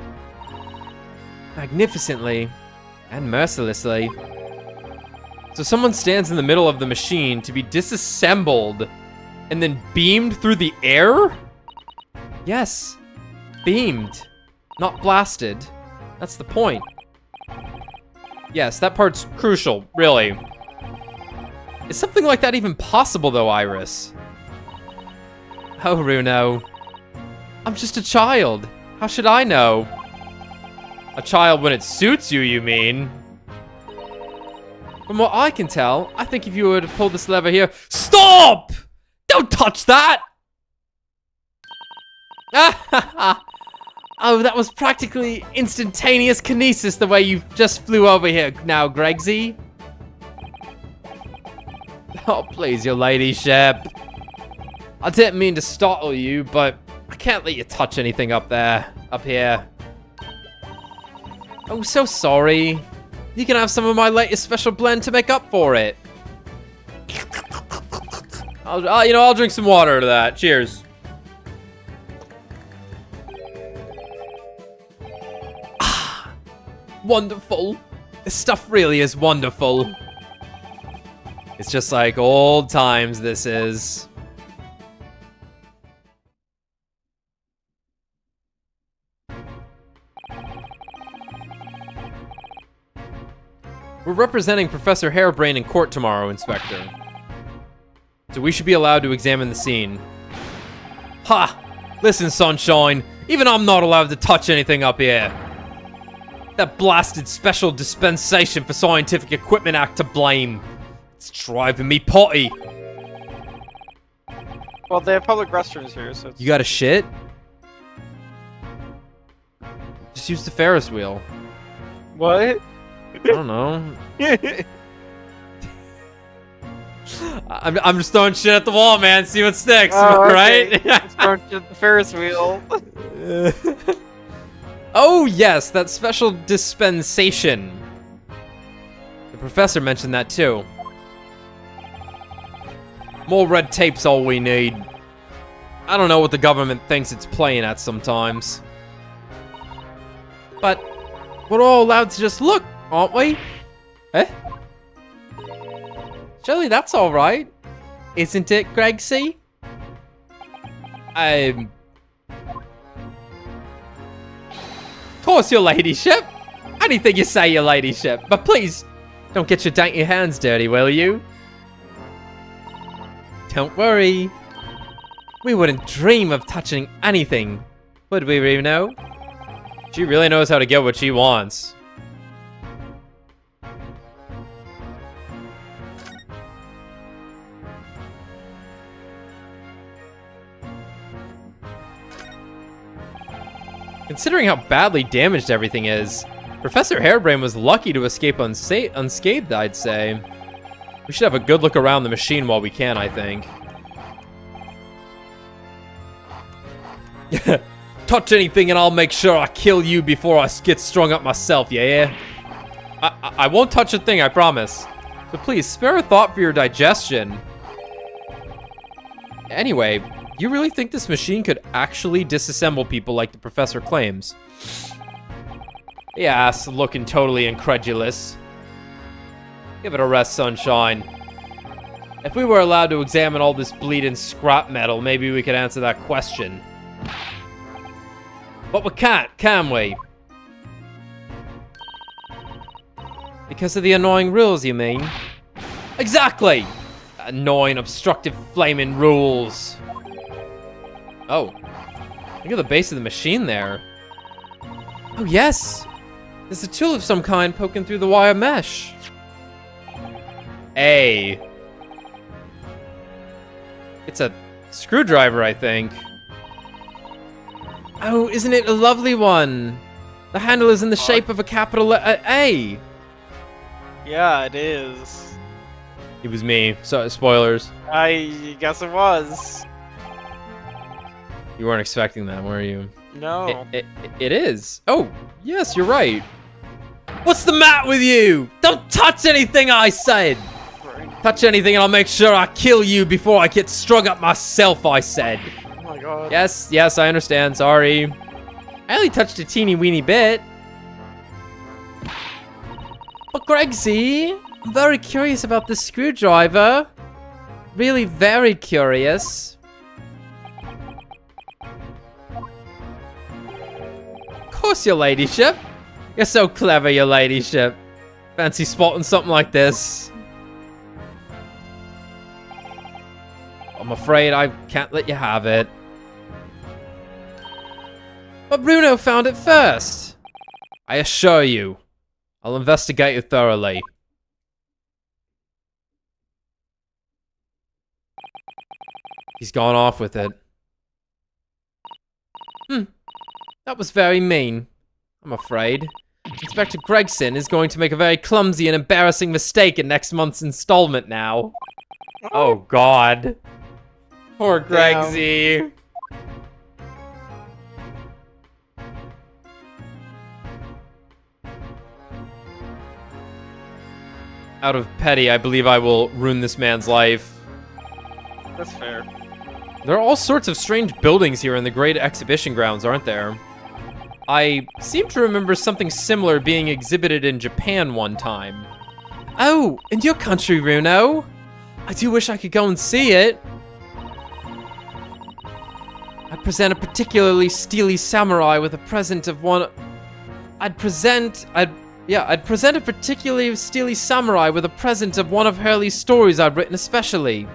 Magnificently. And mercilessly. So someone stands in the middle of the machine to be disassembled and then beamed through the air? Yes. Beamed. Not blasted. That's the point. Yes, that part's crucial, really. Is something like that even possible, though, Iris? Oh, Runo. I'm just a child. How should I know? A child when it suits you, you mean? From what I can tell, I think if you were to pull this lever here... Stop! Don't touch that! Oh, that was practically instantaneous kinesis the way you just flew over here now, Gregsy. Oh, please, your ladyship. I didn't mean to startle you, but I can't let you touch anything up here. Oh, so sorry. You can have some of my latest special blend to make up for it. I'll drink some water to that. Cheers. Ah, wonderful. This stuff really is wonderful. It's just like old times, this is. We're representing Professor Harebrain in court tomorrow, Inspector. So we should be allowed to examine the scene. Ha! Listen, Sunshine. Even I'm not allowed to touch anything up here. That blasted Special Dispensation for Scientific Equipment Act to blame. It's driving me potty. Well, they have public restrooms here, so it's... You got a shit? Just use the Ferris wheel. What? I don't know. I'm just throwing shit at the wall, man. See what sticks, right? Start the Ferris wheel. Oh, yes, that special dispensation. The professor mentioned that, too. More red tape's all we need. I don't know what the government thinks it's playing at sometimes. But we're all allowed to just look, aren't we? Eh? Surely that's all right. Isn't it, Gregsy? Of course, your ladyship. Anything you say, your ladyship. But please, don't get your dainty hands dirty, will you? Don't worry. We wouldn't dream of touching anything, would we, Reno? She really knows how to get what she wants. Considering how badly damaged everything is, Professor Hairbrain was lucky to escape unscathed, I'd say. We should have a good look around the machine while we can, I think. Touch anything and I'll make sure I kill you before I get strung up myself, yeah? I won't touch a thing, I promise. So please, spare a thought for your digestion. Anyway, you really think this machine could actually disassemble people like the professor claims? Yes, looking totally incredulous. Give it a rest, Sunshine. If we were allowed to examine all this bleeding scrap metal, maybe we could answer that question. But we can't, can we? Because of the annoying rules, you mean? Exactly! Annoying, obstructive, flaming rules. Oh. Look at the base of the machine there. Oh, yes! There's a tool of some kind poking through the wire mesh. Hey. It's a screwdriver, I think. Oh, isn't it a lovely one? The handle is in the shape of a capital A. Yeah, it is. It was me. So, spoilers. I guess it was. You weren't expecting that, were you? No. It is. Oh, yes, you're right. What's the matter with you? Don't touch anything, I said. Touch anything and I'll make sure I kill you before I get strung up myself, I said. Oh my god. Yes, I understand. Sorry. I only touched a teeny weeny bit. But Gregsy, I'm very curious about this screwdriver. Really very curious. Of course, your ladyship. You're so clever, your ladyship. Fancy spotting something like this. I'm afraid I can't let you have it. But Bruno found it first. I assure you, I'll investigate you thoroughly. He's gone off with it. That was very mean, I'm afraid. Inspector Gregson is going to make a very clumsy and embarrassing mistake in next month's installment now. Oh, God. Poor Gregsy. Out of petty, I believe I will ruin this man's life. That's fair. There are all sorts of strange buildings here in the Great Exhibition Grounds, aren't there? I seem to remember something similar being exhibited in Japan one time. Oh, in your country, Runo? I do wish I could go and see it. I'd present a particularly steely samurai with a present of one... I'd present a particularly steely samurai with a present of one of Hurley's stories I'd written especially.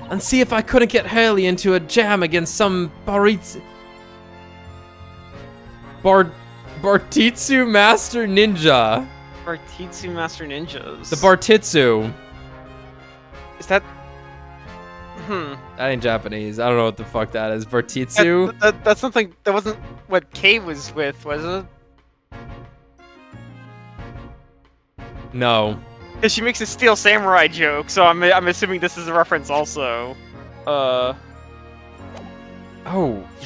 and see if I couldn't get Hurley into a jam against some Bartitsu Master Ninja. Bartitsu Master Ninjas. The Bartitsu. Is that... That ain't Japanese. I don't know what the fuck that is. Bartitsu? That's something... That wasn't what Kay was with, was it? No. Because she makes a Steel Samurai joke, so I'm assuming this is a reference also. Oh,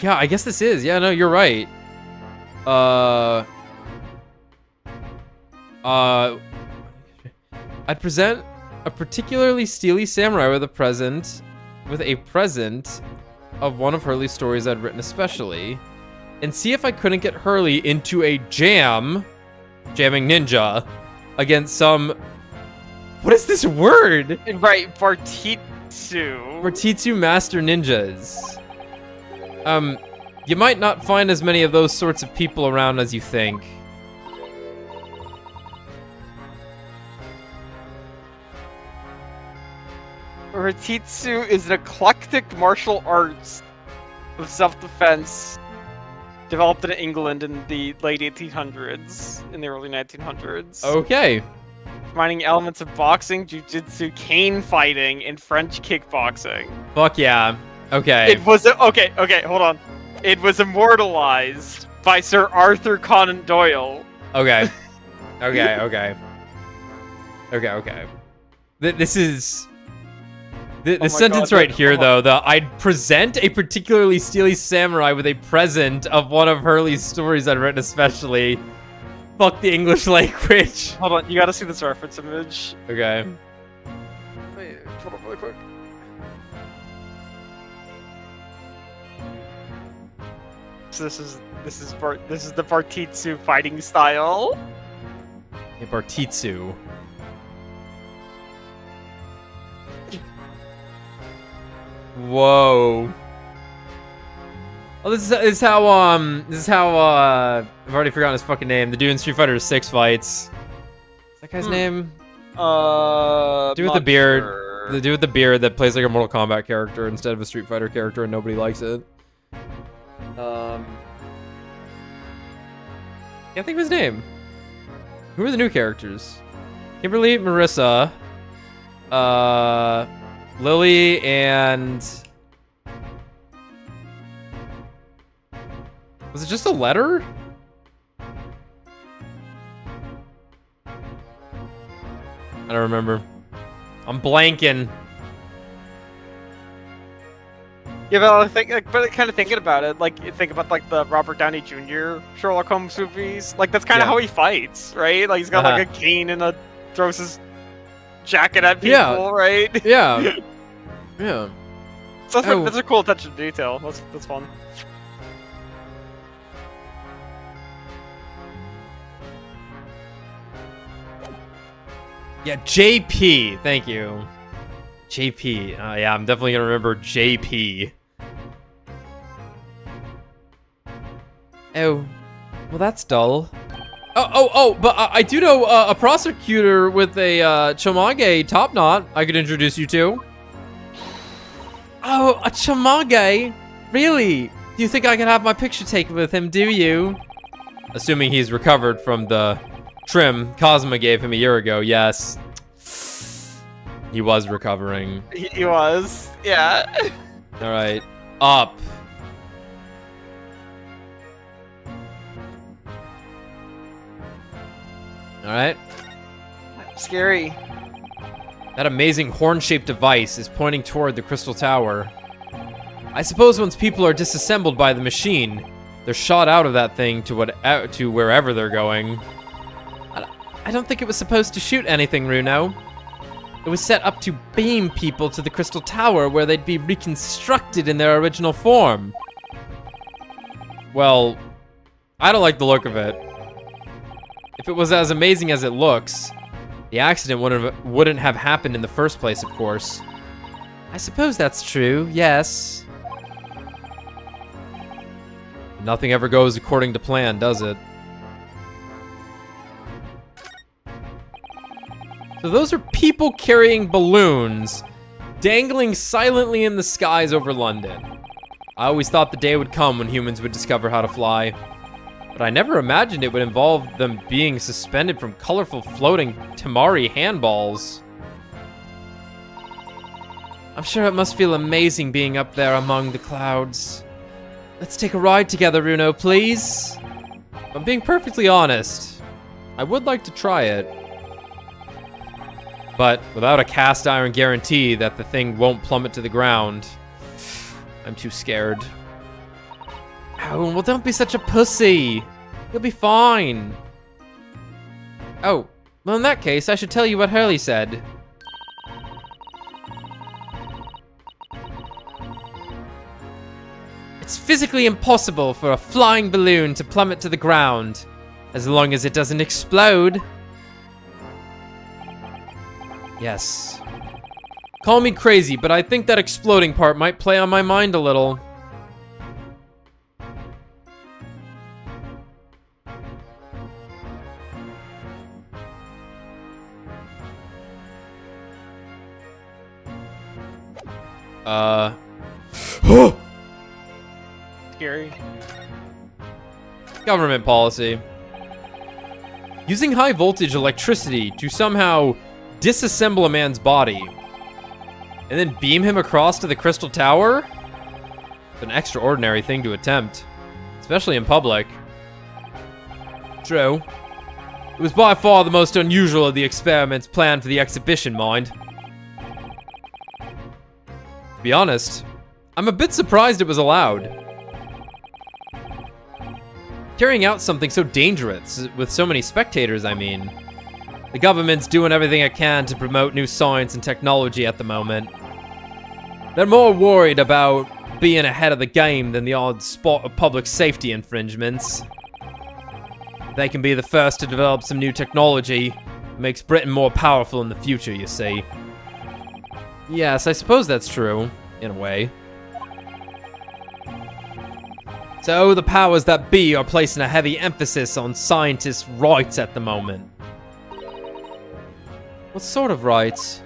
yeah, I guess this is. Yeah, no, you're right. I'd present a particularly steely samurai with a present of one of Hurley's stories I'd written especially, and see if I couldn't get Hurley into a jamming ninja against some... What is this word? Right, Bartitsu. Bartitsu Master Ninjas. You might not find as many of those sorts of people around as you think. Bartitsu is an eclectic martial arts of self-defense developed in England in the late 1800s, in the early 1900s. Okay. Combining elements of boxing, jujitsu, cane fighting, and French kickboxing. Fuck yeah. Okay. It was okay, hold on. It was immortalized by Sir Arthur Conan Doyle. Okay. Okay. This is... The sentence right here, though, I'd present a particularly steely samurai with a present of one of Hurley's stories I'd written especially. Fuck the English language. Hold on, you gotta see this reference image. Okay. Wait, hold on really quick. So this is the Bartitsu fighting style. Yeah, Bartitsu. Whoa. Oh, this is how I've already forgotten his fucking name. The dude in Street Fighter 6 fights. Is that guy's name? Dude with the beard. Sure. The dude with the beard that plays like a Mortal Kombat character instead of a Street Fighter character, and nobody likes it. Can't think of his name. Who are the new characters? Kimberly, Marissa, Lily, and... Was it just a letter? I don't remember. I'm blanking. Yeah, but I think, but kind of thinking about it, like you think about like the Robert Downey Jr. Sherlock Holmes movies. Like that's kind of how he fights, right? Like he's got like a cane and throws his jacket at people, right? Yeah. Yeah. So that's a cool attention to detail. That's fun. Yeah, JP. Thank you. JP. Yeah, I'm definitely gonna remember JP. Oh, well that's dull. But I do know a prosecutor with a Chomage top knot I could introduce you to. Oh, a Chomage? Really? Do you think I could have my picture taken with him, do you? Assuming he's recovered from the trim Cosma gave him a year ago, yes. He was recovering. He was, yeah. Alright, up. Alright. Scary. That amazing horn-shaped device is pointing toward the Crystal Tower. I suppose once people are disassembled by the machine, they're shot out of that thing to wherever they're going. I don't think it was supposed to shoot anything, Runo. It was set up to beam people to the Crystal Tower where they'd be reconstructed in their original form. Well, I don't like the look of it. If it was as amazing as it looks, the accident wouldn't have happened in the first place, of course. I suppose that's true, yes. Nothing ever goes according to plan, does it? So those are people carrying balloons dangling silently in the skies over London. I always thought the day would come when humans would discover how to fly, but I never imagined it would involve them being suspended from colorful floating Tamari handballs. I'm sure it must feel amazing being up there among the clouds. Let's take a ride together, Runo, please. If I'm being perfectly honest, I would like to try it. But without a cast iron guarantee that the thing won't plummet to the ground, I'm too scared. Oh, well, don't be such a pussy. You'll be fine. Oh, well, in that case, I should tell you what Hurley said. It's physically impossible for a flying balloon to plummet to the ground, as long as it doesn't explode. Yes. Call me crazy, but I think that exploding part might play on my mind a little. Scary. Government policy. Using high voltage electricity to somehow disassemble a man's body and then beam him across to the Crystal Tower? It's an extraordinary thing to attempt, especially in public. True. It was by far the most unusual of the experiments planned for the exhibition, mind. To be honest, I'm a bit surprised it was allowed. Carrying out something so dangerous with so many spectators, I mean. The government's doing everything it can to promote new science and technology at the moment. They're more worried about being ahead of the game than the odd spot of public safety infringements. They can be the first to develop some new technology. It makes Britain more powerful in the future, you see. Yes, I suppose that's true, in a way. So, the powers that be are placing a heavy emphasis on scientists' rights at the moment. What sort of rights?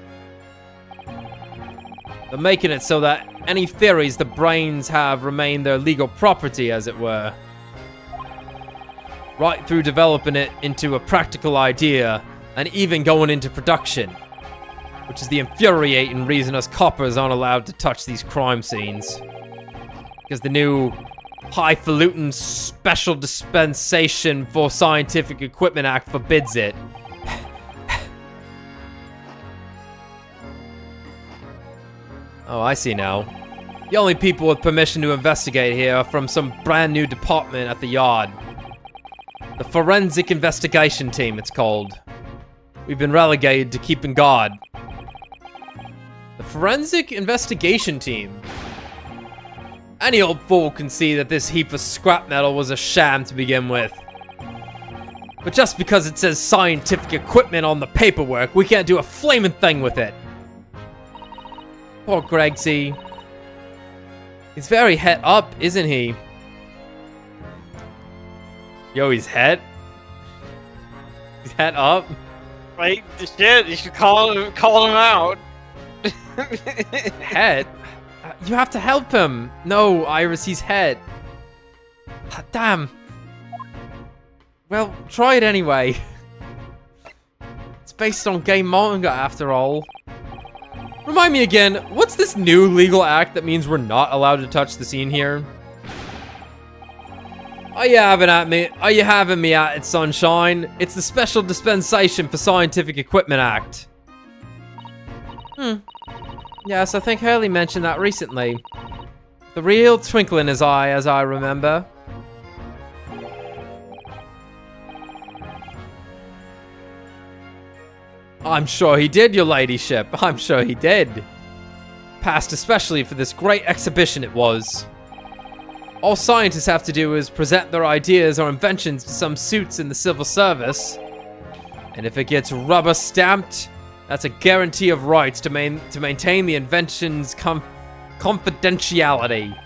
They're making it so that any theories the brains have remain their legal property, as it were. Right through developing it into a practical idea, and even going into production. Which is the infuriating reason us coppers aren't allowed to touch these crime scenes. Because the new Highfalutin Special Dispensation for Scientific Equipment Act forbids it. Oh, I see now. The only people with permission to investigate here are from some brand new department at the yard. The Forensic Investigation Team, it's called. We've been relegated to keeping guard. The Forensic Investigation Team. Any old fool can see that this heap of scrap metal was a sham to begin with. But just because it says scientific equipment on the paperwork, we can't do a flaming thing with it. Poor Gregsy. He's very het up, isn't he? Yo, he's het? He's het up? Right? Shit, you should call him out. Het? You have to help him. No, Iris, he's het. Damn. Well, try it anyway. It's based on gay manga after all. Remind me again, what's this new legal act that means we're not allowed to touch the scene here? Are you having at me? Are you having me at it, sunshine? It's the Special Dispensation for Scientific Equipment Act. Yes, I think Hurley mentioned that recently. The real twinkle in his eye, as I remember. I'm sure he did, your ladyship. I'm sure he did. Passed especially for this great exhibition it was. All scientists have to do is present their ideas or inventions to some suits in the civil service. And if it gets rubber stamped, that's a guarantee of rights to maintain the invention's confidentiality.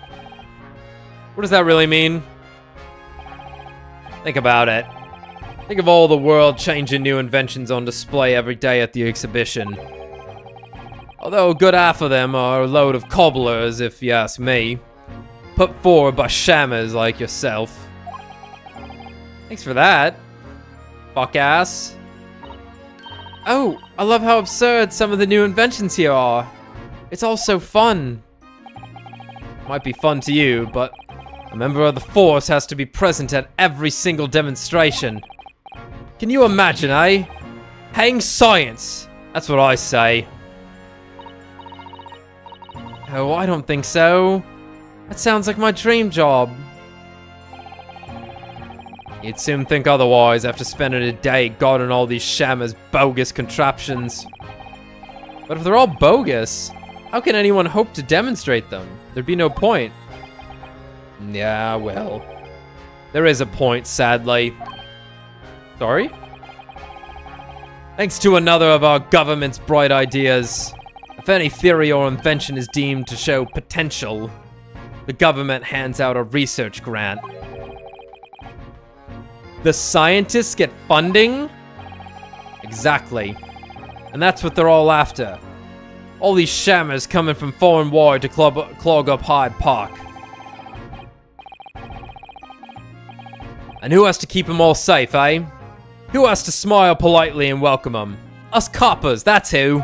What does that really mean? Think about it. Think of all the world-changing new inventions on display every day at the exhibition. Although a good half of them are a load of cobblers, if you ask me. Put forward by shammers like yourself. Thanks for that, fuck ass. Oh, I love how absurd some of the new inventions here are. It's all so fun. Might be fun to you, but a member of the Force has to be present at every single demonstration. Can you imagine, eh? Hang science. That's what I say. Oh, I don't think so. That sounds like my dream job. You'd soon think otherwise after spending a day guarding all these shammers' bogus contraptions. But if they're all bogus, how can anyone hope to demonstrate them? There'd be no point. Yeah, well, there is a point, sadly. Sorry? Thanks to another of our government's bright ideas, if any theory or invention is deemed to show potential, the government hands out a research grant. The scientists get funding? Exactly. And that's what they're all after. All these shammers coming from far and wide to clog up Hyde Park. And who has to keep them all safe, eh? Who has to smile politely and welcome them? Us coppers, that's who.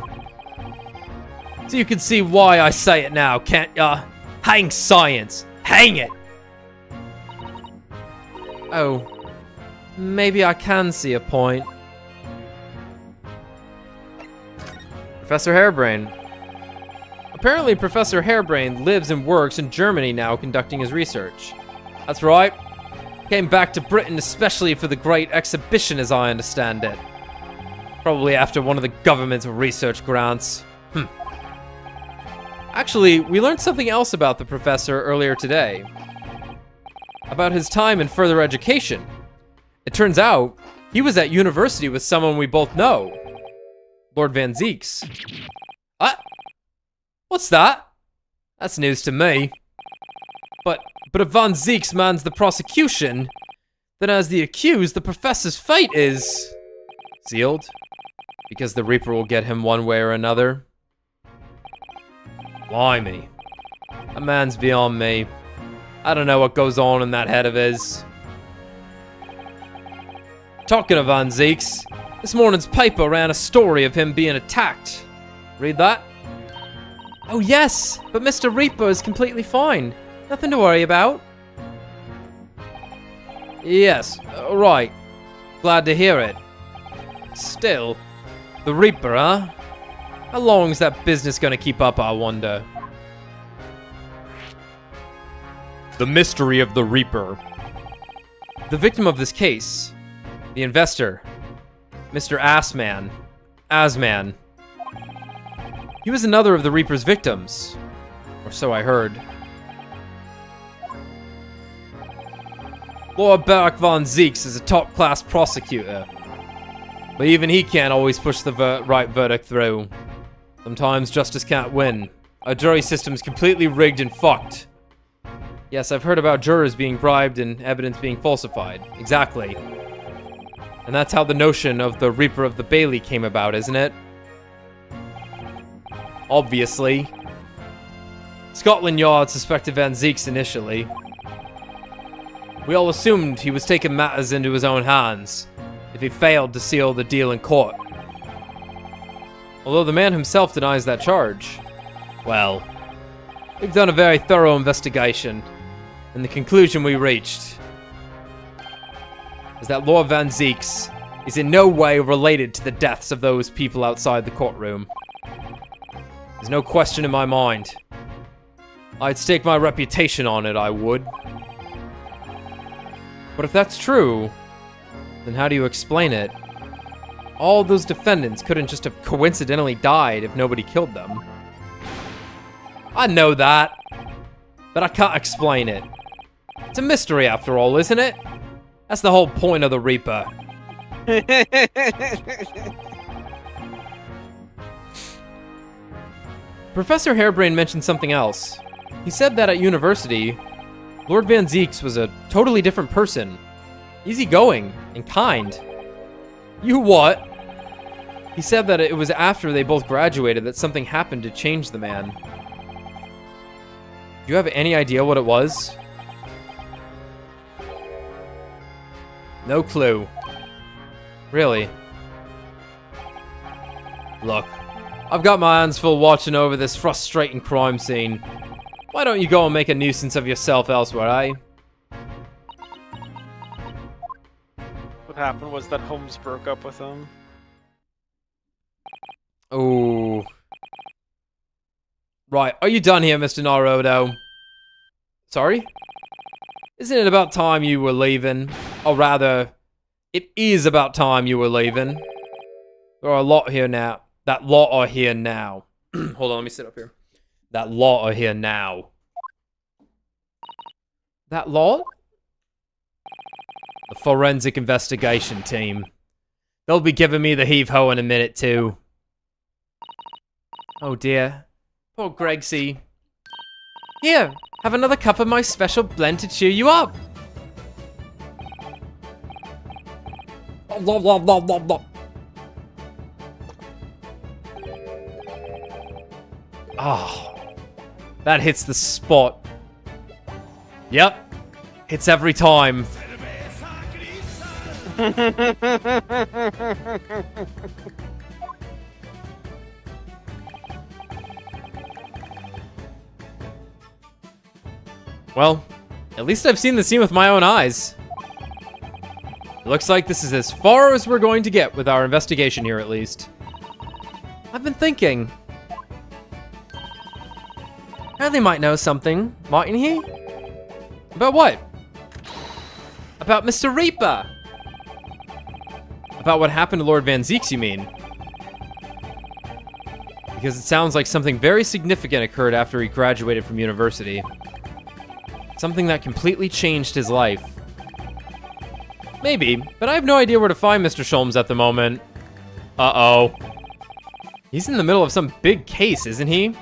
So you can see why I say it now, can't ya? Hang science. Hang it! Oh. Maybe I can see a point. Professor Harebrain. Apparently Professor Harebrain lives and works in Germany now conducting his research. That's right. Came back to Britain especially for the Great Exhibition as I understand it. Probably after one of the government's research grants. Actually, we learned something else about the professor earlier today. About his time in further education. It turns out, he was at university with someone we both know. Lord Van Zeeks. What's that? That's news to me. But if Van Zeeks mans the prosecution, then as the accused, the professor's fate is... sealed? Because the Reaper will get him one way or another. Blimey. That man's beyond me. I don't know what goes on in that head of his. Talking of Van Zeeks, this morning's paper ran a story of him being attacked. Read that? Oh yes, but Mr. Reaper is completely fine. Nothing to worry about. Yes, right. Glad to hear it. Still, the Reaper, huh? How long is that business gonna keep up, I wonder? The mystery of the Reaper. The victim of this case, the investor, Mr. Asman. He was another of the Reaper's victims, or so I heard. Lord Barak von Zeeks is a top-class prosecutor, but even he can't always push the right verdict through. Sometimes justice can't win. Our jury system's completely rigged and fucked. Yes, I've heard about jurors being bribed and evidence being falsified. Exactly. And that's how the notion of the Reaper of the Bailey came about, isn't it? Obviously. Scotland Yard suspected Van Zeeks initially. We all assumed he was taking matters into his own hands if he failed to seal the deal in court. Although the man himself denies that charge. Well, we've done a very thorough investigation, and the conclusion we reached is that Lord Van Zeeks is in no way related to the deaths of those people outside the courtroom. There's no question in my mind. I'd stake my reputation on it, I would. But if that's true, then how do you explain it? All those defendants couldn't just have coincidentally died if nobody killed them. I know that, but I can't explain it. It's a mystery after all, isn't it? That's the whole point of the Reaper. Professor Harebrain mentioned something else. He said that at university, Lord Van Zeeks was a totally different person. Easygoing and kind. You what? He said that it was after they both graduated that something happened to change the man. Do you have any idea what it was? No clue. Really? Look, I've got my hands full watching over this frustrating crime scene. Why don't you go and make a nuisance of yourself elsewhere, eh? What happened was that Holmes broke up with him. Oh. Right, are you done here, Mr. Naruto? Sorry? Isn't it about time you were leaving? Or rather, it is about time you were leaving. There are a lot here now. That lot are here now. Hold on, let me sit up here. That lot are here now. That lot? The forensic investigation team. They'll be giving me the heave-ho in a minute, too. Oh dear. Poor Gregsy. Here, have another cup of my special blend to cheer you up. Oh, that hits the spot. Yep, hits every time. Well, at least I've seen the scene with my own eyes. It looks like this is as far as we're going to get with our investigation here, at least. I've been thinking. Harley might know something, mightn't he? About what? About Mr. Reaper. About what happened to Lord Van Zeeks, you mean? Because it sounds like something very significant occurred after he graduated from university. Something that completely changed his life. Maybe, but I have no idea where to find Mr. Sholmes at the moment. Uh-oh. He's in the middle of some big case, isn't he?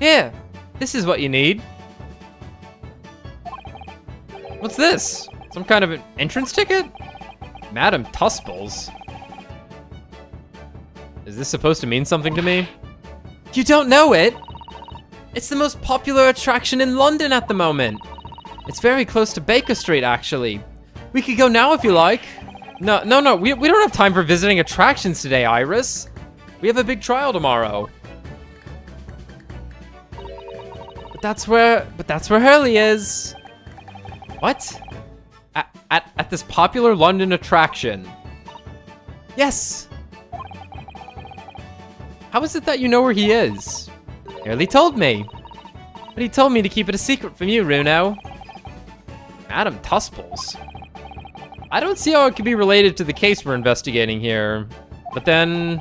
Here, this is what you need. What's this? Some kind of an entrance ticket? Madame Tussbells. Is this supposed to mean something to me? You don't know it? It's the most popular attraction in London at the moment. It's very close to Baker Street, actually. We could go now if you like. No, we don't have time for visiting attractions today, Iris. We have a big trial tomorrow. But that's where Hurley is. What? At this popular London attraction. Yes. How is it that you know where he is? Hurley told me. But he told me to keep it a secret from you, Runo. Madame Tussbells. I don't see how it could be related to the case we're investigating here. But then,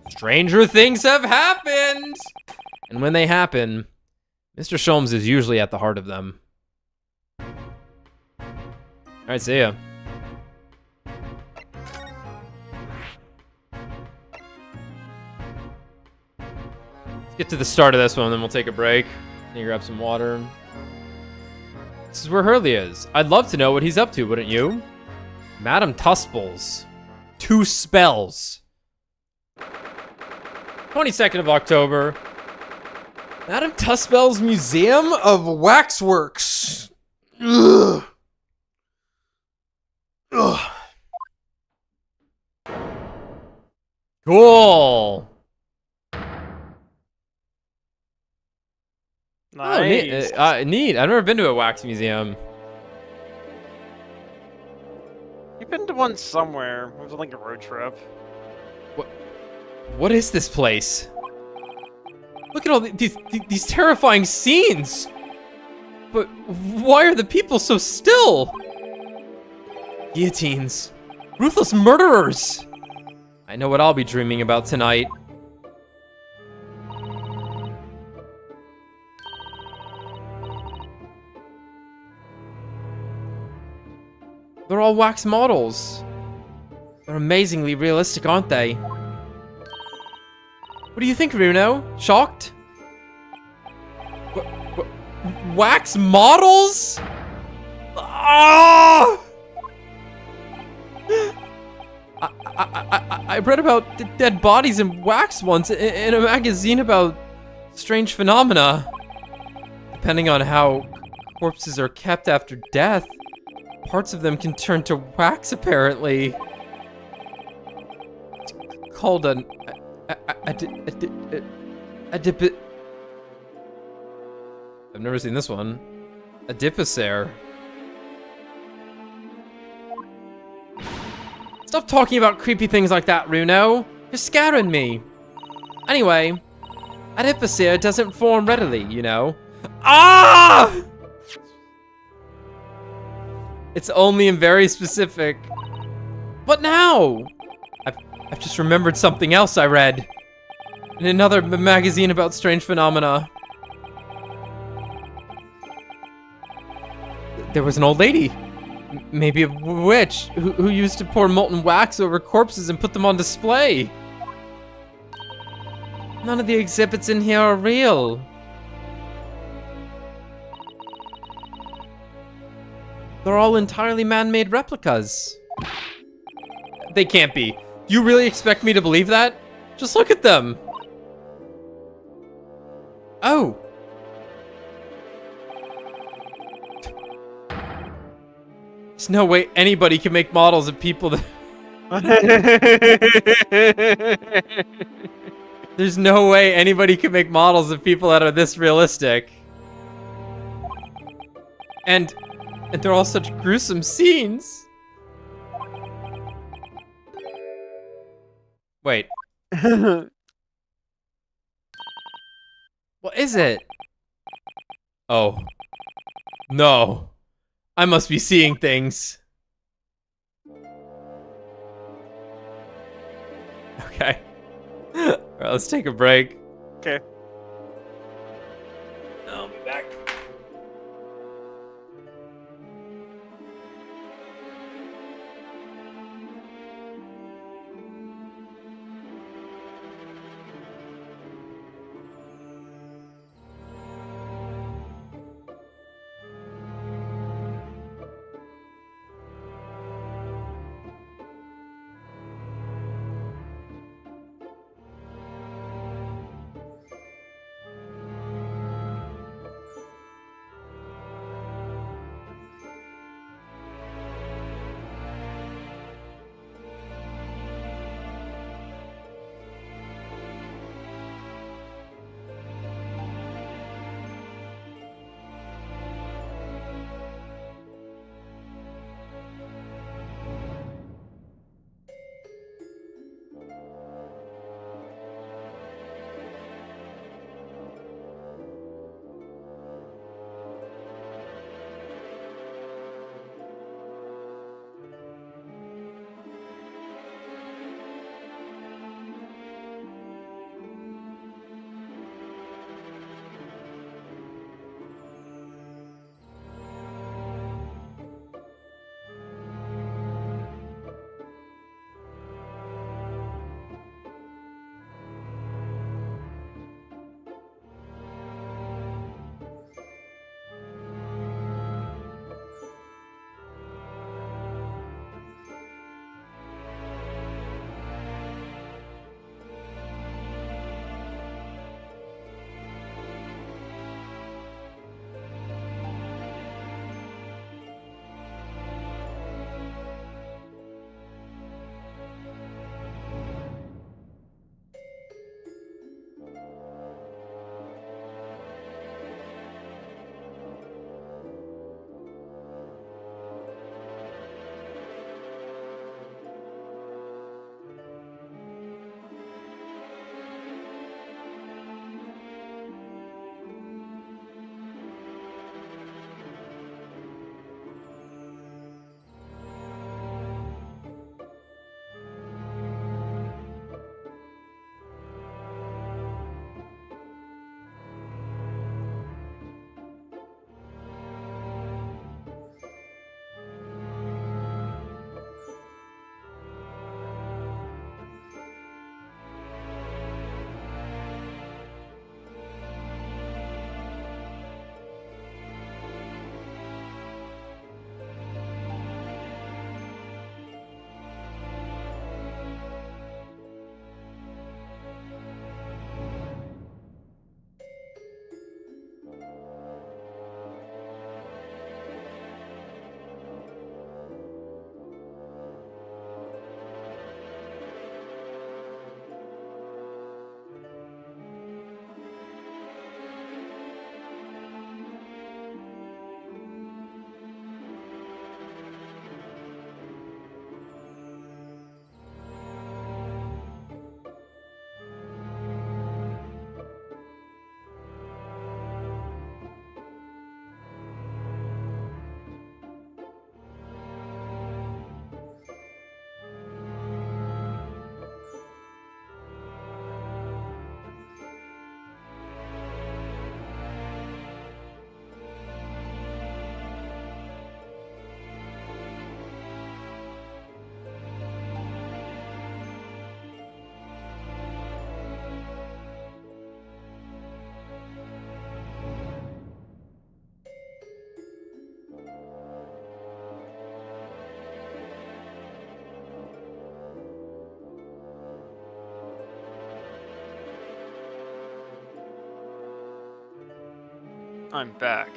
stranger things have happened! And when they happen, Mr. Sholmes is usually at the heart of them. Alright, see ya. Let's get to the start of this one, then we'll take a break. Need to grab some water. This is where Hurley is. I'd love to know what he's up to, wouldn't you? Madame Tussbells. 2 spells. 22nd of October. Madame Tussbells Museum of Waxworks. Ugh. Ugh. Cool. Nice. Oh, neat. I've never been to a wax museum. You've been to one somewhere. It was like a road trip. What is this place? Look at all these terrifying scenes. But why are the people so still? Guillotines. Ruthless murderers. I know what I'll be dreaming about tonight. They're all wax models. They're amazingly realistic, aren't they? What do you think, Runo? Shocked? Wax models? Ah! I read about dead bodies and wax once in a magazine about strange phenomena. Depending on how corpses are kept after death, parts of them can turn to wax, apparently. It's called an adip. I've never seen this one. Adipocere. Stop talking about creepy things like that, Runo. You're scaring me. Anyway, adipocere doesn't form readily, you know. Ah! It's only in very specific. What now? I've just remembered something else I read in another magazine about strange phenomena. There was an old lady, maybe a witch, who used to pour molten wax over corpses and put them on display. None of the exhibits in here are real. They're all entirely man-made replicas. They can't be. You really expect me to believe that? Just look at them. Oh. There's no way anybody can make models of people that... There's no way anybody can make models of people that are this realistic. And they're all such gruesome scenes. Wait. What is it? Oh. No. I must be seeing things. Okay. Alright, let's take a break. Okay. I'll be back. I'm back.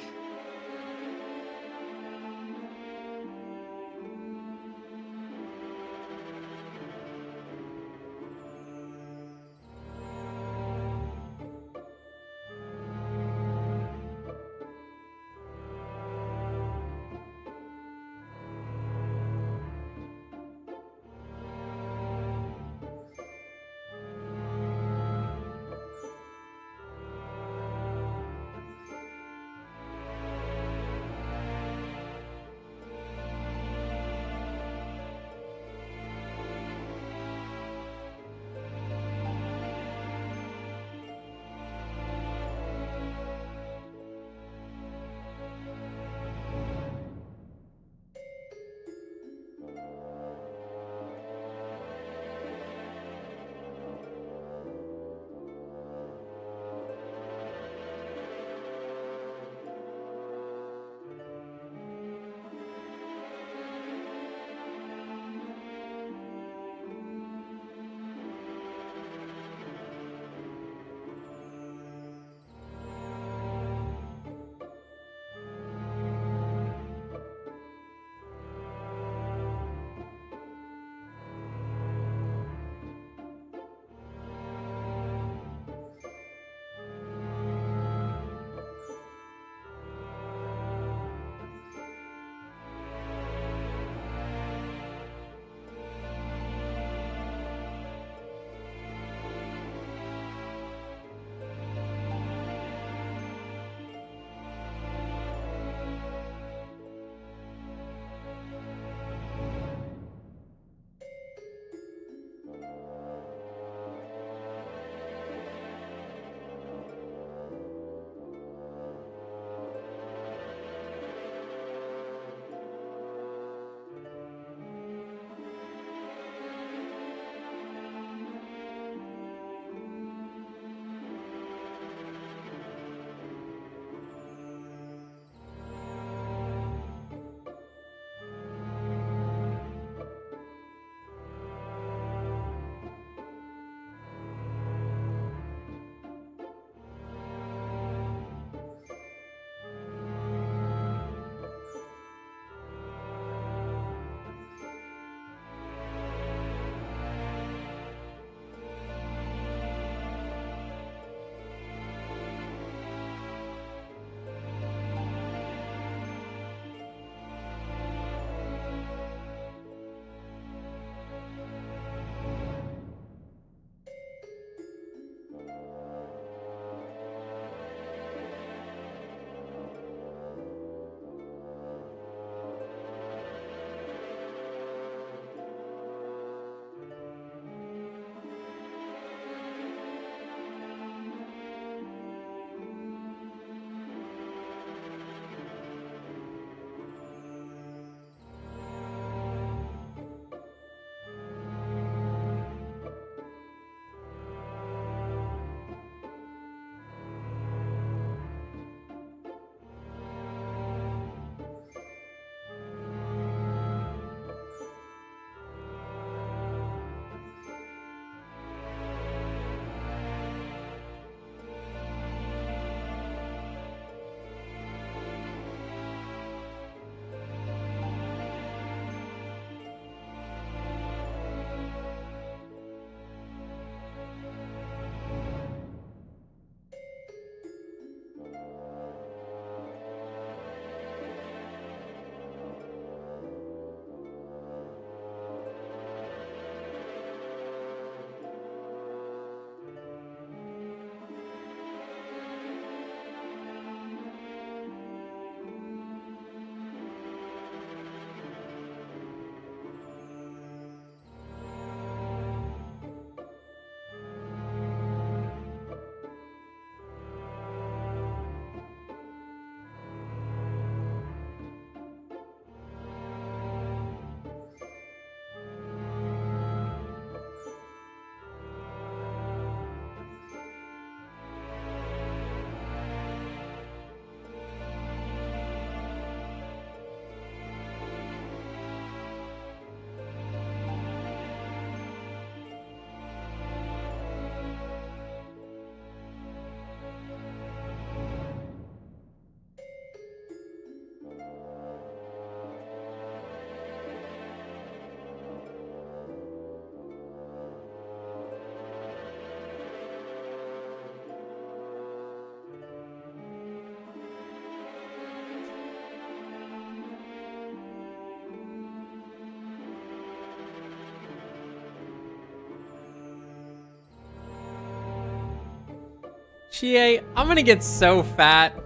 TGA, I'm gonna get so fat.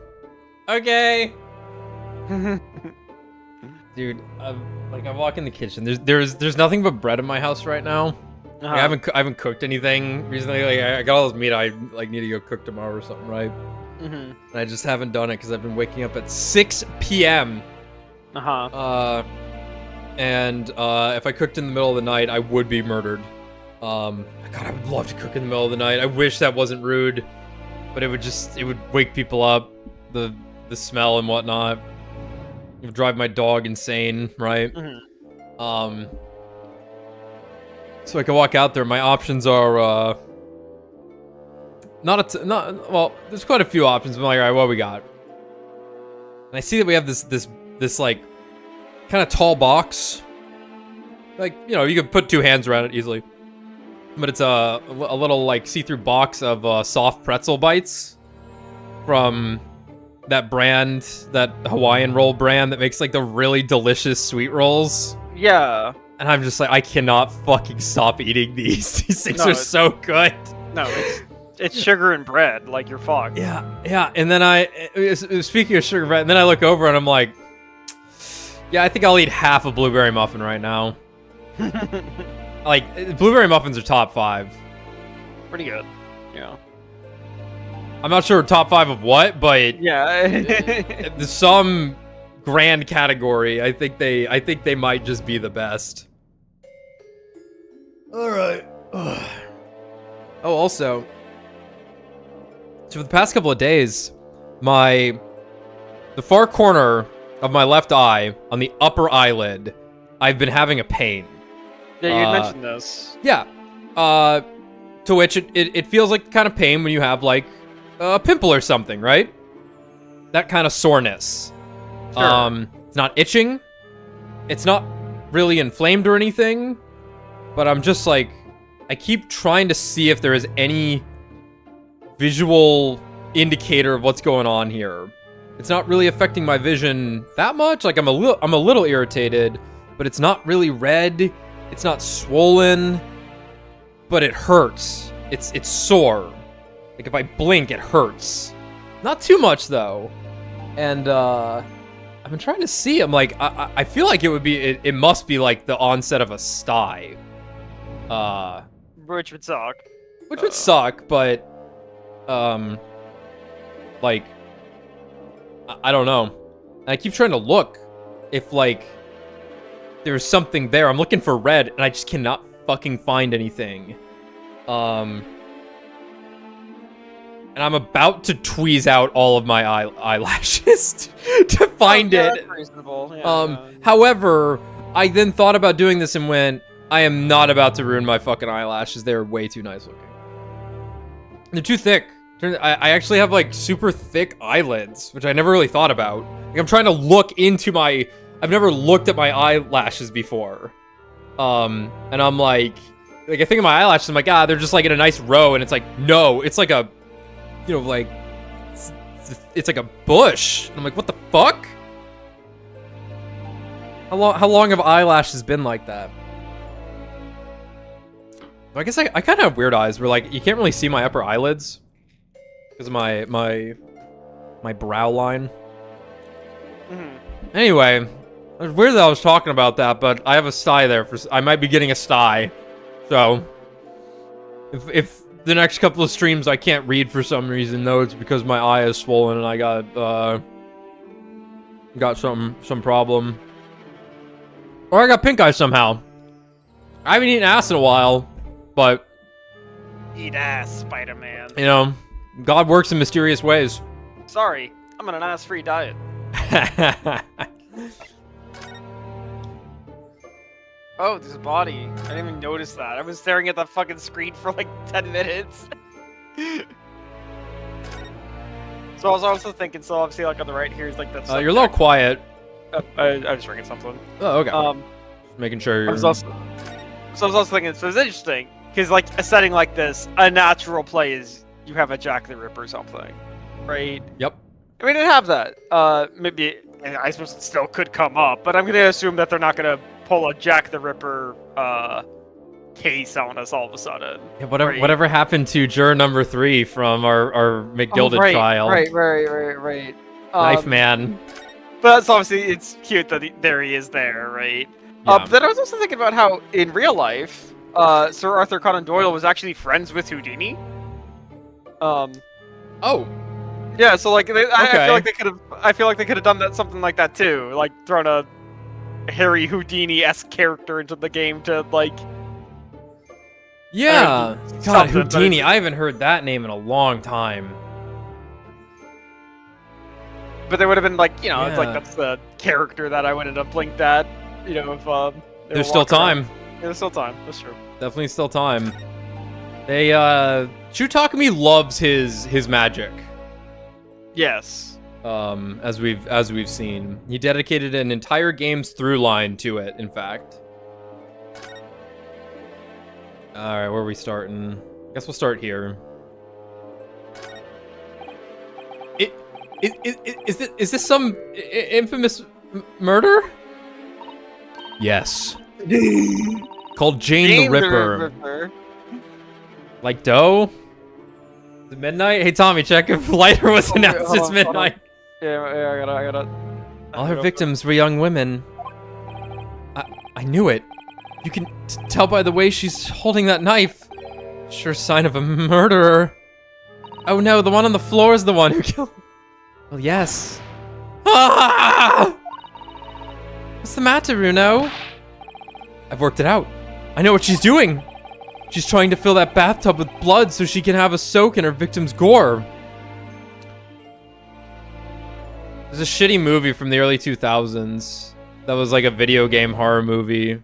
Okay. Dude, like I walk in the kitchen. There's nothing but bread in my house right now. Like, I haven't cooked anything recently. Like I got all this meat I like need to go cook tomorrow or something, right? And I just haven't done it because I've been waking up at 6 p.m. And if I cooked in the middle of the night, I would be murdered. God, I would love to cook in the middle of the night. I wish that wasn't rude, but it would wake people up. The smell and whatnot. It would drive my dog insane, right? So I can walk out there. My options are well. There's quite a few options. I'm like, all right, what we got? And I see that we have this like kind of tall box. Like, you know, you could put two hands around it easily. But it's a little like see-through box of soft pretzel bites from that brand, that Hawaiian roll brand that makes like the really delicious sweet rolls. Yeah. And I'm just like, I cannot fucking stop eating these. These things are so good. No, it's sugar and bread. Like, you're fucked. Yeah. And then speaking of sugar and bread, and then I look over and I'm like, yeah, I think I'll eat half a blueberry muffin right now. Like, blueberry muffins are top 5. Pretty good. Yeah. I'm not sure top 5 of what, but yeah. some grand category. I think they might just be the best. All right. Oh, also, so for the past couple of days, the far corner of my left eye on the upper eyelid, I've been having a pain. Yeah, you mentioned this. Yeah. To which it feels like the kind of pain when you have like a pimple or something, right? That kind of soreness. Sure. It's not itching. It's not really inflamed or anything. But I'm just like, I keep trying to see if there is any visual indicator of what's going on here. It's not really affecting my vision that much. Like I'm a little irritated, but it's not really red. It's not swollen, but it hurts. It's sore. Like if I blink, it hurts. Not too much though. And I've been trying to see. I'm like, I feel like it must be like the onset of a sty. Which would suck. Which would suck, but like I don't know. And I keep trying to look if like there's something there. I'm looking for red and I just cannot fucking find anything. And I'm about to tweeze out all of my eyelashes to find it. That's reasonable. Yeah, however, I then thought about doing this and went, I am not about to ruin my fucking eyelashes. They're way too nice looking. They're too thick. I actually have like super thick eyelids, which I never really thought about. Like, I'm trying to look into I've never looked at my eyelashes before. And I'm like I think of my eyelashes, I'm like, they're just like in a nice row, and it's like, no, it's like a, you know, like, it's like a bush. And I'm like, what the fuck? How long have eyelashes been like that? I guess I kind of have weird eyes where like you can't really see my upper eyelids because of my brow line. Anyway, it was weird that I was talking about that, but I have a sty there. I might be getting a sty, so if the next couple of streams I can't read for some reason, though, it's because my eye is swollen and I got some problem, or I got pink eye somehow. I haven't eaten ass in a while. But eat ass, Spider-Man. You know, God works in mysterious ways. Sorry, I'm on an ass-free diet. Oh, there's a body. I didn't even notice that. I was staring at the fucking screen for like 10 minutes. So I was also thinking, so obviously like on the right here is like that. You're a little quiet. I was drinking something. Oh, okay. Making sure you're... So I was also thinking, so it's interesting, because like a setting like this, a natural play is you have a Jack the Ripper or something, right? Yep. I mean, it have that. Maybe, I suppose it still could come up, but I'm going to assume that they're not going to pull a Jack the Ripper case on us all of a sudden. Yeah, whatever, Right. whatever happened to juror number 3 from our McGilded trial? Right. Knife Man. But that's obviously, it's cute that there he is there, right? Yeah. But then I was also thinking about how, in real life, Sir Arthur Conan Doyle was actually friends with Houdini. Oh, Yeah, so like, I Okay. feel like they could have. I feel like they could have done that something like that too, like thrown a Harry Houdini-esque character into the game to like. yeah. God, something, but Houdini. it's- I haven't heard that name in a long time. But they would have been like, it's Yeah. like that's the character that I would end up linked at, if they were There's still walking around. time. Yeah, there's still time. That's true. Definitely still time. They, Shu Takumi loves his magic. Yes. As we've seen. He dedicated an entire game's through line to it, in fact. Alright, where are we starting? Guess we'll start here. Is this some infamous murder? Yes. Called Jane the Ripper. Like dough? Is it midnight? Hey Tommy, check if lighter was announced. hold It's on, hold on. midnight. Yeah, I gotta. All her victims were young women. I knew it. You can tell by the way she's holding that knife. Sure sign of a murderer. Oh no, the one on the floor is the one who killed. Well, yes. Ah! What's the matter, Runo? I've worked it out. I know what she's doing. She's trying to fill that bathtub with blood so she can have a soak in her victim's gore. There's a shitty movie from the early 2000s that was like a video game horror movie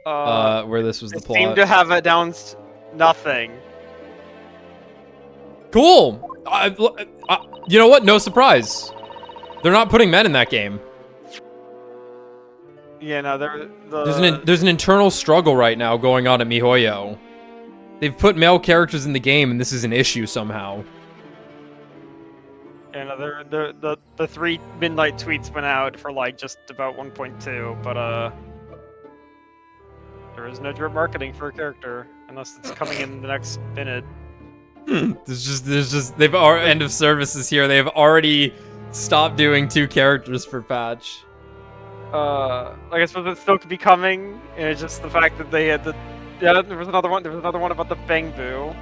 where this was the They seem plot. to have announced nothing. Cool. You know what? No surprise. They're not putting men in that game. Yeah, no, There's an internal struggle right now going on at MiHoYo. They've put male characters in the game, and this is an issue somehow. the 3 midnight tweets went out for like just about 1.2, but there is no drip marketing for a character unless it's coming in the next minute. There's just they've end of services here. They've already stopped doing 2 characters per patch. I suppose it still could be coming, and it's just the fact that they had there was another one. There was another one about the Bang Boo.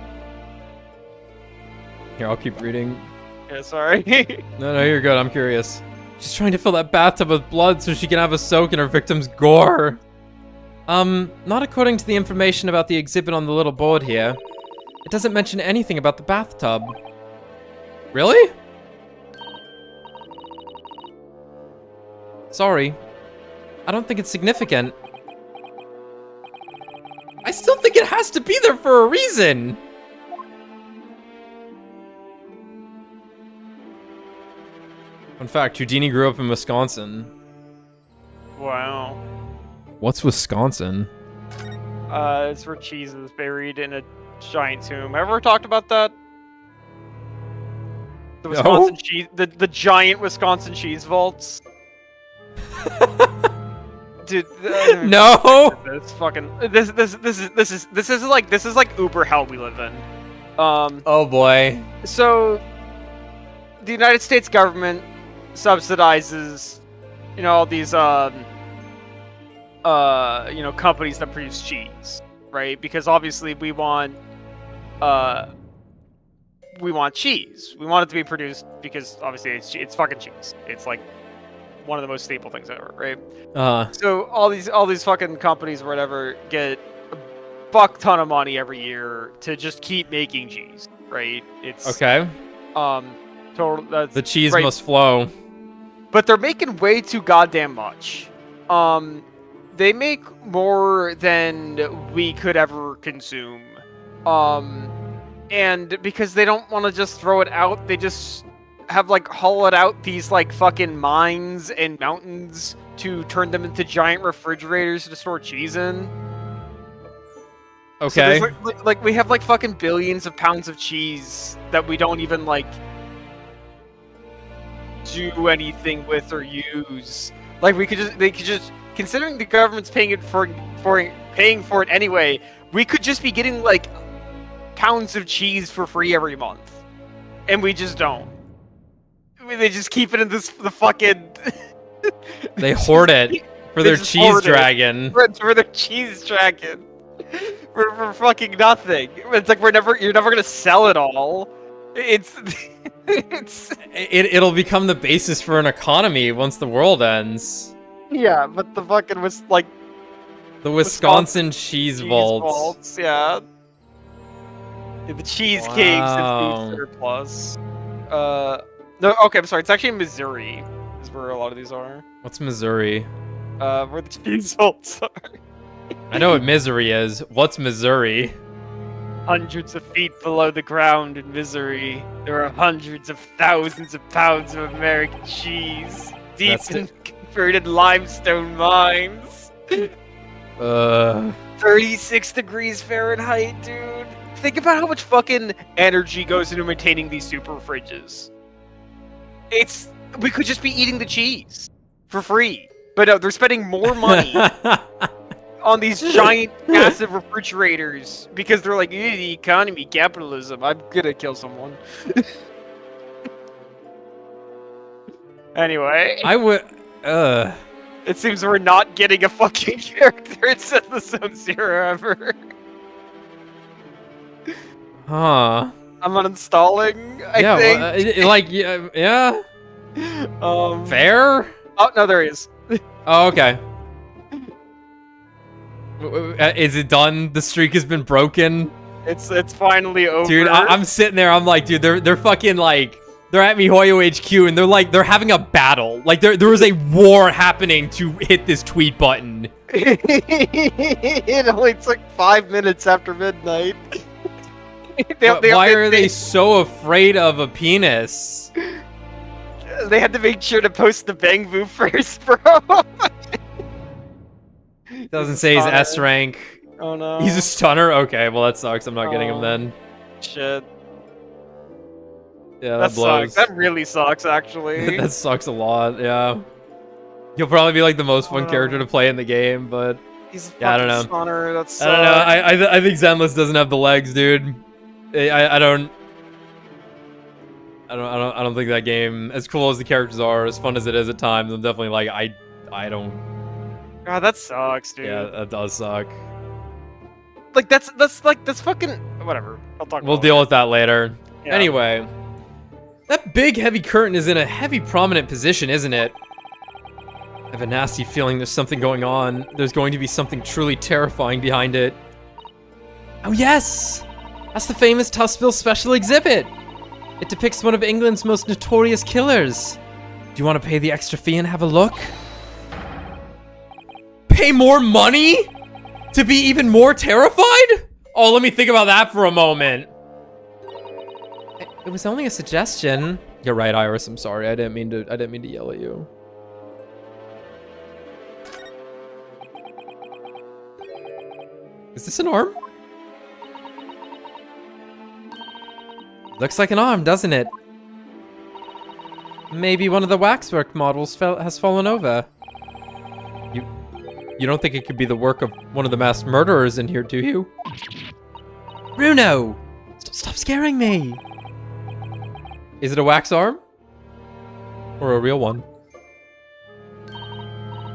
Here, I'll keep reading. Yeah, sorry. No, you're good. I'm curious. She's trying to fill that bathtub with blood so she can have a soak in her victim's gore. Not according to the information about the exhibit on the little board here. It doesn't mention anything about the bathtub. Really? Sorry. I don't think it's significant. I still think it has to be there for a reason. Fun fact, Houdini grew up in Wisconsin. Wow. What's Wisconsin? It's where cheese is buried in a giant tomb. Ever talked about that? The Wisconsin cheese, the giant Wisconsin cheese vaults. Dude, No! This fucking this is like uber hell we live in. Oh boy. So the United States government subsidizes, all these companies that produce cheese, right? Because obviously we want cheese. We want it to be produced because obviously it's fucking cheese. It's like one of the most staple things ever, right? So all these fucking companies or whatever get a buck ton of money every year to just keep making cheese, right? It's Okay. total. That's, The cheese right. must flow. But they're making way too goddamn much. They make more than we could ever consume. And because they don't want to just throw it out, they just have hollowed out these fucking mines and mountains to turn them into giant refrigerators to store cheese in. Okay. So there's, we have fucking billions of pounds of cheese that we don't even do anything with or use. They could just considering the government's paying for it anyway, we could just be getting like pounds of cheese for free every month, and we just don't. I mean, they just keep it in the fucking. They hoard it for their just cheese hoard it. dragon. For their cheese dragon. For fucking nothing. It's like you're never gonna sell it all. It'll become the basis for an economy once the world ends. Yeah, but the fucking was like The Wisconsin cheese vaults. Yeah. The cheese Wow. caves and food surplus. No, okay, I'm sorry. It's actually Missouri. Is where a lot of these are. What's Missouri? Where the cheese vaults are. I know what misery is. What's Missouri? Hundreds of feet below the ground in Missouri, there are hundreds of thousands of pounds of American cheese, deep That's in converted limestone mines. 36 degrees Fahrenheit, dude. Think about how much fucking energy goes into maintaining these super fridges. We could just be eating the cheese for free. But no, they're spending more money on these giant, massive refrigerators because they're like, the economy, capitalism. I'm gonna kill someone. Anyway, I would. it seems we're not getting a fucking character in the Zone Zero ever. Huh. I'm uninstalling. I think. Well, yeah. Fair. Oh no, there he is. Oh, okay. Is it done? The streak has been broken. It's finally over. Dude, I'm sitting there. I'm like, dude, they're fucking like, they're at MiHoYo HQ and they're having a battle. Like there was a war happening to hit this tweet button. It only took 5 minutes after midnight. Why are they so afraid of a penis? They had to make sure to post the Bang Boo first, bro. Doesn't say he's S rank. Oh no. He's a stunner? Okay, well that sucks. I'm not getting him then. Shit. Yeah, that blows. Sucks. That really sucks, actually. That sucks a lot, yeah. He'll probably be like the most fun character to play in the game, but He's a yeah, I don't know. Stunner. That sucks. I don't know. I think Zenless doesn't have the legs, dude. I don't think that game, as cool as the characters are, as fun as it is at times, I'm definitely like, I don't. God, that sucks, dude. Yeah, that does suck. Like that's fucking whatever. I'll talk. We'll deal with that later. Yeah. Anyway, that big heavy curtain is in a heavy prominent position, isn't it? I have a nasty feeling there's something going on. There's going to be something truly terrifying behind it. Oh yes! That's the famous Tussville special exhibit! It depicts one of England's most notorious killers. Do you want to pay the extra fee and have a look? Pay more money? To be even more terrified? Oh, let me think about that for a moment. It was only a suggestion. You're right, Iris. I'm sorry. I didn't mean to yell at you. Is this an arm? Looks like an arm, doesn't it? Maybe one of the waxwork models has fallen over. You don't think it could be the work of one of the masked murderers in here, do you? Bruno! Stop scaring me! Is it a wax arm? Or a real one?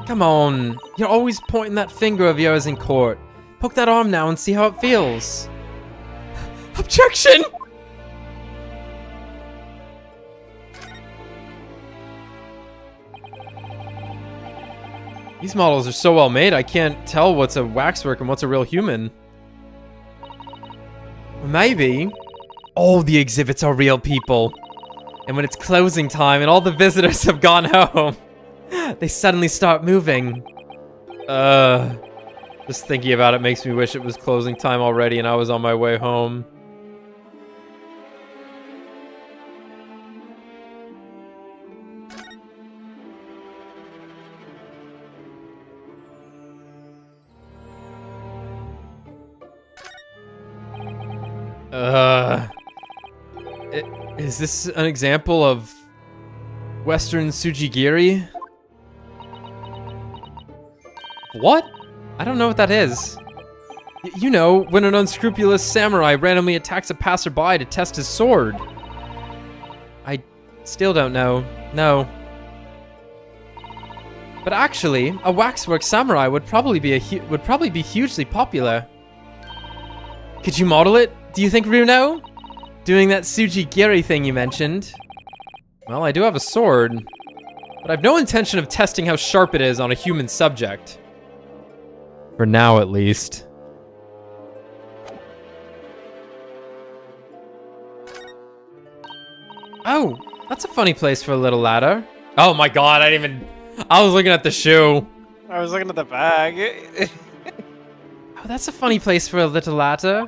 Come on! You're always pointing that finger of yours in court. Poke that arm now and see how it feels. Objection! These models are so well made, I can't tell what's a waxwork and what's a real human. Maybe all the exhibits are real people. And when it's closing time and all the visitors have gone home, they suddenly start moving. Just thinking about it makes me wish it was closing time already and I was on my way home. Is this an example of Western Sujigiri? What? I don't know what that is. You know, when an unscrupulous samurai randomly attacks a passerby to test his sword. I still don't know. No. But actually, a waxwork samurai would probably be hugely popular. Could you model it, do you think, Runo? Doing that Sujigiri thing you mentioned. Well, I do have a sword, but I've no intention of testing how sharp it is on a human subject. For now, at least. Oh, that's a funny place for a little ladder. Oh my god, I was looking at the shoe. I was looking at the bag. Oh, that's a funny place for a little ladder.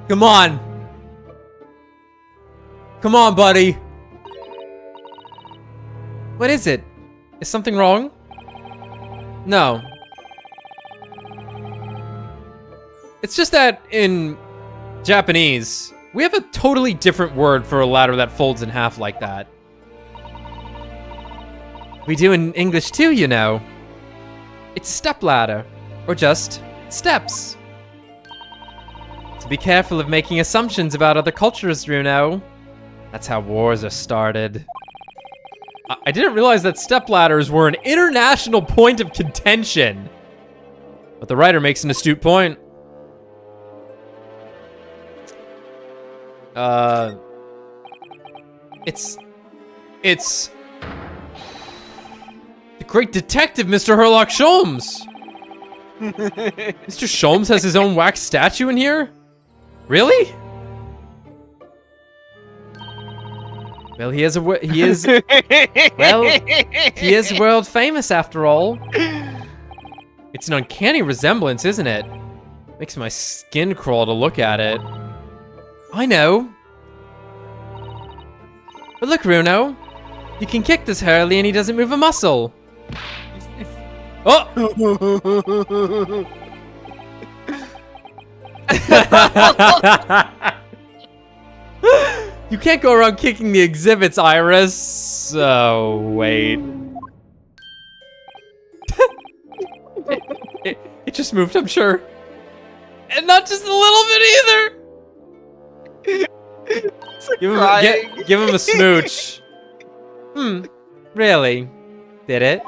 Come on. Come on, buddy. What is it? Is something wrong? No. It's just that in Japanese, we have a totally different word for a ladder that folds in half like that. We do in English too, you know. It's a step ladder, or just steps. So be careful of making assumptions about other cultures, Runo. That's how wars are started. I didn't realize that step ladders were an international point of contention. But the writer makes an astute point. It's the great detective, Mr. Herlock Sholmes. Mr. Sholmes has his own wax statue in here? Really? Well, he is well, he is world famous after all. It's an uncanny resemblance, isn't it? Makes my skin crawl to look at it. I know. But look, Runo. You can kick this Hurley and he doesn't move a muscle. Oh! You can't go around kicking the exhibits, Iris. Oh, wait. it just moved, I'm sure. And not just a little bit either. Give him a smooch. Really? Did it?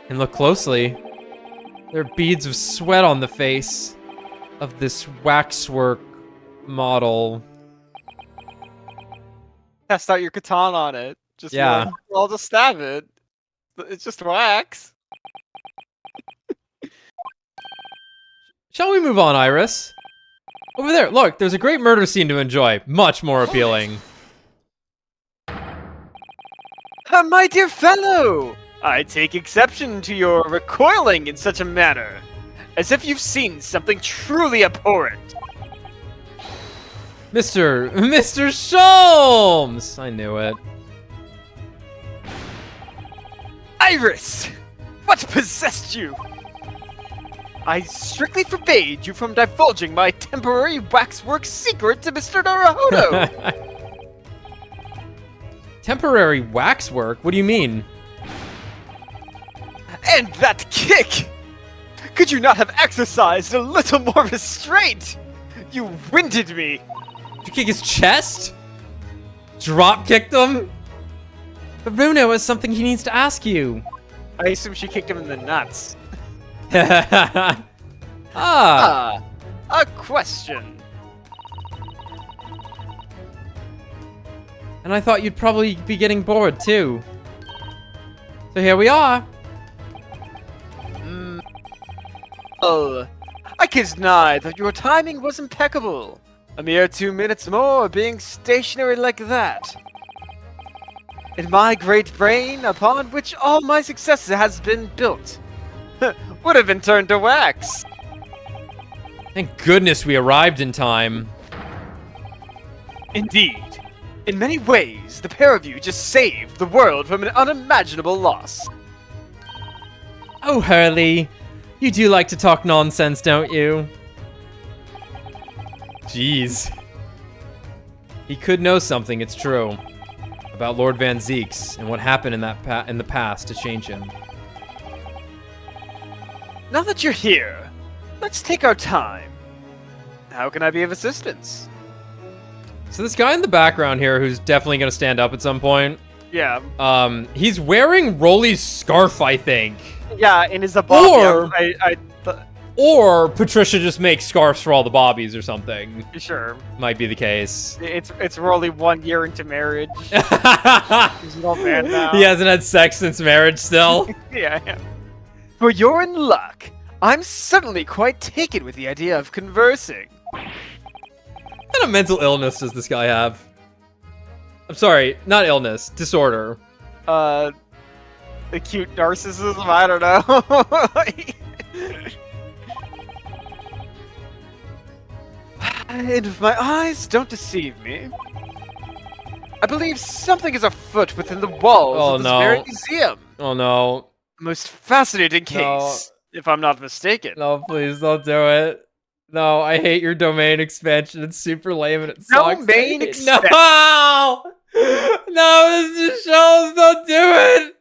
And look closely. There are beads of sweat on the face of this waxwork model. Test out your katana on it. Just yeah. I'll just stab it. It's just wax. Shall we move on, Iris? Over there, look, there's a great murder scene to enjoy. Much more appealing. My dear fellow! I take exception to your recoiling in such a manner. As if you've seen something truly abhorrent. Mr. Sholmes! I knew it. Iris! What possessed you? I strictly forbade you from divulging my temporary waxwork secret to Mr. Naruhodo! Temporary waxwork? What do you mean? And that kick! Could you not have exercised a little more restraint? You winded me! Did you kick his chest? Drop kicked him? But Runo has something he needs to ask you. I assume she kicked him in the nuts. A question. And I thought you'd probably be getting bored too. So here we are. Oh, I can deny that your timing was impeccable. A mere 2 minutes more being stationary like that. In my great brain, upon which all my success has been built, would have been turned to wax. Thank goodness we arrived in time. Indeed. In many ways, the pair of you just saved the world from an unimaginable loss. Oh, Hurley. You do like to talk nonsense, don't you? Jeez. He could know something, it's true, about Lord Van Zeeks and what happened in the past to change him. Now that you're here, let's take our time. How can I be of assistance? So this guy in the background here, who's definitely gonna stand up at some point. Yeah. He's wearing Rolly's scarf, I think. Yeah, and is a Bobby. Or Patricia just makes scarves for all the Bobbies or something. Sure. Might be the case. It's Rolly 1 year into marriage. He He's an old man now. hasn't had sex since marriage still. Yeah. Well, you're in luck. I'm suddenly quite taken with the idea of conversing. What kind of mental illness does this guy have? I'm sorry, not illness, disorder. Acute narcissism? I don't know. And if my eyes don't deceive me, I believe something is afoot within the walls of this very museum. Oh no. Most fascinating case, if I'm not mistaken. No, please don't do it. No, I hate your domain expansion. It's super lame and it sucks. Domain expansion? No! No, this just shows. Don't do it!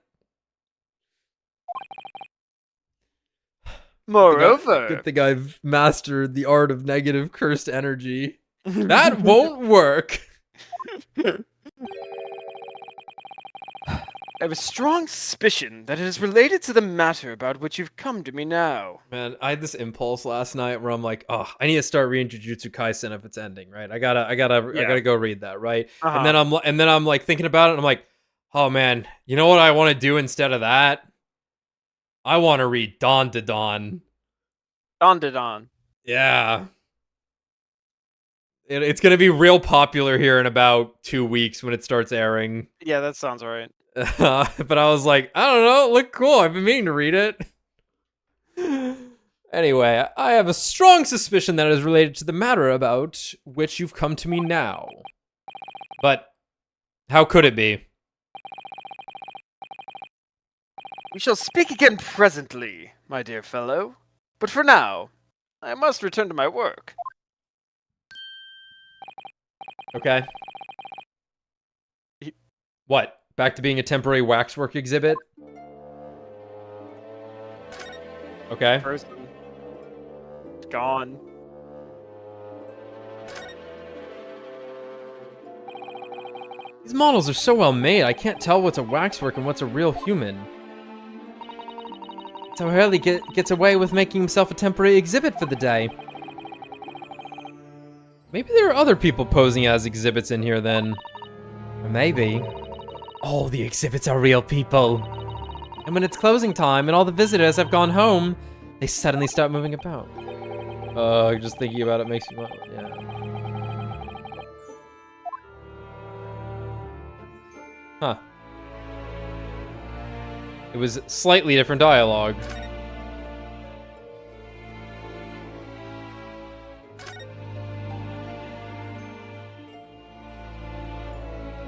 Moreover, Good thing I've mastered the art of negative cursed energy. That won't work. I have a strong suspicion that it is related to the matter about which you've come to me now. Man, I had this impulse last night where I'm like, oh, I need to start reading Jujutsu Kaisen if it's ending, right? I gotta go read that, right? And then I'm like thinking about it, and I'm like, oh man, you know what I want to do instead of that? I want to read Dawn to Dawn. Dawn to Dawn. Yeah. It's gonna be real popular here in about 2 weeks when it starts airing. Yeah, that sounds right. But I was like, I don't know, it looked cool. I've been meaning to read it. Anyway, I have a strong suspicion that it is related to the matter about which you've come to me now. But how could it be? We shall speak again presently, my dear fellow. But for now, I must return to my work. Okay. What? Back to being a temporary waxwork exhibit? Okay. Person. It's gone. These models are so well made, I can't tell what's a waxwork and what's a real human. So Hurley gets away with making himself a temporary exhibit for the day. Maybe there are other people posing as exhibits in here then. Or maybe all the exhibits are real people. And when it's closing time and all the visitors have gone home, they suddenly start moving about. Just thinking about it makes me want, yeah. Huh. It was slightly different dialogue.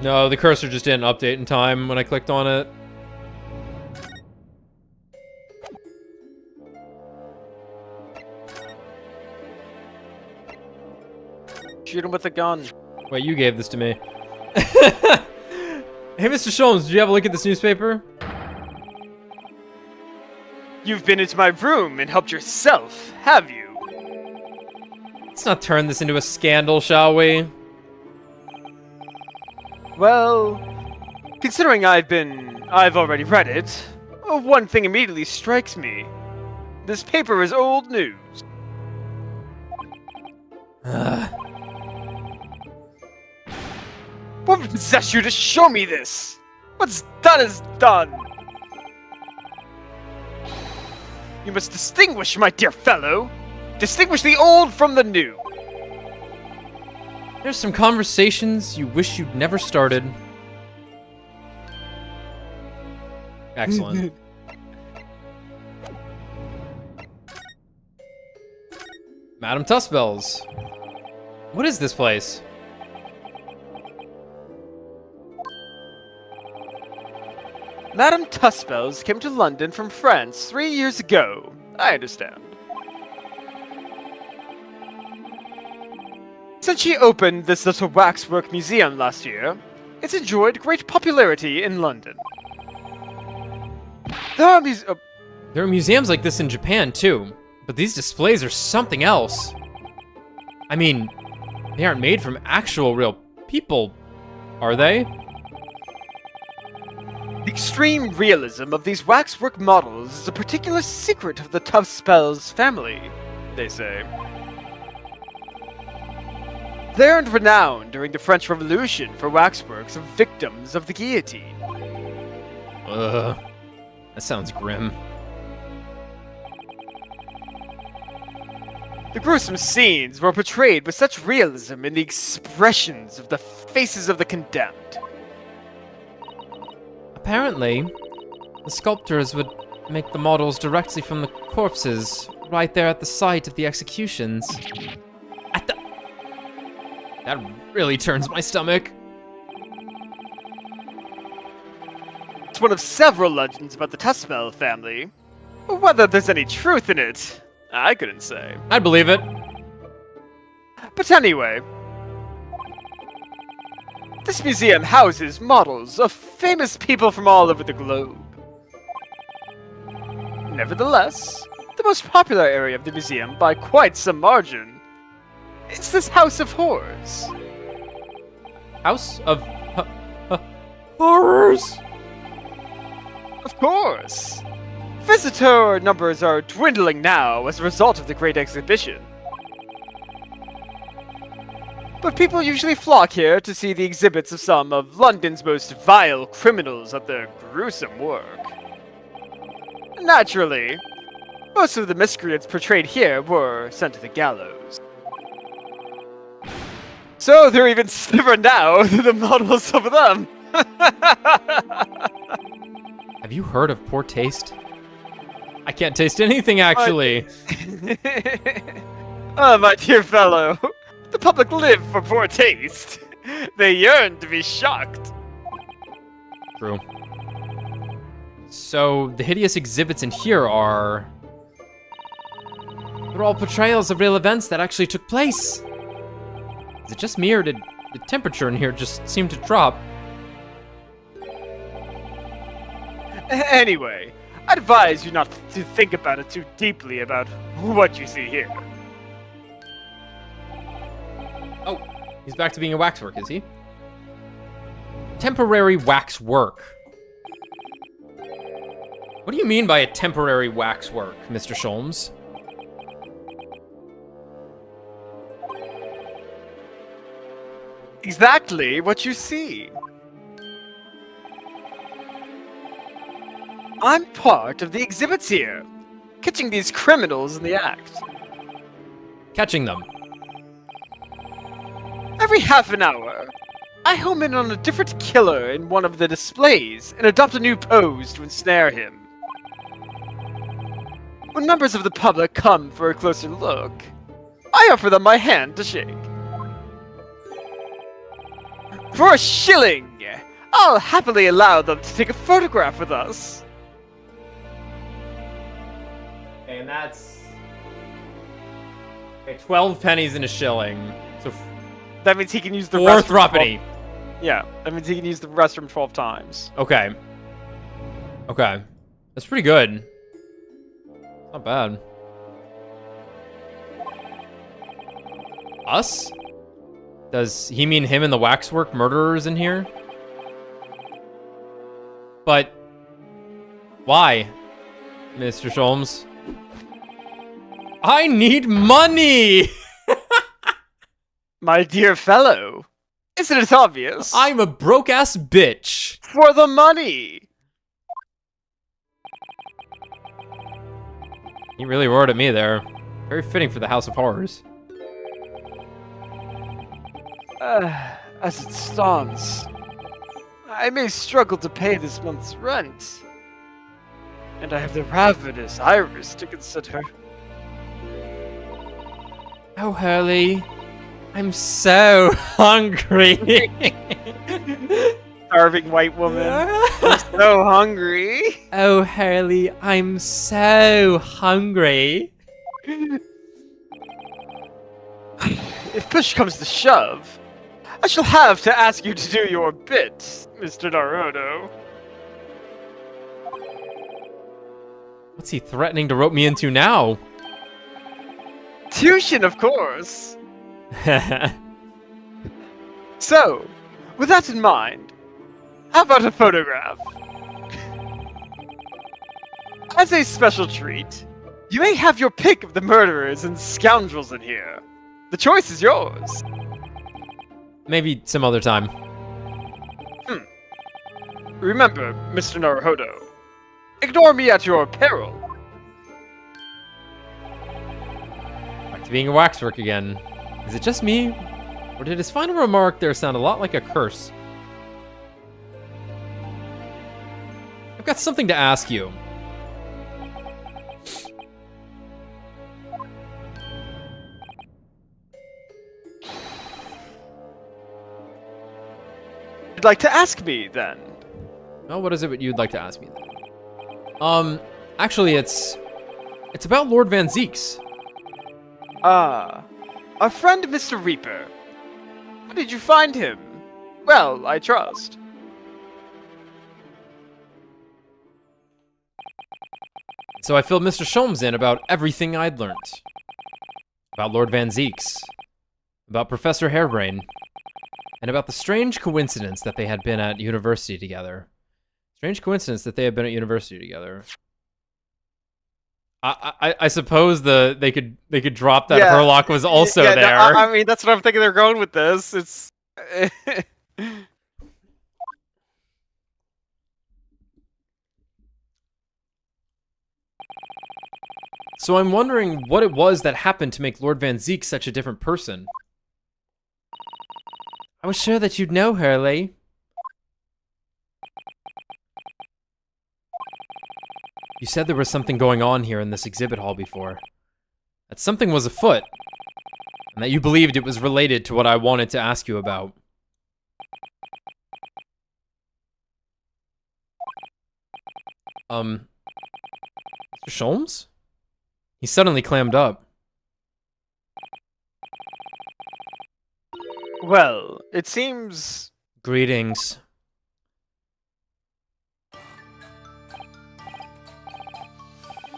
No, the cursor just didn't update in time when I clicked on it. Shoot him with a gun. Wait, you gave this to me. Hey, Mr. Sholmes, did you have a look at this newspaper? You've been into my room and helped yourself, have you? Let's not turn this into a scandal, shall we? Well, considering I've already read it, one thing immediately strikes me. This paper is old news. What would possess you to show me this? What's done is done. You must distinguish, my dear fellow. Distinguish the old from the new. There's some conversations you wish you'd never started. Excellent. Madame Tussbells. What is this place? Madame Tussbells came to London from France 3 years ago. I understand. Since she opened this little waxwork museum last year, it's enjoyed great popularity in London. There are There are museums like this in Japan, too. But these displays are something else. I mean, they aren't made from actual real people, are they? The extreme realism of these waxwork models is a particular secret of the Tough Spells family, they say. They earned renown during the French Revolution for waxworks of victims of the guillotine. Ugh. That sounds grim. The gruesome scenes were portrayed with such realism in the expressions of the faces of the condemned. Apparently, the sculptors would make the models directly from the corpses, right there at the site of the executions. That really turns my stomach. It's one of several legends about the Tuspel family. Whether there's any truth in it, I couldn't say. I'd believe it. But anyway, this museum houses models of famous people from all over the globe. Nevertheless, the most popular area of the museum by quite some margin is this House of Horrors. House of Horrors? Of course! Visitor numbers are dwindling now as a result of the Great Exhibition. But people usually flock here to see the exhibits of some of London's most vile criminals at their gruesome work. Naturally, most of the miscreants portrayed here were sent to the gallows. So they're even slimmer now than the models of them! Have you heard of poor taste? I can't taste anything, actually. Oh, my dear fellow. The public live for poor taste. They yearn to be shocked. True. So, the hideous exhibits in here are... They're all portrayals of real events that actually took place. Is it just me, or did the temperature in here just seem to drop? Anyway, I'd advise you not to think about it too deeply about what you see here. Oh, he's back to being a waxwork, is he? Temporary waxwork. What do you mean by a temporary waxwork, Mr. Sholmes? Exactly what you see. I'm part of the exhibits here, catching these criminals in the act. Catching them. Every half an hour, I home in on a different killer in one of the displays and adopt a new pose to ensnare him. When members of the public come for a closer look, I offer them my hand to shake. For a shilling, I'll happily allow them to take a photograph with us. And that's... Okay, 12 pennies and a shilling. So That means he can use the 4 restroom 12 threepenny. Yeah, that means he can use the restroom 12 times. Okay. Okay. That's pretty good. Not bad. Us? Does he mean him and the waxwork murderers in here? But why, Mr. Sholmes? I need money! My dear fellow, isn't it obvious? I'm a broke-ass bitch. For the money! He really roared at me there. Very fitting for the House of Horrors. As it stands, I may struggle to pay this month's rent. And I have the ravenous iris to consider. Oh, Hurley. I'm so hungry. Starving white woman. I'm so hungry. Oh, Hurley, I'm so hungry. If push comes to shove, I shall have to ask you to do your bit, Mr. Naruto. What's he threatening to rope me into now? Tuition, of course. So, with that in mind, how about a photograph? As a special treat, you may have your pick of the murderers and scoundrels in here. The choice is yours. Maybe some other time. Remember, Mr. Naruhodo, ignore me at your peril. Back to being a waxwork again. Is it just me? Or did his final remark there sound a lot like a curse? I've got something to ask you. You'd like to ask me, then? Oh, what is it you'd like to ask me then? Actually, it's about Lord Van Zeeks. Ah, our friend Mr. Reaper. How did you find him? Well, I trust. So I filled Mr. Sholmes in about everything I'd learned. About Lord Van Zeeks. About Professor Harebrain. And about the strange coincidence that they had been at university together. Strange coincidence that they had been at university together. I suppose they could drop that Herlock was also yeah, there. No, I mean, that's what I'm thinking they're going with this. It's... So I'm wondering what it was that happened to make Lord Van Zeek such a different person. I was sure that you'd know, Hurley. You said there was something going on here in this exhibit hall before. That something was afoot. And that you believed it was related to what I wanted to ask you about. Mr. Sholmes? He suddenly clammed up. Well, it seems... Greetings.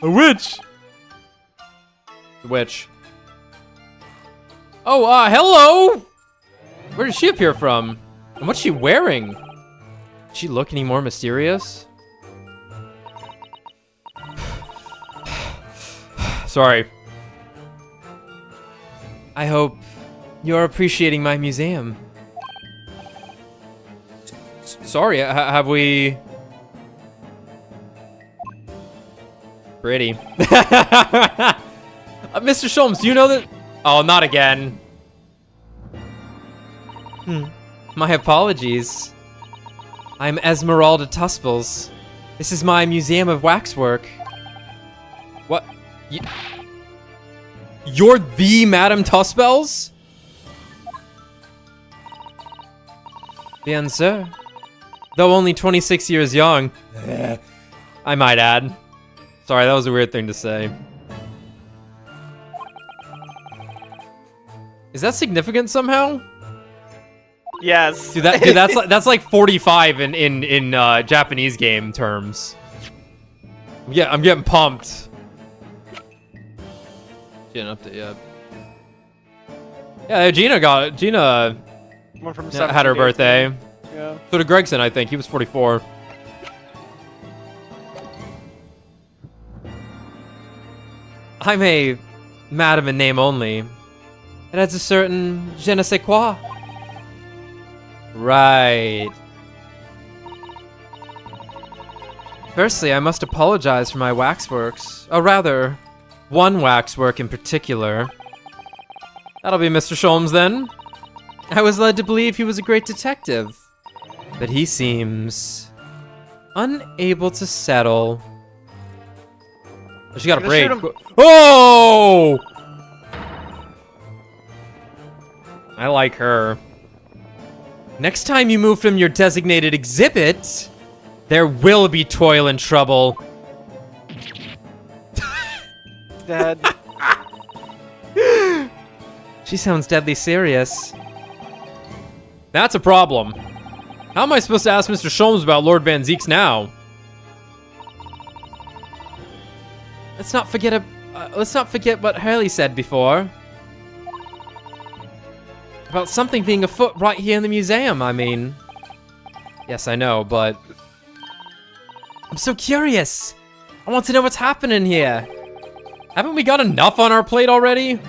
A witch! The witch. Oh, hello! Where did she appear from? And what's she wearing? Does she look any more mysterious? Sorry. I hope you're appreciating my museum. Sorry, have we... Pretty. Mr. Sholmes, do you know that... Oh, not again. My apologies. I'm Esmeralda Tuspels. This is my museum of waxwork. What? You're the Madame Tuspels? Bien, sir. Though only 26 years young. I might add. Sorry, that was a weird thing to say. Is that significant somehow? Yes. Dude, that's like 45 in Japanese game terms. Yeah, I'm getting pumped. Gina update, yeah. Yeah, Gina One from had her 17 birthday. Yeah. So did Gregson, I think. He was 44. I'm a madam in name only. It adds a certain je ne sais quoi. Right. Firstly, I must apologize for my waxworks. Or rather, one waxwork in particular. That'll be Mr. Sholmes then. I was led to believe he was a great detective. But he seems... unable to settle. Oh, she got a break. Oh! I like her. Next time you move from your designated exhibit, there will be toil and trouble. Dead. She sounds deadly serious. That's a problem. How am I supposed to ask Mr. Sholmes about Lord Van Zeeks now? let's not forget what Hurley said before. About something being afoot right here in the museum, I mean. Yes, I know, but... I'm so curious! I want to know what's happening here! Haven't we got enough on our plate already?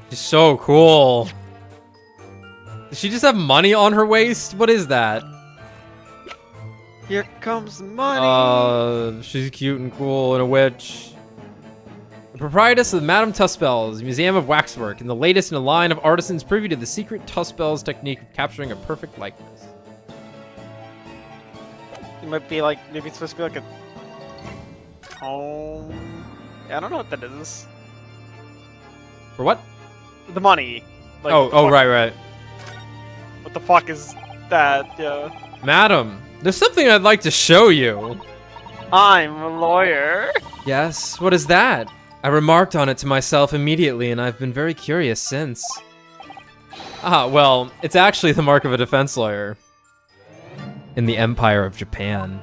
She's so cool. Does she just have money on her waist? What is that? Here comes the money. She's cute and cool and a witch. The proprietress of Madame Tuspel's Museum of Waxwork, and the latest in a line of artisans privy to the secret Tuspel's technique of capturing a perfect likeness. It might be like, maybe it's supposed to be like a home. Yeah, I don't know what that is. For what? The money. Like, right. What the fuck is that? Yeah. Madam, there's something I'd like to show you. I'm a lawyer. Yes, what is that? I remarked on it to myself immediately, and I've been very curious since. Ah, well, it's actually the mark of a defense lawyer. In the Empire of Japan.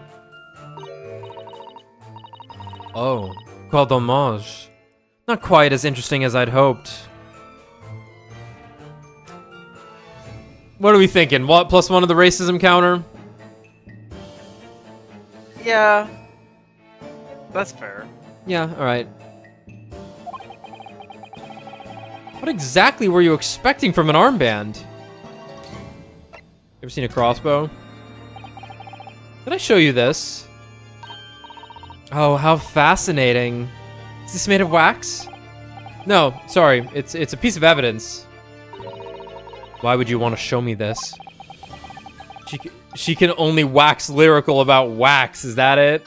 Oh, quel dommage. Not quite as interesting as I'd hoped. What are we thinking? What, plus one of the racism counter? Yeah. That's fair. Yeah, alright. What exactly were you expecting from an armband? Ever seen a crossbow? Did I show you this? Oh, how fascinating. Is this made of wax? No, sorry. It's a piece of evidence. Why would you want to show me this? She can only wax lyrical about wax. Is that it?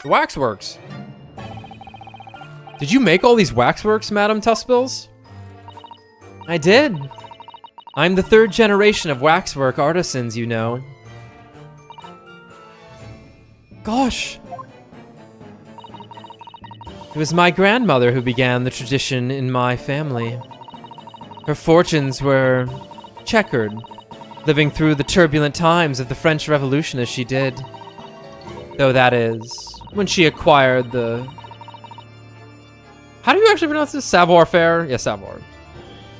The waxworks. Did you make all these waxworks, Madame Tuspels? I did. I'm the third generation of waxwork artisans, you know. Gosh. It was my grandmother who began the tradition in my family. Her fortunes were checkered, living through the turbulent times of the French Revolution as she did. Though that is, when she acquired the... How do you actually pronounce this? Savoir-faire? Yeah, savoir.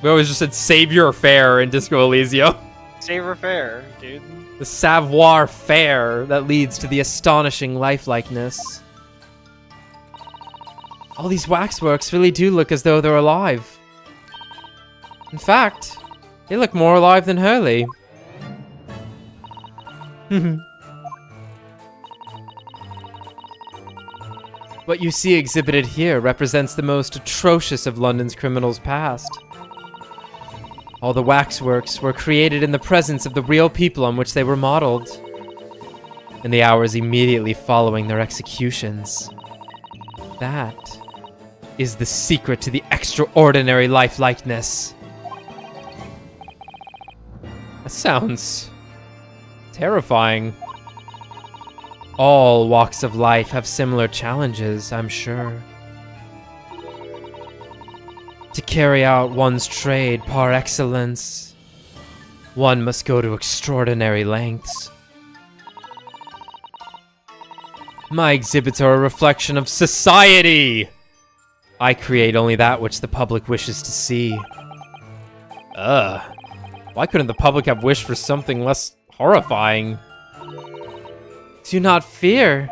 We always just said savior-faire in Disco Elysium. Savoir-faire, dude. The savoir-faire that leads to the astonishing lifelikeness. All these waxworks really do look as though they're alive. In fact, they look more alive than Hurley. What you see exhibited here represents the most atrocious of London's criminals past. All the waxworks were created in the presence of the real people on which they were modeled, in the hours immediately following their executions. That is the secret to the extraordinary lifelikeness. That sounds terrifying. All walks of life have similar challenges, I'm sure. To carry out one's trade par excellence, one must go to extraordinary lengths. My exhibits are a reflection of society! I create only that which the public wishes to see. Why couldn't the public have wished for something less horrifying? Do not fear.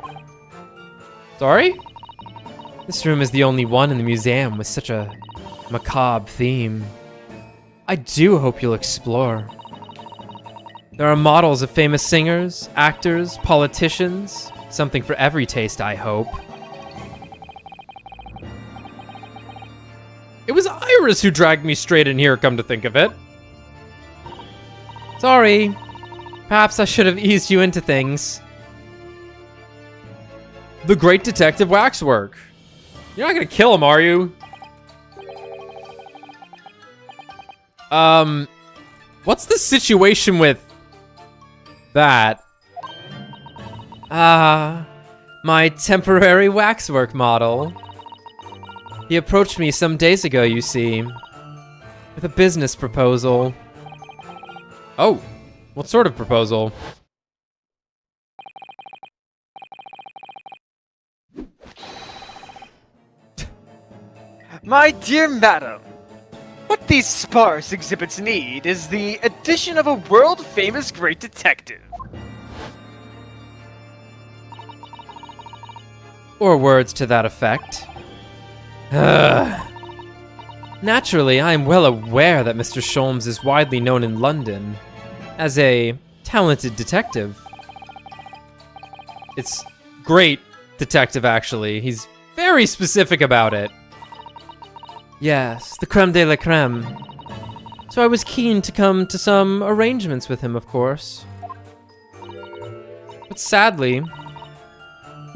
Sorry? This room is the only one in the museum with such a macabre theme. I do hope you'll explore. There are models of famous singers, actors, politicians. Something for every taste, I hope. It was Iris who dragged me straight in here, come to think of it. Sorry. Perhaps I should have eased you into things. The Great Detective Waxwork. You're not gonna kill him, are you? What's the situation with that? My temporary waxwork model. He approached me some days ago, you see, with a business proposal. Oh, What sort of proposal? My dear madam, what these sparse exhibits need is the addition of a world-famous great detective. Or words to that effect. Naturally, I am well aware that Mr. Sholmes is widely known in London as a talented detective. It's great detective, actually. He's very specific about it. Yes, the creme de la creme. So I was keen to come to some arrangements with him, of course. But sadly,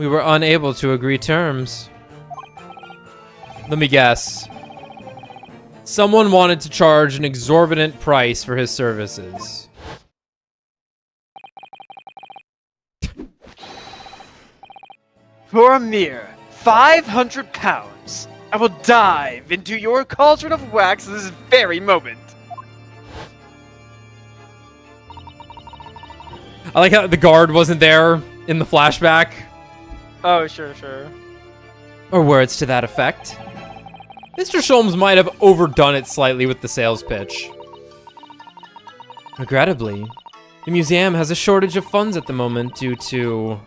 we were unable to agree terms. Let me guess. Someone wanted to charge an exorbitant price for his services. For a mere 500 pounds, I will dive into your cauldron of wax this very moment. I like how the guard wasn't there in the flashback. Oh, sure, sure. Or words to that effect. Mr. Sholmes might have overdone it slightly with the sales pitch. Regrettably, the museum has a shortage of funds at the moment due to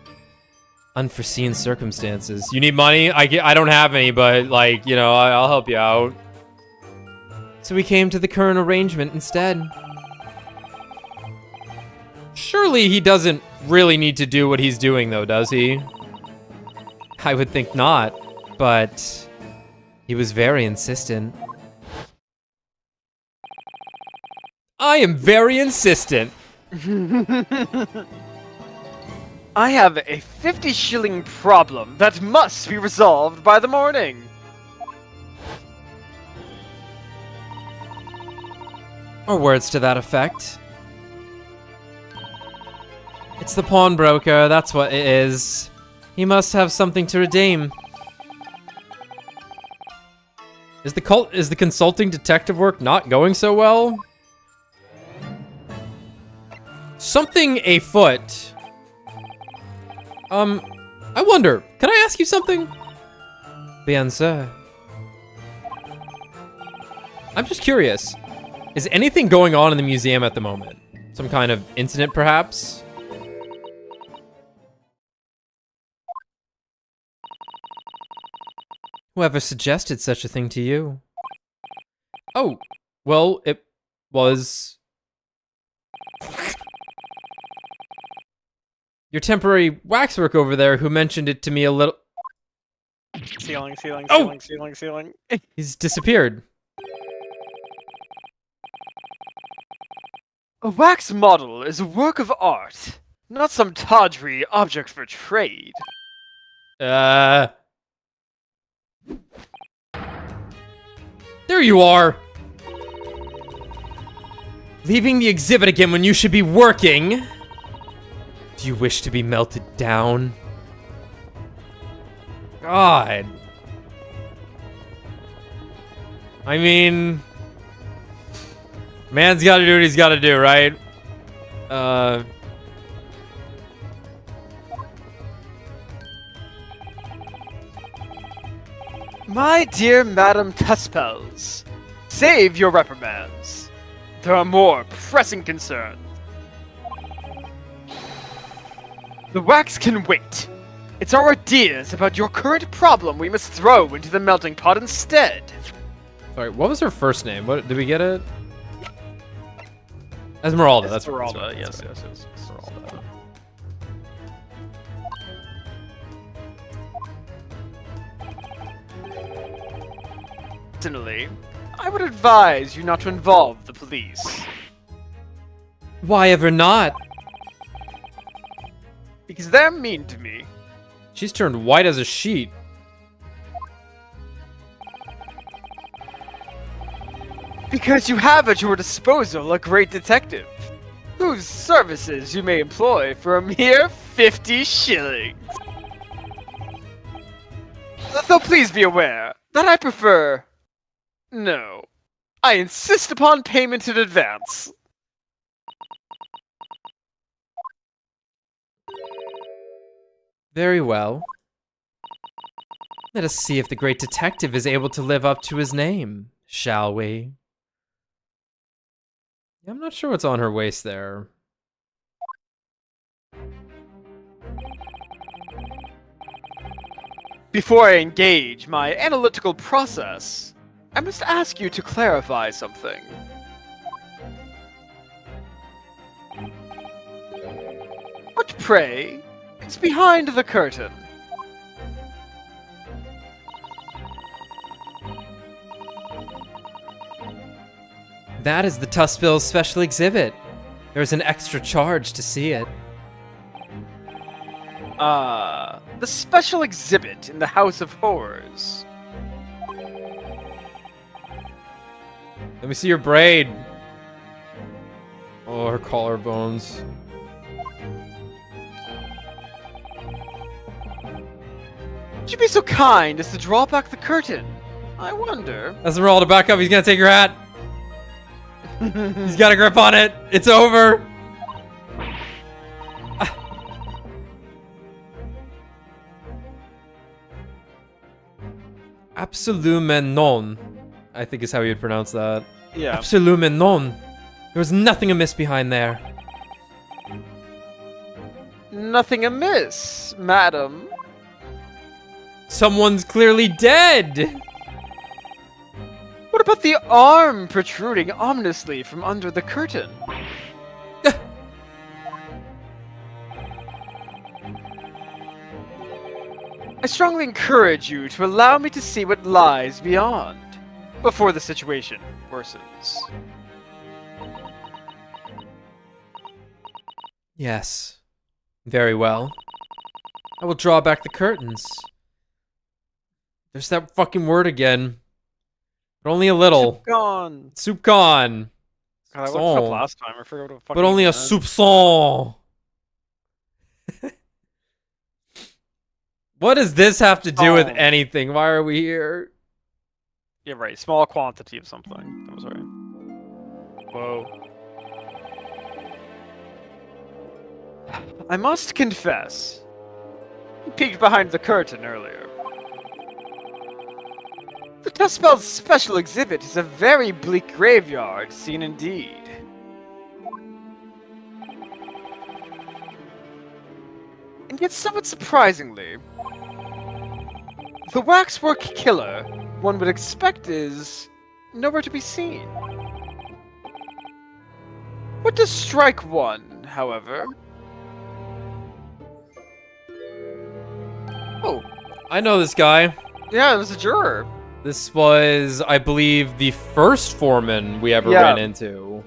unforeseen circumstances. You need money? I don't have any, but, like, you know, I'll help you out. So we came to the current arrangement instead. Surely he doesn't really need to do what he's doing, though, does he? I would think not, but he was very insistent. I am very insistent. I have a 50-shilling problem that must be resolved by the morning. Or words to that effect. It's the pawnbroker, that's what it is. He must have something to redeem. Is the consulting detective work not going so well? Something afoot. I wonder, can I ask you something? Bien sûr. I'm just curious. Is anything going on in the museum at the moment? Some kind of incident, perhaps? Whoever suggested such a thing to you? Oh, well, it was... your temporary waxwork over there who mentioned it to me a little... Ceiling, ceiling, Oh! ceiling, ceiling, ceiling. He's disappeared. A wax model is a work of art, not some tawdry object for trade. There you are! Leaving the exhibit again when you should be working? Do you wish to be melted down? God. I mean... man's gotta do what he's gotta do, right? My dear Madam Tuspels, save your reprimands. There are more pressing concerns. The wax can wait. It's our ideas about your current problem we must throw into the melting pot instead. Sorry, what was her first name? What did we get it? Esmeralda, that's Esmeralda, right. yes, yes, yes. Esmeralda. Personally, I would advise you not to involve the police. Why ever not? Because they're mean to me. She's turned white as a sheet. Because you have at your disposal a great detective, whose services you may employ for a mere 50 shillings. Though please be aware that I prefer... no. I insist upon payment in advance. Very well. Let us see if the great detective is able to live up to his name, shall we? I'm not sure what's on her waist there. Before I engage my analytical process, I must ask you to clarify something. What, pray, is behind the curtain? That is the Tuspill's special exhibit. There's an extra charge to see it. The special exhibit in the House of Horrors. Let me see your braid. Oh, her collarbones. Would you be so kind as to draw back the curtain? I wonder. Esmeralda, back up. He's gonna take your hat. He's got a grip on it. It's over. Absolument non, I think is how you'd pronounce that. Yeah. Absolument non. There was nothing amiss behind there. Nothing amiss, madam. Someone's clearly dead. What about the arm protruding ominously from under the curtain? I strongly encourage you to allow me to see what lies beyond, before the situation worsens. Yes. Very well. I will draw back the curtains. There's that fucking word again. But only a little. Gone. Soupçon. God, I looked it up last time. I forgot what the fuck. But only a soupçon. What does this have to do with anything? Why are we here? Yeah, right. Small quantity of something. That was right. Whoa. I must confess, I peeked behind the curtain earlier. The Tuspell's special exhibit is a very bleak graveyard scene indeed. And yet somewhat surprisingly, the waxwork killer one would expect is nowhere to be seen. What does strike one, however? Oh, I know this guy. yeah, it was a juror. This was, I believe, the first foreman we ever ran into.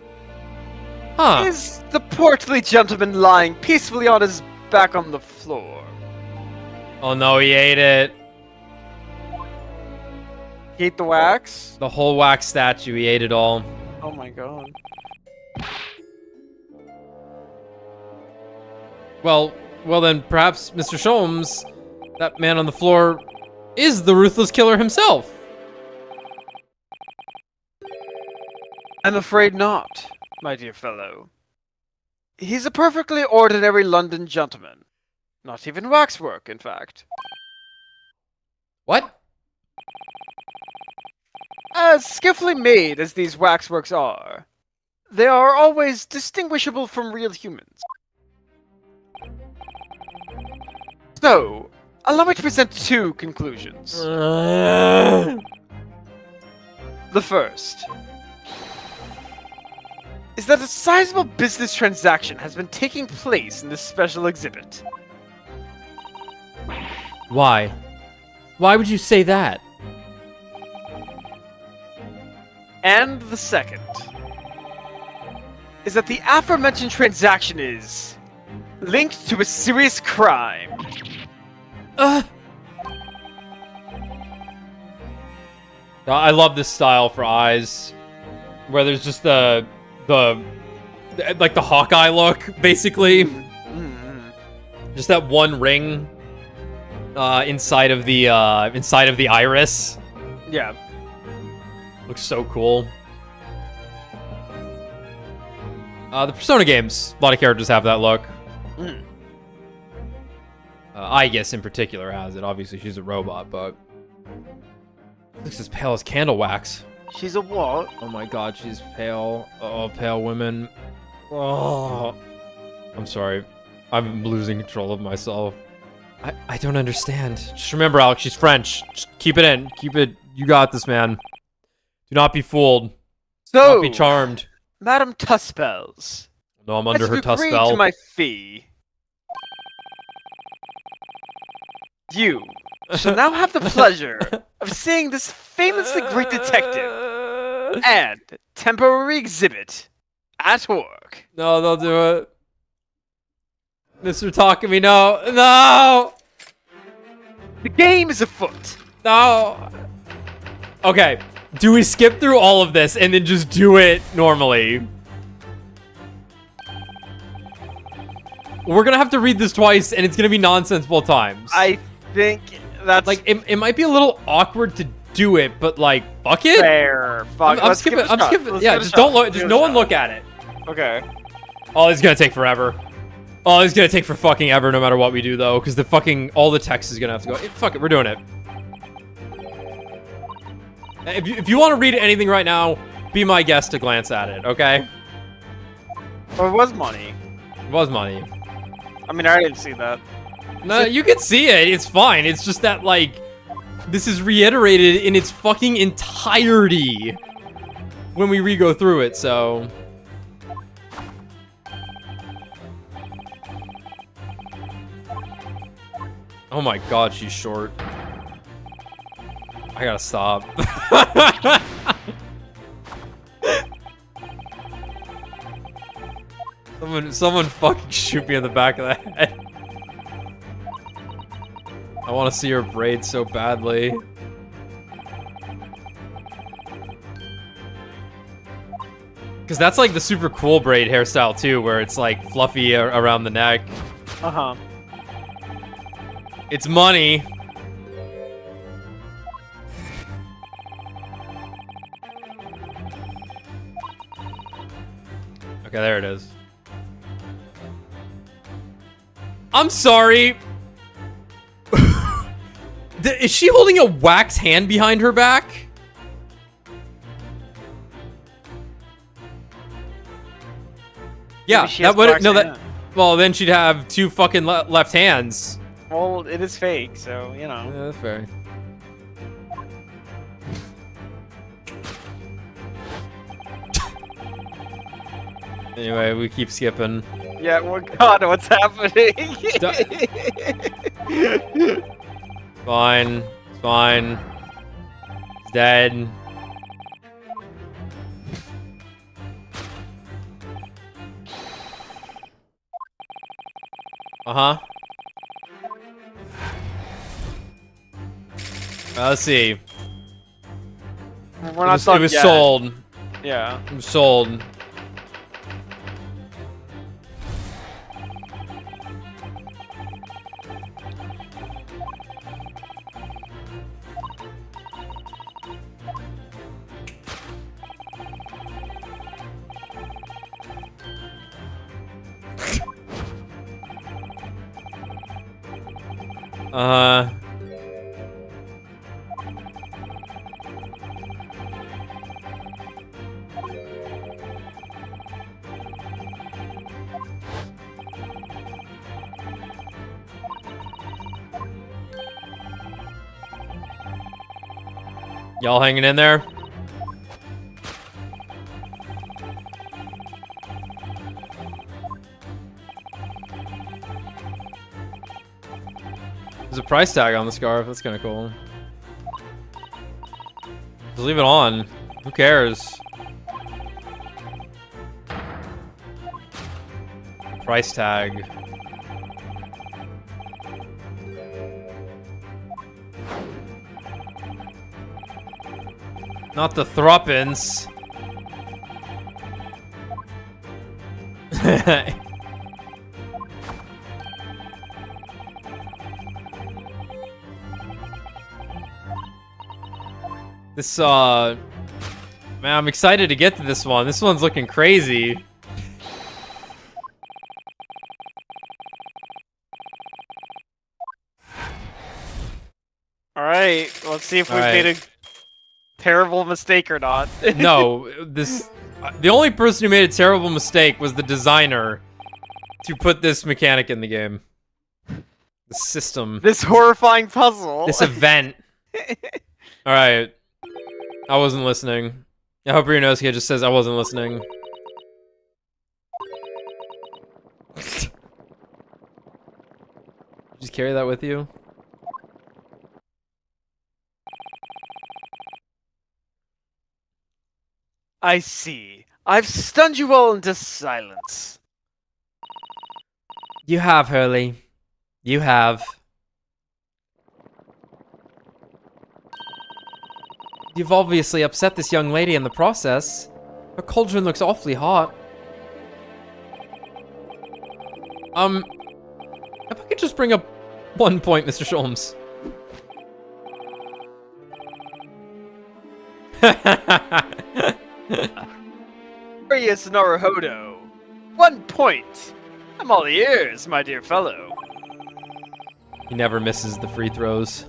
Huh. Is the portly gentleman lying peacefully on his back on the floor? Oh no, he ate it. He ate the wax? The whole wax statue, he ate it all. Oh my god. Well then, perhaps Mr. Sholmes, that man on the floor, is the ruthless killer himself. I'm afraid not, my dear fellow. He's a perfectly ordinary London gentleman. Not even waxwork, in fact. What? As skillfully made as these waxworks are, they are always distinguishable from real humans. So, allow me to present two conclusions. The first is that a sizable business transaction has been taking place in this special exhibit. Why? Why would you say that? And the second is that the aforementioned transaction is linked to a serious crime. I love this style for eyes, where there's just the like the Hawkeye look, basically. Just that one ring inside of the iris. Yeah. Looks so cool. The Persona games, a lot of characters have that look. I guess in particular has it. Obviously, she's a robot, but looks as pale as candle wax. She's a what? Oh my god, she's pale. Oh, pale women. Oh, I'm sorry. I'm losing control of myself. I don't understand. Just remember, Alex, she's French. Just keep it in. Keep it. You got this, man. Do not be fooled. Do So, not be charmed. Madam Tuspels. No, I'm under her Has tusk agreed spell. to my fee. You shall now have the pleasure of seeing this famously great detective and temporary exhibit at work. No, don't do it. Mr. Takumi, no. No! The game is afoot. No! Okay, do we skip through all of this and then just do it normally? We're gonna have to read this twice and it's gonna be nonsense both times. I think that's Like, it might be a little awkward to do it, but like, fuck it. fair. Fuck, I'm let's give skipping. it a I'm shot. skipping. Let's Yeah, give it a just shot. don't look. Let's Just give no it a one shot. look at it. Okay. Oh, this is gonna take forever. Oh, this is gonna take for fucking ever, no matter what we do, though, because the fucking all the text is gonna have to go. Fuck it, we're doing it. If you want to read anything right now, be my guest to glance at it, okay? Or it was money. It was money. I mean, I didn't see that. No, you can see it. It's fine. It's just that like this is reiterated in its fucking entirety when we re-go through it. So. Oh my god, she's short. I gotta stop. Someone fucking shoot me in the back of the head. I want to see her braid so badly. Because that's like the super cool braid hairstyle too, where it's like fluffy around the neck. Uh-huh. It's money. Okay, there it is. I'm sorry. Is she holding a wax hand behind her back? Yeah, she that has would wax no that. hand. Well, then she'd have two fucking left hands. Well, it is fake, so, you know. Yeah, that's fair. Anyway, we keep skipping. Yeah, well, God, what's happening? Fine. It's fine. He's dead. Uh-huh. Let's see. We're not It was yet. sold. Yeah. It was sold. Y'all hanging in there? There's a price tag on the scarf. That's kind of cool. Just leave it on. Who cares? Price tag. Not the thruppence. This, man, I'm excited to get to this one. This one's looking crazy. right, let's see if All we've right. made a terrible mistake or not. No, the only person who made a terrible mistake was the designer to put this mechanic in the game. The system. This horrifying puzzle. This event. Alright. I wasn't listening. I hope Ryunosuke just says I wasn't listening. Just carry that with you. I see. I've stunned you all into silence. You have, Hurley. You have. You've obviously upset this young lady in the process. Her cauldron looks awfully hot. If I could just bring up 1 point, Mr. Sholmes. Arius Naruhodo. 1 point. I'm all ears, my dear fellow. He never misses the free throws.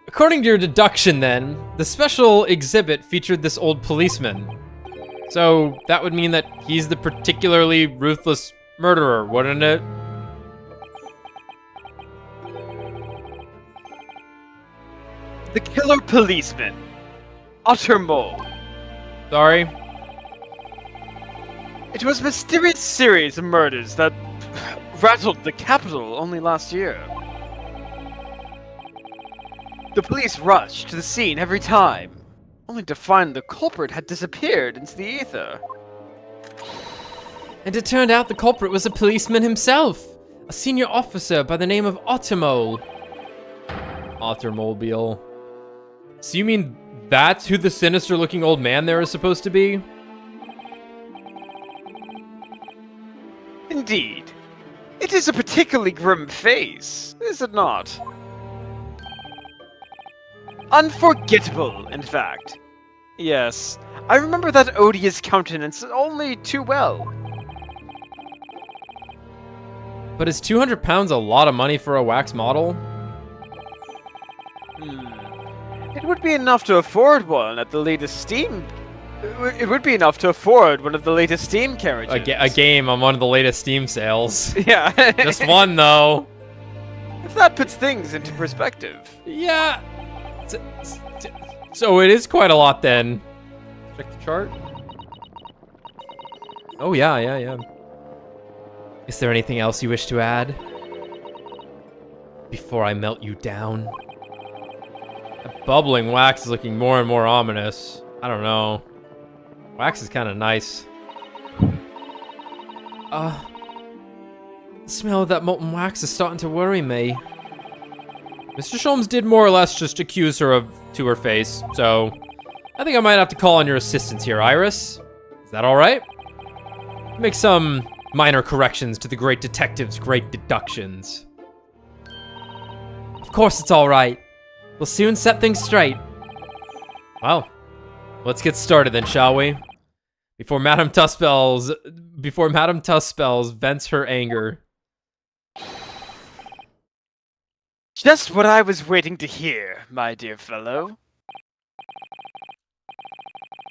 According to your deduction, then, the special exhibit featured this old policeman. So that would mean that he's the particularly ruthless murderer, wouldn't it? The killer policeman. Ottermole. Sorry. It was a mysterious series of murders that rattled the capital only last year. The police rushed to the scene every time, only to find the culprit had disappeared into the ether. And it turned out the culprit was a policeman himself, a senior officer by the name of Ottermole. Ottermobile. So you mean that's who the sinister-looking old man there is supposed to be? Indeed. It is a particularly grim face, is it not? Unforgettable, in fact. Yes, I remember that odious countenance only too well. But is 200 pounds a lot of money for a wax model? It would be enough to afford one at the latest Steam. It would be enough to afford one of the latest Steam carriages. A game on one of the latest Steam sales. Yeah. Just one, though. If that puts things into perspective. Yeah. So it is quite a lot, then. Check the chart. Oh, yeah. Is there anything else you wish to add? Before I melt you down? That bubbling wax is looking more and more ominous. I don't know. Wax is kind of nice. The smell of that molten wax is starting to worry me. Mr. Sholmes did more or less just accuse her to her face, so I think I might have to call on your assistance here, Iris. Is that all right? Make some minor corrections to the great detective's great deductions. Of course it's all right. We'll soon set things straight. Well, let's get started then, shall we? Before Madame Tuspels vents her anger. Just what I was waiting to hear, my dear fellow.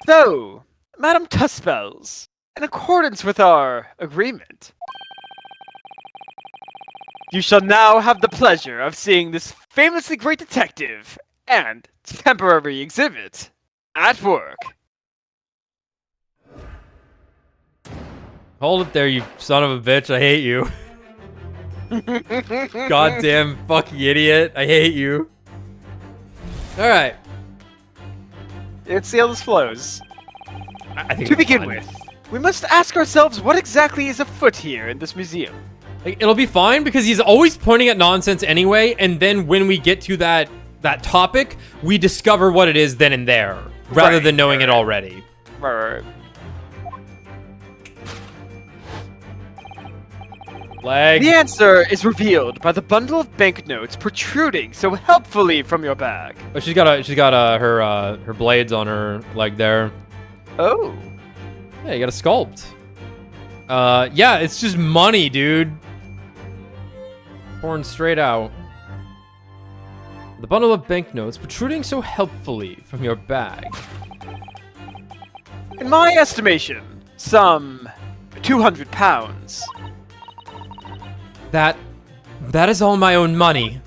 So, Madame Tuspels, in accordance with our agreement, you shall now have the pleasure of seeing this famously great detective and temporary exhibit at work. Hold it there, you son of a bitch. I hate you. Goddamn fucking idiot. I hate you. Alright. Let's see how this flows. I think To it's begin fine. with, we must ask ourselves what exactly is afoot here in this museum. Like, it'll be fine because he's always pointing at nonsense anyway, and then when we get to that topic, we discover what it is then and there, rather Right, than knowing right. it already. Right. Leg. The answer is revealed by the bundle of banknotes protruding so helpfully from your bag. Oh, she's got her blades on her leg there. Oh. Yeah, you got a sculpt. Yeah, it's just money, dude. Pouring straight out. The bundle of banknotes protruding so helpfully from your bag. In my estimation, some 200 pounds. That is all my own money.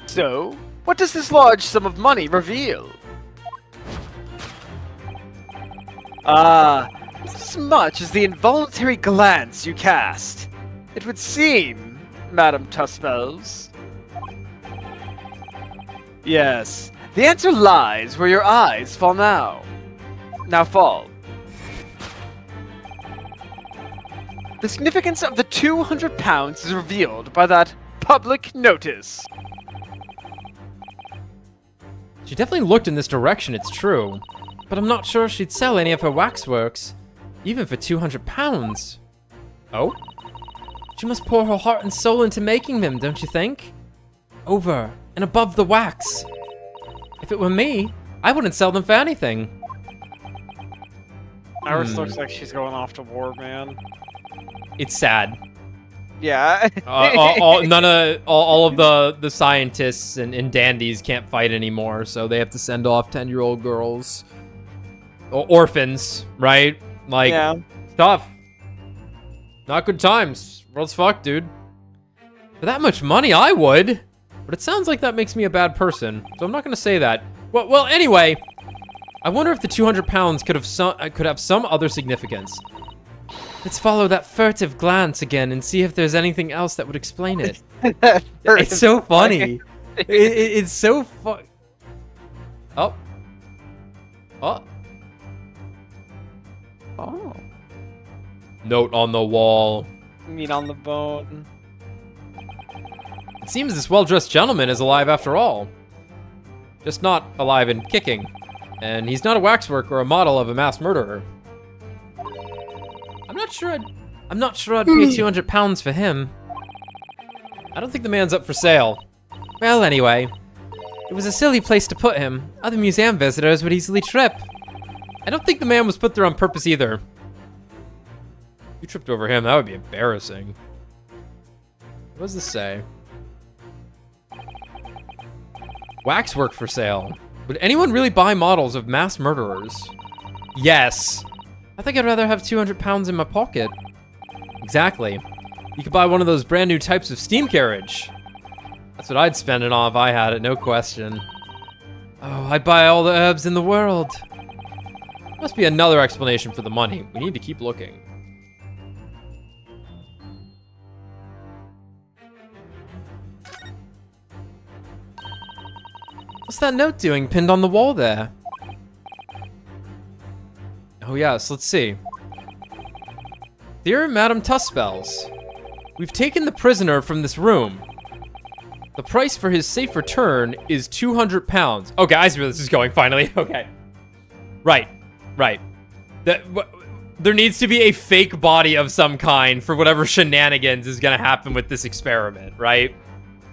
So, what does this large sum of money reveal? As much as the involuntary glance you cast. It would seem, Madam Tussfells. Yes, the answer lies where your eyes fall now. Now fall. The significance of the 200 pounds is revealed by that public notice. She definitely looked in this direction, it's true. But I'm not sure she'd sell any of her waxworks, even for 200 pounds. Oh? She must pour her heart and soul into making them, don't you think? Over and above the wax. If it were me, I wouldn't sell them for anything. Iris looks like she's going off to war, man. It's sad. Yeah. all of the scientists and dandies can't fight anymore, so they have to send off 10-year-old girls. Or orphans, right? Like, Yeah. tough. Not good times. World's fucked, dude. For that much money, I would. But it sounds like that makes me a bad person, so I'm not gonna say that. Well, anyway, I wonder if the 200 pounds could have some other significance. Let's follow that furtive glance again and see if there's anything else that would explain it. It's so funny. It's so fun. Oh. Oh. Oh. Note on the wall. Meat on the bone. It seems this well-dressed gentleman is alive after all. Just not alive and kicking. And he's not a waxwork or a model of a mass murderer. I'm not sure I'd pay 200 pounds for him. I don't think the man's up for sale. Well, anyway, it was a silly place to put him. Other museum visitors would easily trip. I don't think the man was put there on purpose either. If you tripped over him, that would be embarrassing. What does this say? Waxwork for sale. Would anyone really buy models of mass murderers? Yes. I think I'd rather have 200 pounds in my pocket. Exactly. You could buy one of those brand new types of steam carriage. That's what I'd spend it on if I had it, no question. Oh, I'd buy all the herbs in the world. Must be another explanation for the money. We need to keep looking. What's that note doing pinned on the wall there? Oh yes, let's see. Dear Madam Tussfells, we've taken the prisoner from this room. The price for his safe return is 200 pounds. Okay, I see where this is going finally. Okay. Right. There needs to be a fake body of some kind for whatever shenanigans is gonna happen with this experiment, right?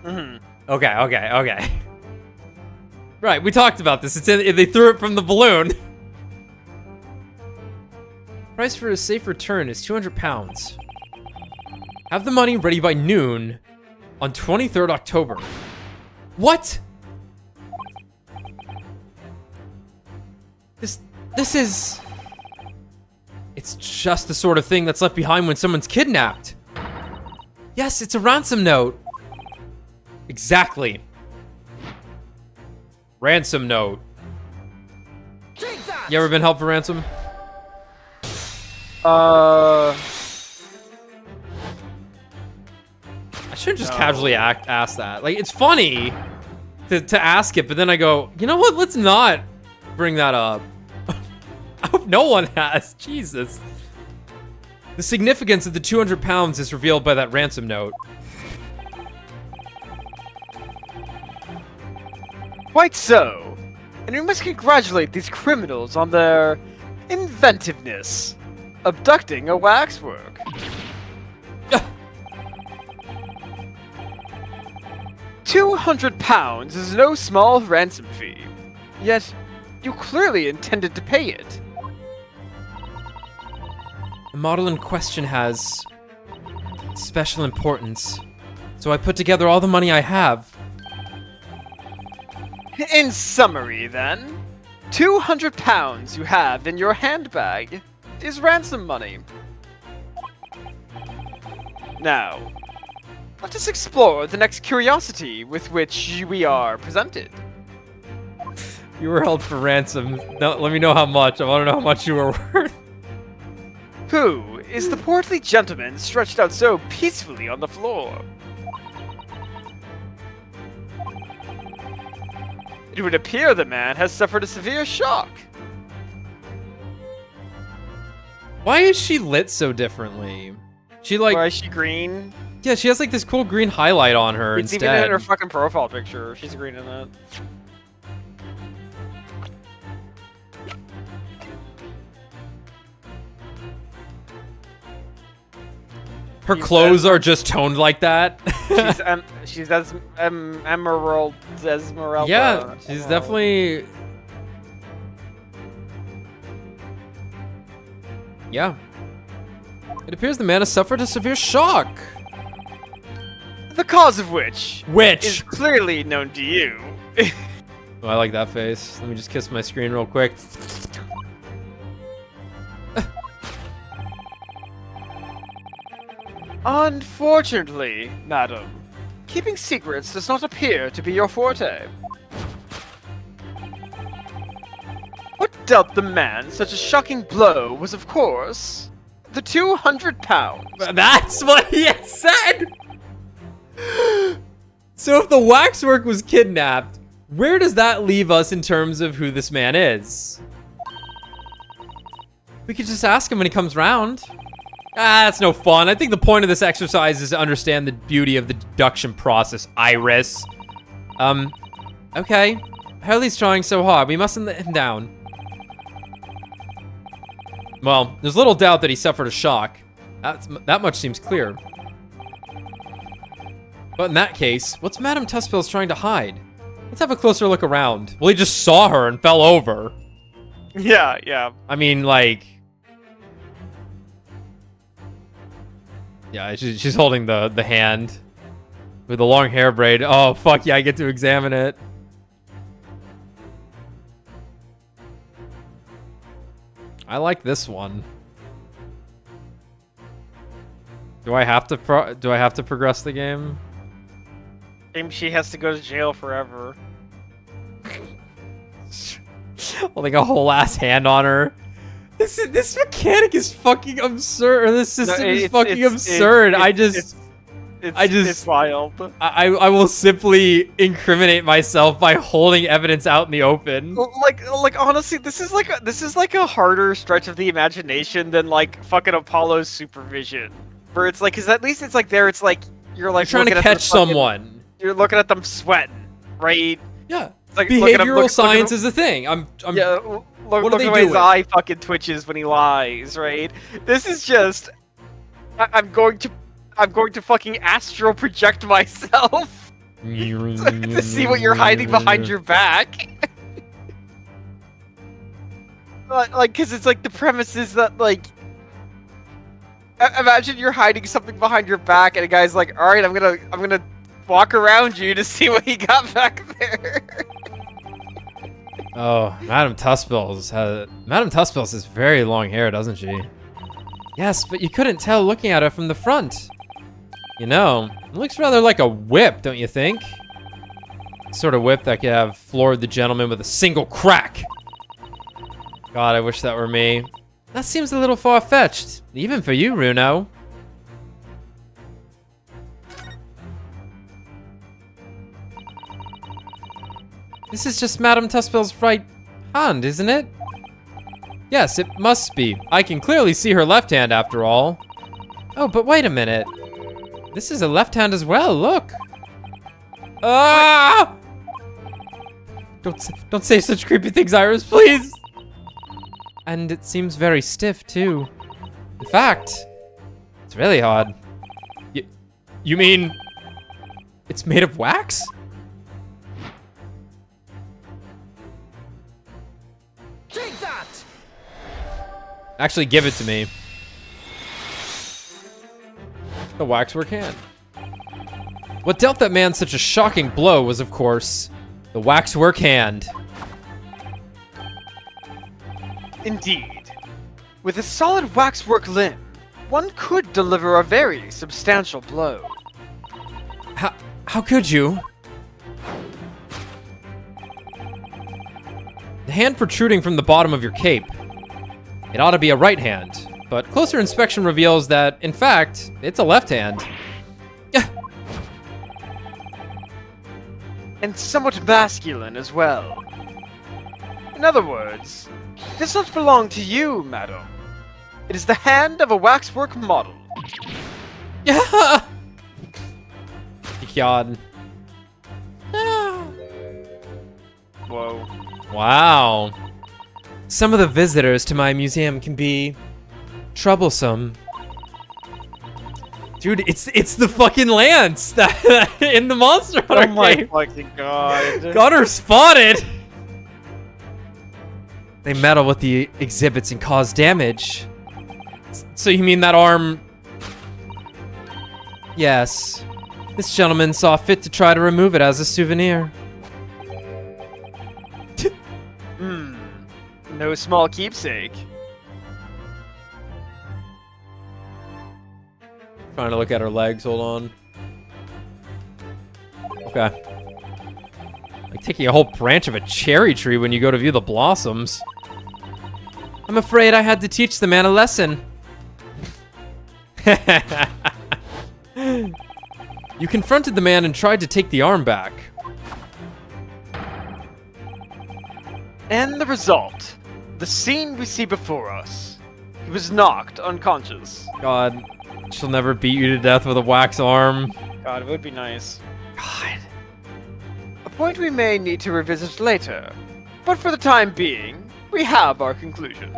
Mm-hmm. Okay. Right, we talked about this. They threw it from the balloon. Price for a safe return is 200 pounds. Have the money ready by noon on 23rd October. What? This is... It's just the sort of thing that's left behind when someone's kidnapped. Yes, it's a ransom note. Exactly. Ransom note. You ever been held for ransom? I shouldn't just casually ask that. Like, it's funny to ask it, but then I go, you know what? Let's not bring that up. I hope no one has. Jesus. The significance of the 200 pounds is revealed by that ransom note. Quite so. And we must congratulate these criminals on their inventiveness. Abducting a waxwork. 200 pounds is no small ransom fee. Yet, you clearly intended to pay it. The model in question has special importance. So I put together all the money I have. In summary, then, 200 pounds you have in your handbag is ransom money. Now, let us explore the next curiosity with which we are presented. You were held for ransom. No, let me know how much. I want to know how much you were worth. Who is the portly gentleman stretched out so peacefully on the floor? It would appear the man has suffered a severe shock. Why is she lit so differently? She like, Why is she green? yeah, she has like this cool green highlight on her It's instead. even in her fucking profile picture. She's green in that. Her clothes are just toned like that. She's Esmeralda. Yeah, she's definitely. Yeah. It appears the man has suffered a severe shock. The cause of which Which? is clearly known to you. Oh, I like that face. Let me just kiss my screen real quick. Unfortunately, madam, keeping secrets does not appear to be your forte. What dealt the man such a shocking blow was, of course, the 200 pounds. That's what he had said! So if the waxwork was kidnapped, where does that leave us in terms of who this man is? We could just ask him when he comes round. Ah, that's no fun. I think the point of this exercise is to understand the beauty of the deduction process, Iris. Okay. Hurley's trying so hard. We mustn't let him down. Well, there's little doubt that he suffered a shock. That much seems clear. But in that case, what's Madame Tussville's trying to hide? Let's have a closer look around. Well, he just saw her and fell over. Yeah, yeah. I mean, like... Yeah, she's holding the hand with the long hair braid. Oh, fuck yeah, I get to examine it. I like this one. Do I have to progress the game? She has to go to jail forever. Holding a whole ass hand on her. This mechanic is fucking absurd. Or this system is fucking absurd. It's wild. I will simply incriminate myself by holding evidence out in the open. Like honestly, this is like a harder stretch of the imagination than like fucking Apollo's supervision, where it's like, cause at least it's like there, it's like you're trying to catch someone. You're looking at them sweating, right? Yeah. It's like Behavioral science is a thing. Yeah. Look at the way his eye fucking twitches when he lies, right? This is just, I'm going to fucking astral project myself to see what you're hiding behind your back. Like, cause it's like the premise is that like, imagine you're hiding something behind your back, and a guy's like, "All right, I'm gonna walk around you to see what he got back there." Oh, Madame Tussville's has very long hair, doesn't she? Yes, but you couldn't tell looking at her from the front. You know, it looks rather like a whip, don't you think? Sort of whip that could have floored the gentleman with a single crack. God, I wish that were me. That seems a little far-fetched, even for you, Runo. This is just Madame Tussville's right hand, isn't it? Yes, it must be. I can clearly see her left hand after all. Oh, but wait a minute. This is a left hand as well, look. Ah! Don't say such creepy things, Iris, please. And it seems very stiff, too. In fact, it's really hard. You mean it's made of wax? Take that! Actually, give it to me. The waxwork hand. What dealt that man such a shocking blow was, of course, the waxwork hand. Indeed. With a solid waxwork limb, one could deliver a very substantial blow. How could you? The hand protruding from the bottom of your cape. It ought to be a right hand, but closer inspection reveals that, in fact, it's a left hand. And somewhat masculine as well. In other words, it does not belong to you, madam. It is the hand of a waxwork model. Yeah. God. Whoa. Wow. Some of the visitors to my museum can be troublesome. Dude, it's the fucking Lance that in the Monster Hunter Oh my game. fucking god. Gunner spotted. They meddle with the exhibits and cause damage. So you mean that arm? Yes. This gentleman saw fit to try to remove it as a souvenir. No small keepsake. Trying to look at her legs, hold on. Okay. Like taking a whole branch of a cherry tree when you go to view the blossoms. I'm afraid I had to teach the man a lesson. You confronted the man and tried to take the arm back. And the result, the scene we see before us. He was knocked unconscious. God, she'll never beat you to death with a wax arm. God, it would be nice. God. A point we may need to revisit later, but for the time being, we have our conclusion.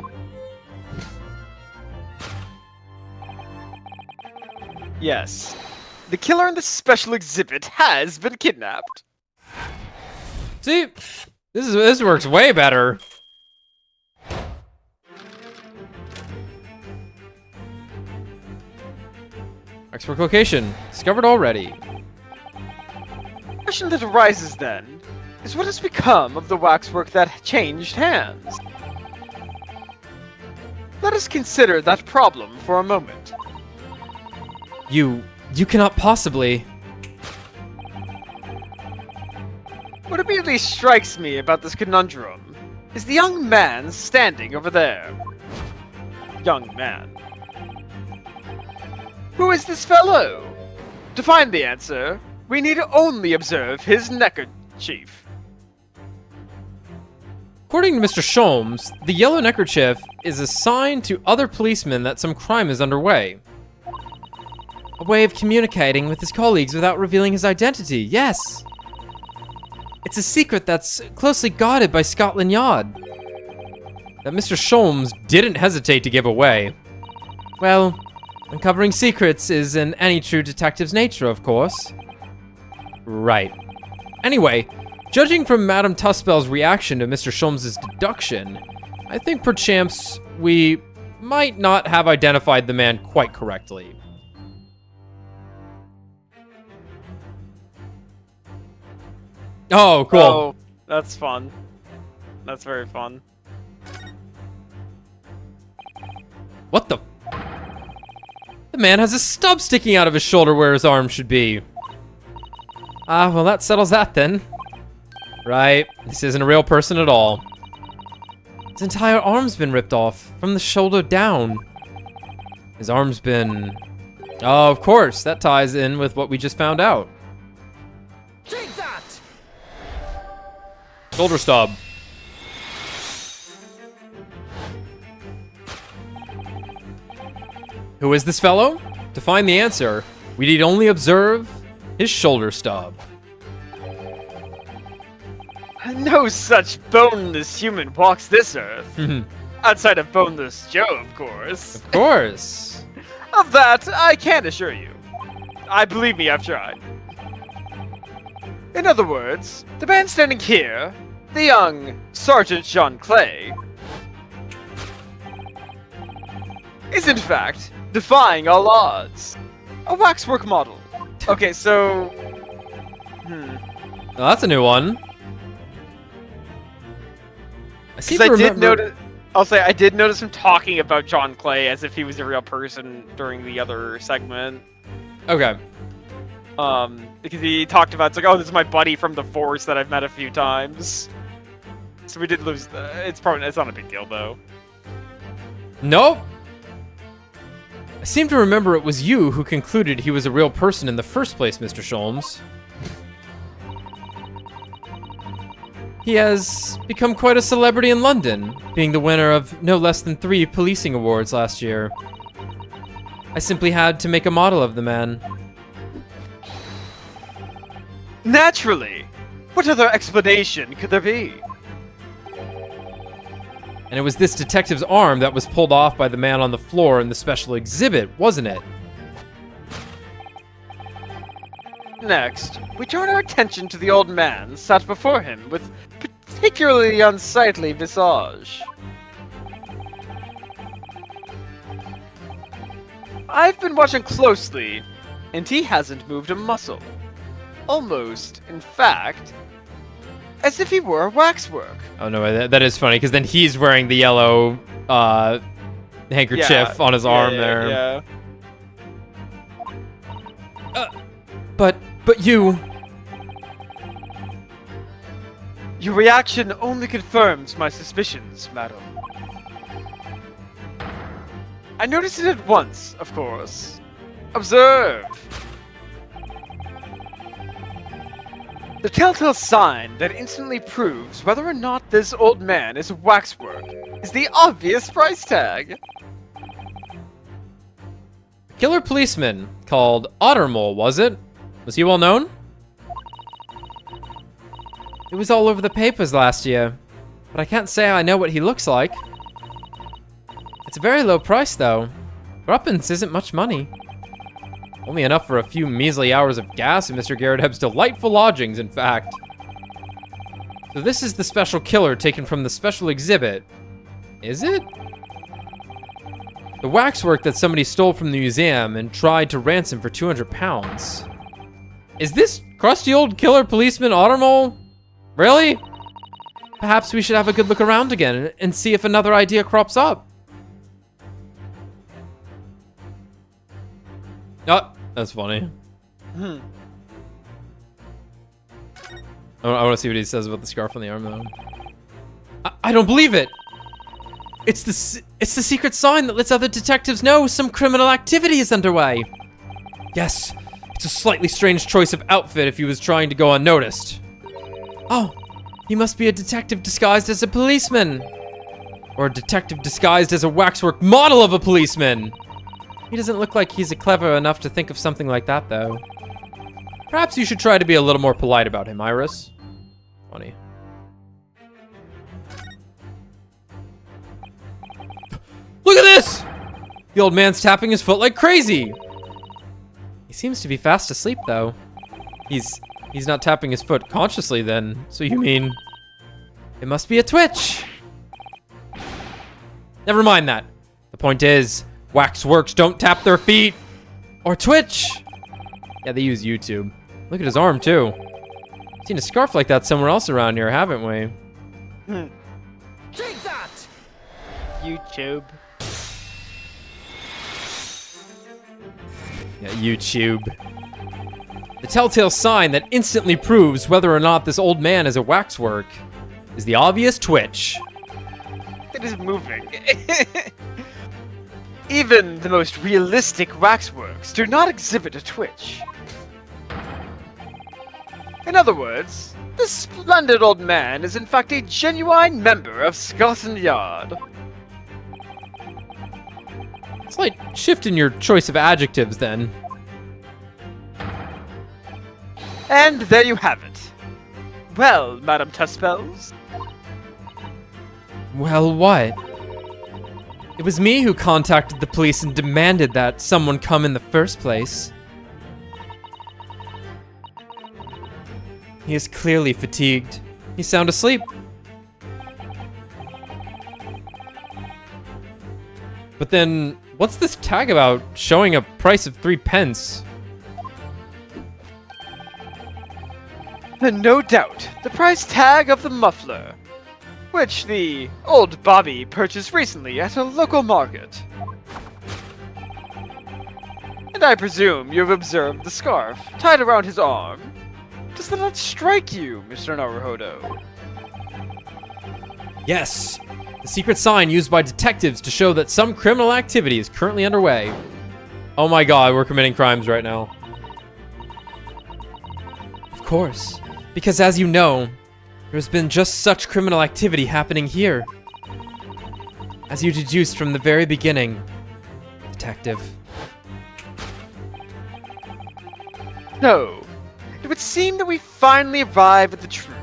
Yes, the killer in the special exhibit has been kidnapped. See, this works way better. Waxwork location discovered already. The question that arises then is what has become of the waxwork that changed hands? Let us consider that problem for a moment. You cannot possibly. What immediately strikes me about this conundrum is the young man standing over there. Young man. Who is this fellow? To find the answer, we need only observe his neckerchief. According to Mr. Sholmes, the yellow neckerchief is a sign to other policemen that some crime is underway. A way of communicating with his colleagues without revealing his identity, yes. It's a secret that's closely guarded by Scotland Yard. That Mr. Sholmes didn't hesitate to give away. Well, uncovering secrets is in any true detective's nature, of course. Right. Anyway, judging from Madame Tuspel's reaction to Mr. Sholmes' deduction, I think perchance we might not have identified the man quite correctly. Oh, cool. Oh, that's fun. That's very fun. What the? The man has a stub sticking out of his shoulder where his arm should be. Ah, well that settles that then. Right, this isn't a real person at all. His entire arm's been ripped off, from the shoulder down. His arm's been... Oh, of course, that ties in with what we just found out. Take that! Shoulder stub. Who is this fellow? To find the answer, we need only observe his shoulder stub. No such boneless human walks this earth. Outside of boneless Joe, of course. Of course. Of that, I can assure you. Believe me, I've tried. In other words, the man standing here, the young Sergeant Jean Clay, is in fact defying all odds. A waxwork model. Okay, so... Oh, that's a new one. I seem Because to I did remember... notice... I'll say, I did notice him talking about John Clay as if he was a real person during the other segment. Okay. Because he talked about, it's like, oh, this is my buddy from the Force that I've met a few times. So we did lose it's not a big deal, though. Nope. I seem to remember it was you who concluded he was a real person in the first place, Mr. Sholmes. He has become quite a celebrity in London, being the winner of no less than 3 policing awards last year. I simply had to make a model of the man. Naturally! What other explanation could there be? And it was this detective's arm that was pulled off by the man on the floor in the special exhibit, wasn't it? Next, we turn our attention to the old man sat before him with particularly unsightly visage. I've been watching closely, and he hasn't moved a muscle. Almost, in fact, as if he wore waxwork. Oh no, that is funny, because then he's wearing the yellow handkerchief on his arm there. Yeah. But you... Your reaction only confirms my suspicions, madam. I noticed it at once, of course. Observe! The telltale sign that instantly proves whether or not this old man is waxwork is the obvious price tag. Killer policeman called Ottermole, was it? Was he well known? It was all over the papers last year, but I can't say I know what he looks like. It's a very low price, though. Threepence isn't much money. Only enough for a few measly hours of gas in Mr. Garrett Hebb's delightful lodgings, in fact. So this is the special killer taken from the special exhibit. Is it? The waxwork that somebody stole from the museum and tried to ransom for 200 pounds. Is this crusty old killer policeman Ottermole? Really? Perhaps we should have a good look around again and see if another idea crops up. Oh, that's funny. I want to see what he says about the scarf on the arm, though. I don't believe it. It's the secret sign that lets other detectives know some criminal activity is underway. Yes, it's a slightly strange choice of outfit if he was trying to go unnoticed. Oh, he must be a detective disguised as a policeman. Or a detective disguised as a waxwork model of a policeman. He doesn't look like he's clever enough to think of something like that, though. Perhaps you should try to be a little more polite about him, Iris. Funny. Look at this! The old man's tapping his foot like crazy. He seems to be fast asleep, though. He's not tapping his foot consciously, then. So you mean... It must be a twitch. Never mind that. The point is... Waxworks don't tap their feet or twitch. Yeah, they use YouTube. Look at his arm, too. Seen a scarf like that somewhere else around here, haven't we? Take that! YouTube. Yeah, YouTube. The telltale sign that instantly proves whether or not this old man is a waxwork is the obvious twitch. It is moving. Even the most realistic waxworks do not exhibit a twitch. In other words, this splendid old man is in fact a genuine member of Scotland Yard. Slight shift in your choice of adjectives, then. And there you have it. Well, Madam Tuspels. Well, what? It was me who contacted the police and demanded that someone come in the first place. He is clearly fatigued. He's sound asleep. But then, What's this tag about showing a price of 3 pence? And no doubt, the price tag of the muffler, which the old Bobby purchased recently at a local market. And I presume you've observed the scarf tied around his arm. Does that not strike you, Mr. Naruhodo? Yes! The secret sign used by detectives to show that some criminal activity is currently underway. Oh my god, we're committing crimes right now. Of course. Because as you know, there's been just such criminal activity happening here. As you deduced from the very beginning, Detective. No. It would seem that we finally arrive at the truth.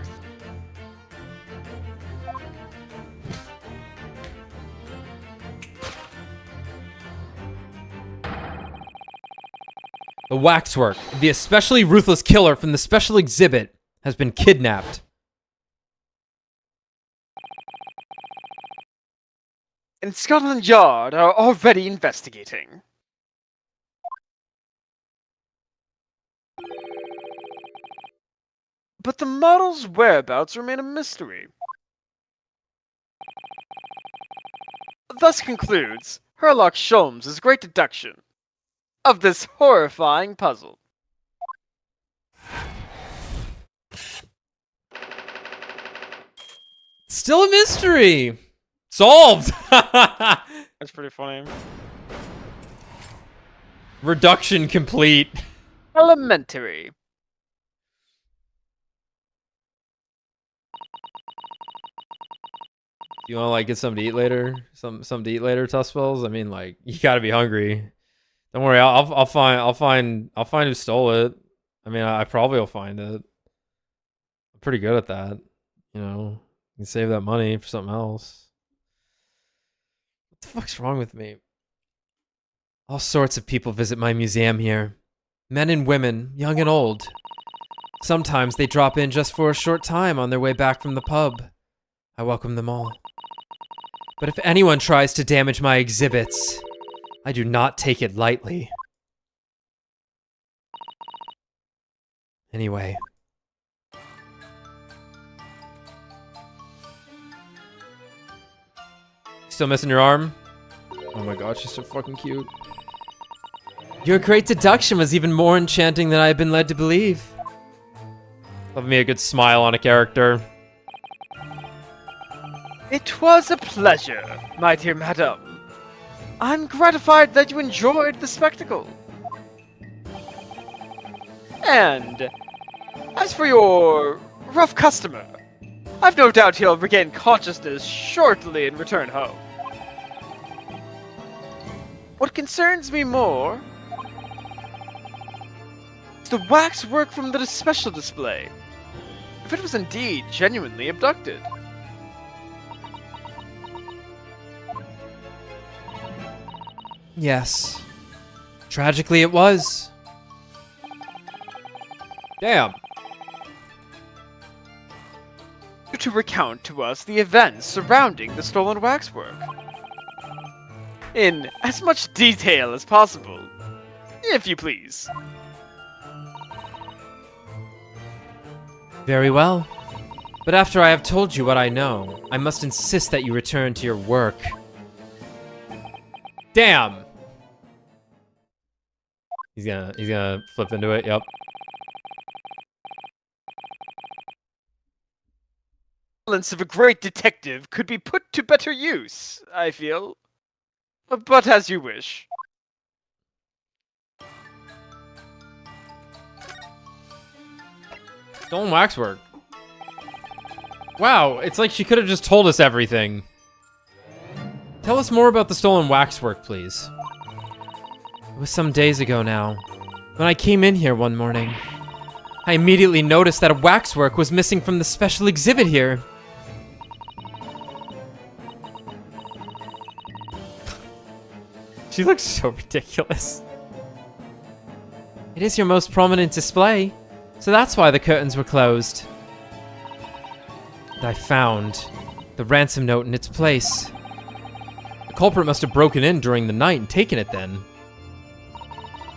The waxwork, the especially ruthless killer from the special exhibit, has been kidnapped. And Scotland Yard are already investigating. But the model's whereabouts remain a mystery. Thus concludes Herlock Sholmes' great deduction of this horrifying puzzle. Still a mystery! Solved! That's pretty funny. Reduction complete. Elementary. You wanna like get something to eat later? Something to eat later, Tuspels? I mean, like, you gotta be hungry. Don't worry, I'll find who stole it. I mean, I probably will find it. I'm pretty good at that. You know, you can save that money for something else. What the fuck's wrong with me? All sorts of people visit my museum here. Men and women, young and old. Sometimes they drop in just for a short time on their way back from the pub. I welcome them all. But if anyone tries to damage my exhibits, I do not take it lightly. Anyway. Still missing your arm? Oh my god, she's so fucking cute. Your great deduction was even more enchanting than I had been led to believe. Love me a good smile on a character. It was a pleasure, my dear madam. I'm gratified that you enjoyed the spectacle. And as for your rough customer, I've no doubt he'll regain consciousness shortly and return home. What concerns me more is the waxwork from the special display, if it was indeed genuinely abducted. Yes. Tragically, it was. Damn. To recount to us the events surrounding the stolen waxwork. In as much detail as possible, if you please. Very well. But after I have told you what I know, I must insist that you return to your work. Damn! He's gonna flip into it, yep. Talents of a great detective could be put to better use, I feel. But as you wish. Stolen waxwork. Wow, it's like she could have just told us everything. Tell us more about the stolen waxwork, please. It was some days ago now, when I came in here one morning. I immediately noticed that a waxwork was missing from the special exhibit here. She looks so ridiculous. It is your most prominent display, so that's why the curtains were closed. And I found the ransom note in its place. The culprit must have broken in during the night and taken it then.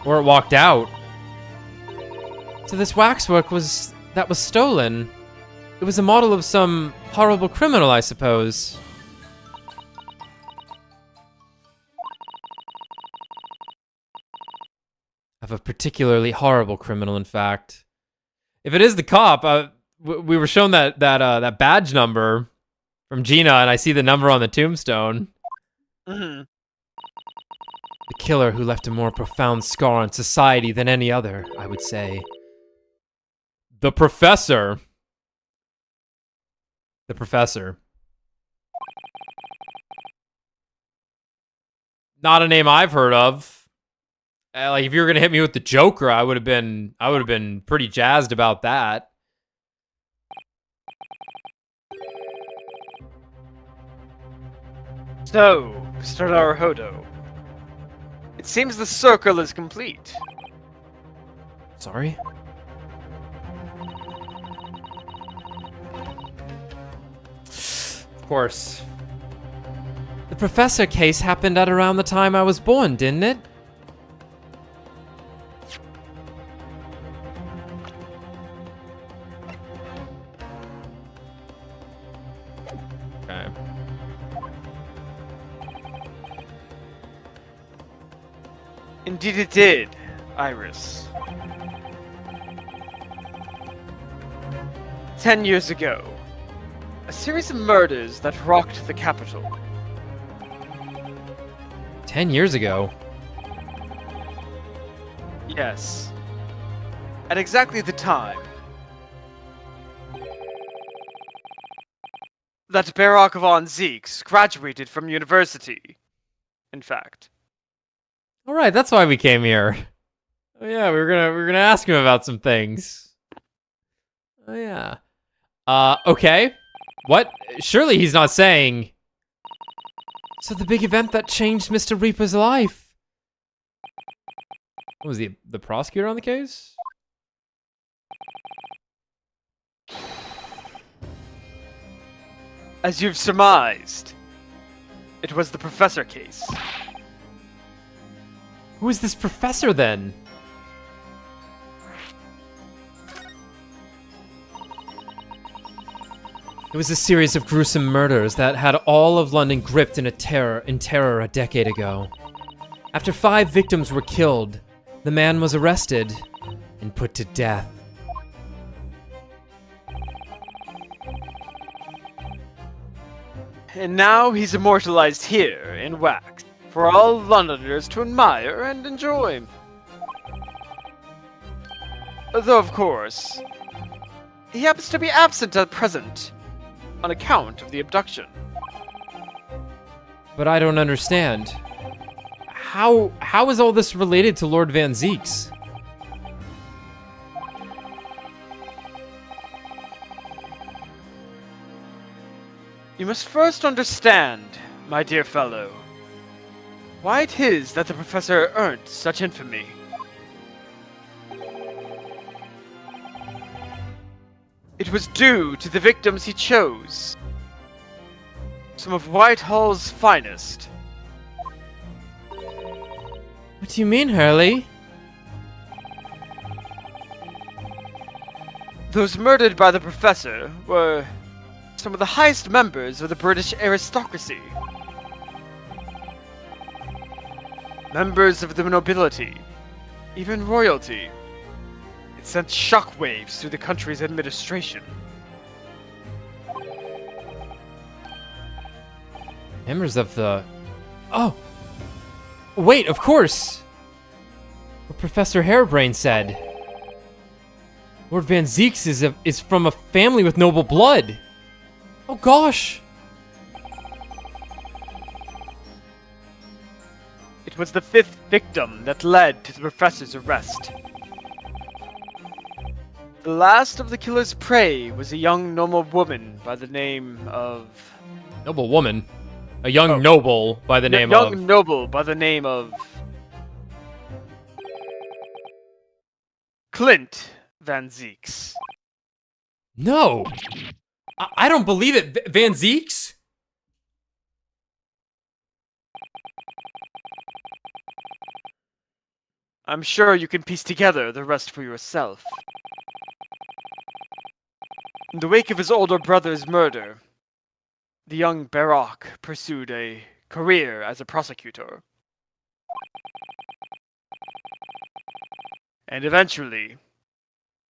Or it walked out. So this waxwork was stolen. It was a model of some horrible criminal, I suppose. Of a particularly horrible criminal, in fact. If it is the cop, we were shown that badge number from Gina, and I see the number on the tombstone. Mm-hmm. The killer who left a more profound scar on society than any other, I would say. The Professor. The Professor. Not a name I've heard of. Like, if you were gonna hit me with the Joker, I would have been pretty jazzed about that. So, Mr. Naruhodo, it seems the circle is complete. Sorry? Of course. The Professor case happened at around the time I was born, didn't it? Okay. Indeed it did, Iris. 10 years ago, a series of murders that rocked the capital. 10 years ago. Yes. At exactly the time that Barack von Zeeks graduated from university. In fact. All right, that's why we came here. Oh yeah, we were gonna ask him about some things. Oh yeah. Okay. What? Surely he's not saying. So the big event that changed Mr. Reaper's life. What was he, the prosecutor on the case? As you've surmised, it was the Professor case. Who is this professor then? It was a series of gruesome murders that had all of London gripped in terror a decade ago. After 5 victims were killed, the man was arrested and put to death. And now he's immortalized here in wax for all Londoners to admire and enjoy. Though, of course, he happens to be absent at present on account of the abduction. But I don't understand. How is all this related to Lord Van Zeeks? You must first understand, my dear fellow, why it is that the Professor earned such infamy. It was due to the victims he chose. Some of Whitehall's finest. What do you mean, Hurley? Those murdered by the Professor were some of the highest members of the British aristocracy. Members of the nobility, even royalty. It sent shockwaves through the country's administration. Members of the... Oh! Wait, of course! What Professor Harebrain said. Lord Van Zeeks is from a family with noble blood. Oh gosh! It was the 5th victim that led to the Professor's arrest. The last of the killer's prey was a young noble woman by the name of... Noble woman? A young noble by the name of... Young noble by the name of... Clint Van Zeeks. No! I don't believe it! Van Zeeks? I'm sure you can piece together the rest for yourself. In the wake of his older brother's murder, the young Barak pursued a career as a prosecutor. And eventually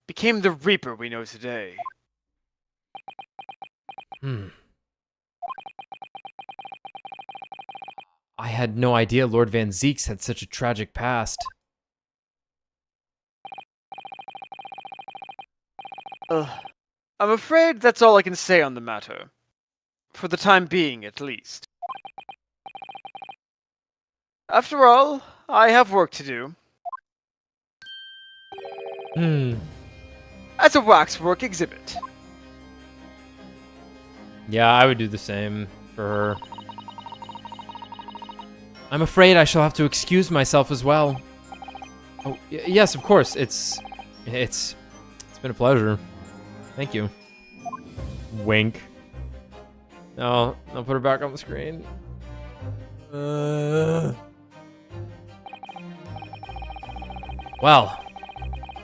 became the Reaper we know today. I had no idea Lord Van Zeeks had such a tragic past. I'm afraid that's all I can say on the matter. For the time being, at least. After all, I have work to do. As a waxwork exhibit. Yeah, I would do the same for her. I'm afraid I shall have to excuse myself as well. Oh, yes, of course. It's been a pleasure. Thank you. Wink. No, I'll put her back on the screen. Well,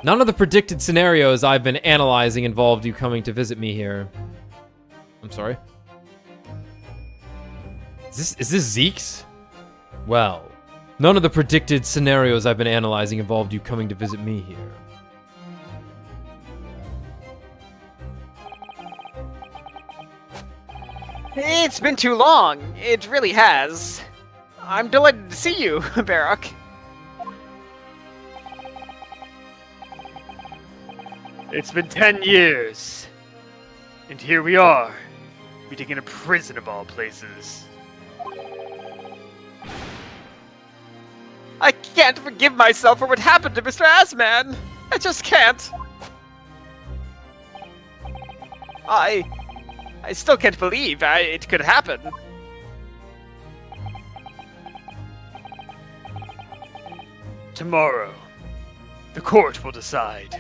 none of the predicted scenarios I've been analyzing involved you coming to visit me here. I'm sorry. Is this Zeke's? Well, none of the predicted scenarios I've been analyzing involved you coming to visit me here. It's been too long. It really has. I'm delighted to see you, Barak. It's been 10 years. And here we are, meeting in a prison of all places. I can't forgive myself for what happened to Mr. Assman. I just can't. I still can't believe it could happen. Tomorrow, the court will decide.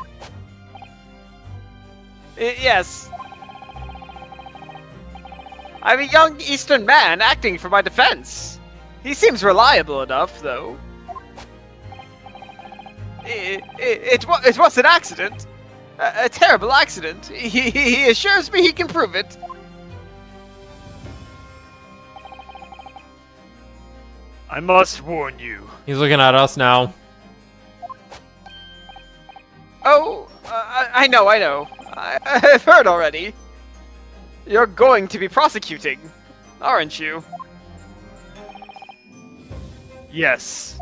Yes. I'm a young Eastern man acting for my defense. He seems reliable enough, though. It was an accident. A terrible accident. He assures me he can prove it. I must warn you. He's looking at us now. Oh, I know. I've heard already. You're going to be prosecuting, aren't you? Yes.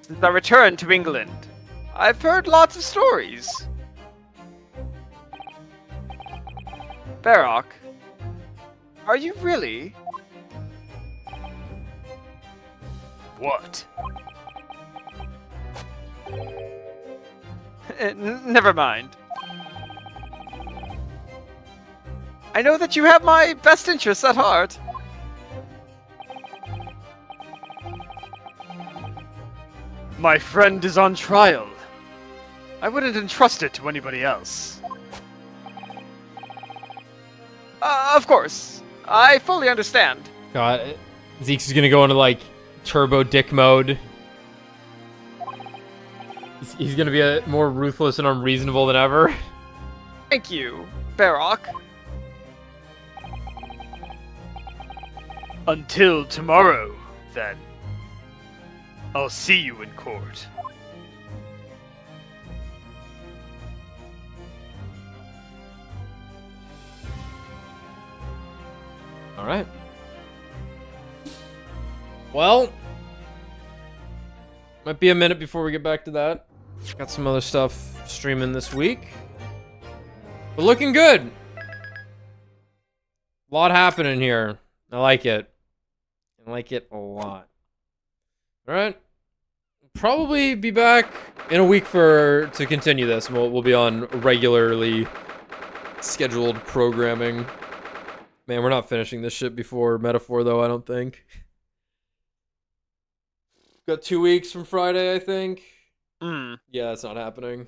Since I returned to England, I've heard lots of stories. Barak, are you really? What? Never mind. I know that you have my best interests at heart. My friend is on trial. I wouldn't entrust it to anybody else. Of course. I fully understand. God, Zeke's is gonna go into like turbo dick mode. He's gonna be more ruthless and unreasonable than ever. Thank you, Barak. Until tomorrow, then. I'll see you in court. All right. Well, might be a minute before we get back to that. Got some other stuff streaming this week. But looking good. A lot happening here. I like it. I like it a lot. All right. Probably be back in a week to continue this. We'll be on regularly scheduled programming. Man, we're not finishing this shit before Metaphor, though, I don't think. Got 2 weeks from Friday, I think. Yeah, that's not happening.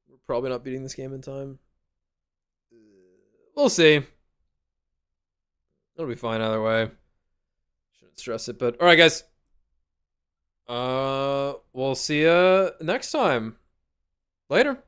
We're probably not beating this game in time. We'll see. It'll be fine either way. Shouldn't stress it, but all right, guys. We'll see you next time. Later.